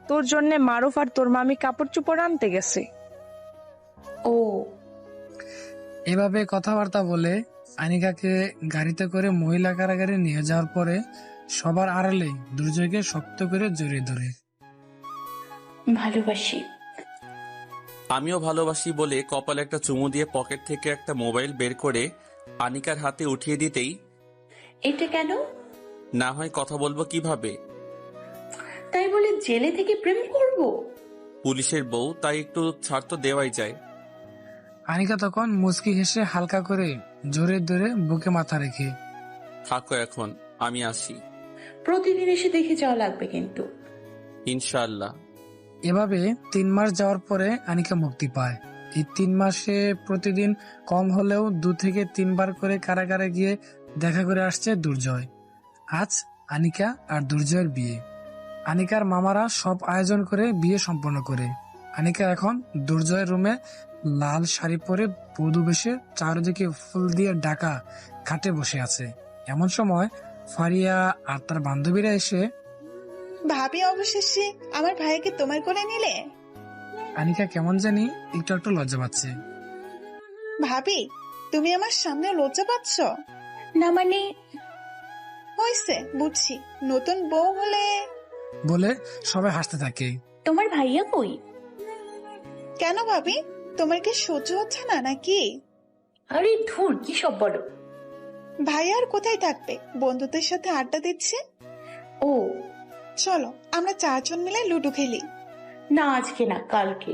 তোর জন্য মারুফ আর তোর মামি কাপড় চোপড় আনতে গেছে। ও। এভাবে কথাবার্তা বলে আনিকাকে গাড়িতে করে মহিলা কারাগারে নিয়ে যাওয়ার পরে সবার আড়ালে দুর্জয়কে শক্ত করে জড়িয়ে ধরে। ভালোবাসি। আমিও ভালোবাসি বলে কপালে একটা চুমু দিয়ে পকেট থেকে একটা মোবাইল বের করে আনিকার হাতে উঠিয়ে দিতেই, এটা কেন? না হয় কথা বলবো কিভাবে? তাই বলে জেলে থেকে প্রেম করব? পুলিশের বউ, তাই একটু ছাড় তো দেওয়াই যায়। আনিকা তখন মুচকি হেসে হালকা করে জোরে ধরে বুকে মাথা রেখে, থাকো এখন, আমি আসি। প্রতিদিন এসে দেখে যাওয়া লাগবে কিন্তু। ইনশাআল্লাহ। এভাবে 3 মাস যাওয়ার পরে আনিকা মুক্তি পায়। এই 3 মাসে প্রতিদিন কম হলেও 2 থেকে 3 বার করে কারাগারে গিয়ে দেখা করে আসছে দুর্জয়। আজ আনিকা আর দুর্জয়ের বিয়ে। আনিকার মামারা সব আয়োজন করে বিয়ে সম্পন্ন করে। আনিকা এখন দুর্জয়ের রুমে লাল শাড়ি পরে বধূ বেশে চারিদিকে ফুল দিয়ে ঢাকা খাটে বসে আছে। এমন সময় ফারিয়া আর তার বান্ধবীরা এসে, ভাবি অবশেষে আমার ভাইকে তোমার কোলে নিলে। আনিকা কেমন জানি একটু একটু লজ্জা পাচ্ছে। ভাবি তুমি আমার সামনে লজ্জা পাচ্ছ? না মানে হয়েছে বুঝছি, নতুন বউ হলে। বলে সবাই হাসতে থাকে। তোমার ভাইয়া কই? কেন ভাবি, তোমার কি সহ্য হচ্ছে না নাকি? আরে ধুর, কি সব বলো। ভাইয়া আর কোথায় থাকবে, বন্ধুদের সাথে আড্ডা দিচ্ছে। ও চলো আমরা 4 জন মিলে লুডো খেলি। না আজকে না, কালকে।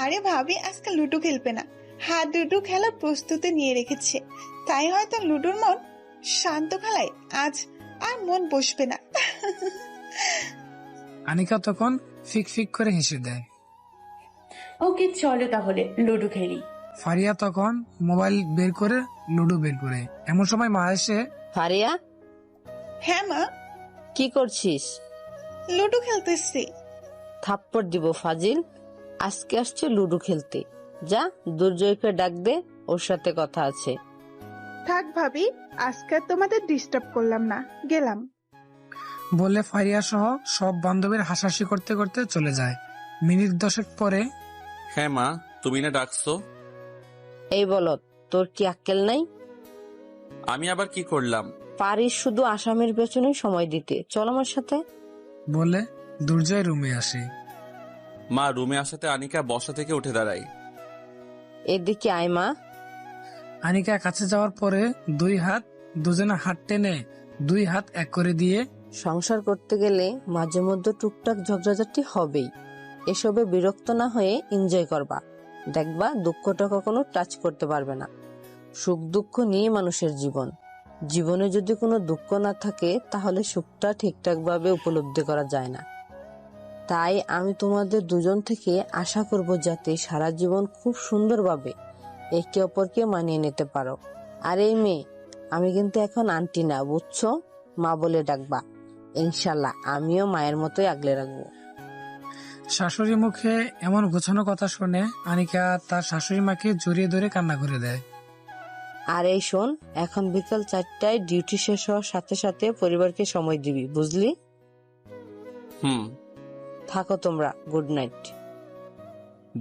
আরে ভাবি আজকে লুডো খেলবে না, হাত লুডো খেলার প্রস্তুতি নিয়ে রেখেছে, তাই হয়তো লুডোর মন শান্ত খেলায় আজ আর মন বসবে না। আনিকা তখন ফিক ফিক করে হেসে দেয়। ওকে চলো তাহলে লুডো খেলি। ফারিয়া তখন মোবাইল বের করে লুডো বের করে। এমন সময় মা এসে, ফারিয়া হ্যাঁ মা। কি করছিস? লুডো খেলতেছি। থাপ্পড় দিব ফাজিল, আজকে আসছে লুডো খেলতে। যা দুর্জয়কে ডাক দে, ওর সাথে কথা আছে। থাক ভাবি, আজকে তোমাদের ডিস্টার্ব করলাম না, গেলাম। বলে ফারিয়া সহ সব বান্ধবীর হাসাহাসি করতে করতে চলে যায়। মিনিট 10 পরে, হ্যাঁ মা, তুমি না ডাকছো? এই বলত, তোর কি আক্কেল নাই? আমি আবার কি করলাম? পারিস শুধু আসামির পেছনে সময় দিতে। চল আমার সাথে। বলে দুর্জয় রুমে আসে। মা রুমে আসাতে আনিকা বসা থেকে উঠে দাঁড়াই। এদিকে আয় মা। আনিকা কাছে যাওয়ার পরে 2 হাত দুজনে হাত টেনে 2 হাত এক করে দিয়ে, সংসার করতে গেলে মাঝে মধ্যে টুকটাক ঝগড়াঝাটি হবেই। এসবে বিরক্ত না হয়ে এনজয় করবা। দেখবা দুঃখটা কখনো টাচ করতে পারবে না। সুখ দুঃখ নিয়ে মানুষের জীবন। জীবনে যদি কোনো দুঃখ না থাকে তাহলে সুখটা ঠিকঠাক ভাবে উপলব্ধি করা যায় না। তাই আমি তোমাদের দুজন থেকে আশা করব যাতে সারা জীবন খুব সুন্দরভাবে একে অপরকে মানিয়ে নিতে পারো। আর এই মেয়ে, আমি কিন্তু এখন আন্টি না, বুঝছো? মা বলে ডাকবা। ইনশাল্লাহ আমিও মায়ের মতোই আগলে রাখবো। শাশুড়ি মুখে এমন গোছানো কথা শুনে আনিকা তার শাশুড়ি মাকে জড়িয়ে ধরে কান্না করে দেয়। আর এই শোন, এখন বিকাল 4টায় ডিউটি শেষ হওয়ার সাথে সাথে পরিবারকে সময় দিবি, বুঝলি? থাকো তোমরা, গুড নাইট।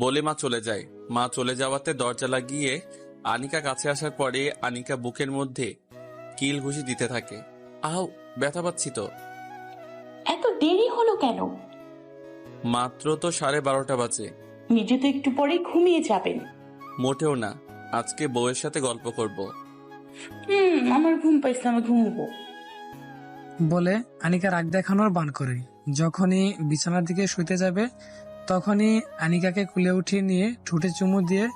বলে মা চলে যায়। মা চলে যাওয়াতে দরজা লাগিয়ে আনিকা কাছে আসার পরে আনিকা বুকের মধ্যে কিল ঘুষি দিতে থাকে। আও, ব্যথা পাচ্ছি তো। এত দেরি হলো কেন? মাত্র তো 12:30 বাজে। নিজে তো একটু পরে ঘুমিয়ে যাবেন। মোটেও না, আজকে বউয়ের সাথে গল্প করব। আমার ঘুম পাইছে, আমি ঘুমবো। বলে আনিকা রাগ দেখানোর বান করে। যখনই বিছানার দিকে শুতে যাবে তখনই আনিকাকে কুলে উঠিয়ে নিয়ে ঠোঁটে চুমু দিয়ে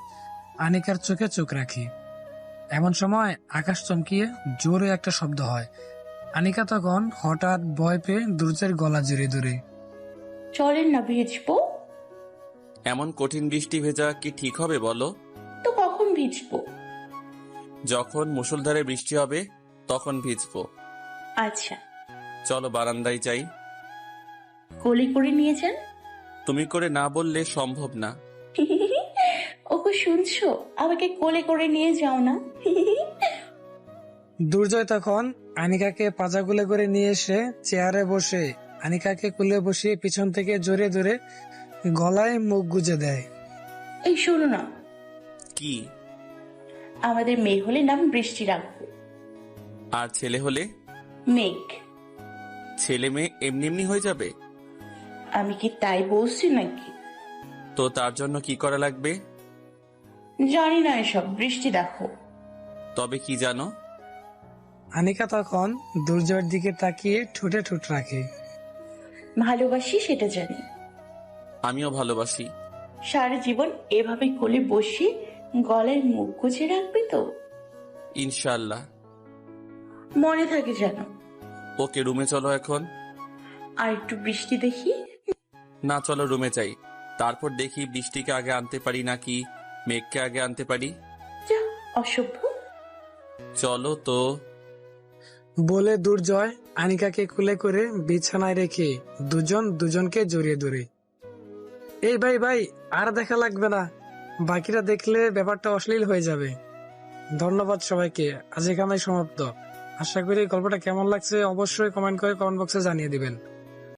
আনিকার চোখে চোখ রাখি। এমন সময় আকাশ চমকিয়ে জোরে একটা শব্দ হয়। আনিকা তখন হঠাৎ ভয় পেয়ে দুর্জয়ের গলা জড়িয়ে ধরে। চলেন না, ভিজবো। এমন কঠিন বৃষ্টি ভেজা কি ঠিক হবে বলো? তো কখন ভিজবো? যখন মুষলধারে বৃষ্টি হবে তখন ভিজবো। আচ্ছা চলো বারান্দায় যাই। কোলে করে নিয়ে যান। তুমি করে না বললে সম্ভব না। ওকে শুনছো, আমাকে কোলে করে নিয়ে যাও না। দুর্জয় তখন আনিকাকে পাজাগুলে করে নিয়ে এসে চেয়ারে বসে আনিকাকে কুলে বসিয়ে পিছন থেকে জড়িয়ে ধরে গলায় মুখ গুজে দেয়। এই শোনো না। কি? আমাদের মেয়ে হলে নাম বৃষ্টি রাখবো। আর ছেলে হলে? মেঘ। ছেলে মেয়ে এমনি এমনি হয়ে যাবে? আমি কি তাই বলছি নাকি? তো তার জন্য কি করা লাগবে? জানি না এসব, বৃষ্টি দেখো। তবে কি জানো? আনিকা তখন দুর্জয়ের দিকে তাকিয়ে ঠোঁটে ঠোঁট রাখে। ভালোবাসি সেটা জানি। আমিও ভালোবাসি। সারা জীবন এভাবে কোলে বসে গলায় মুখ গুজে রাখবে তো? ইনশাআল্লাহ। মনে থাকে যেন। ওকে, রুমে চলো এখন। আর একটু বৃষ্টি দেখি। না, চলো রুমে যাই, তারপর দেখি বৃষ্টিকে আগে আনতে পারি নাকি মেঘকে আগে আনতে পারি। যা, অসভ্য। চলো তো। বলে দুর্জয় আনিকাকে কোলে করে বিছানায় রেখে দুজন দুজনকে জড়িয়ে ধরে। এই ভাই ভাই, আর দেখা লাগবে না, বাকিরা দেখলে ব্যাপারটা অশ্লীল হয়ে যাবে। ধন্যবাদ সবাইকে, আজ এখানেই সমাপ্ত। আশা করি গল্পটা কেমন লাগছে অবশ্যই কমেন্ট করে কমেন্ট বক্সে জানিয়ে দিবেন।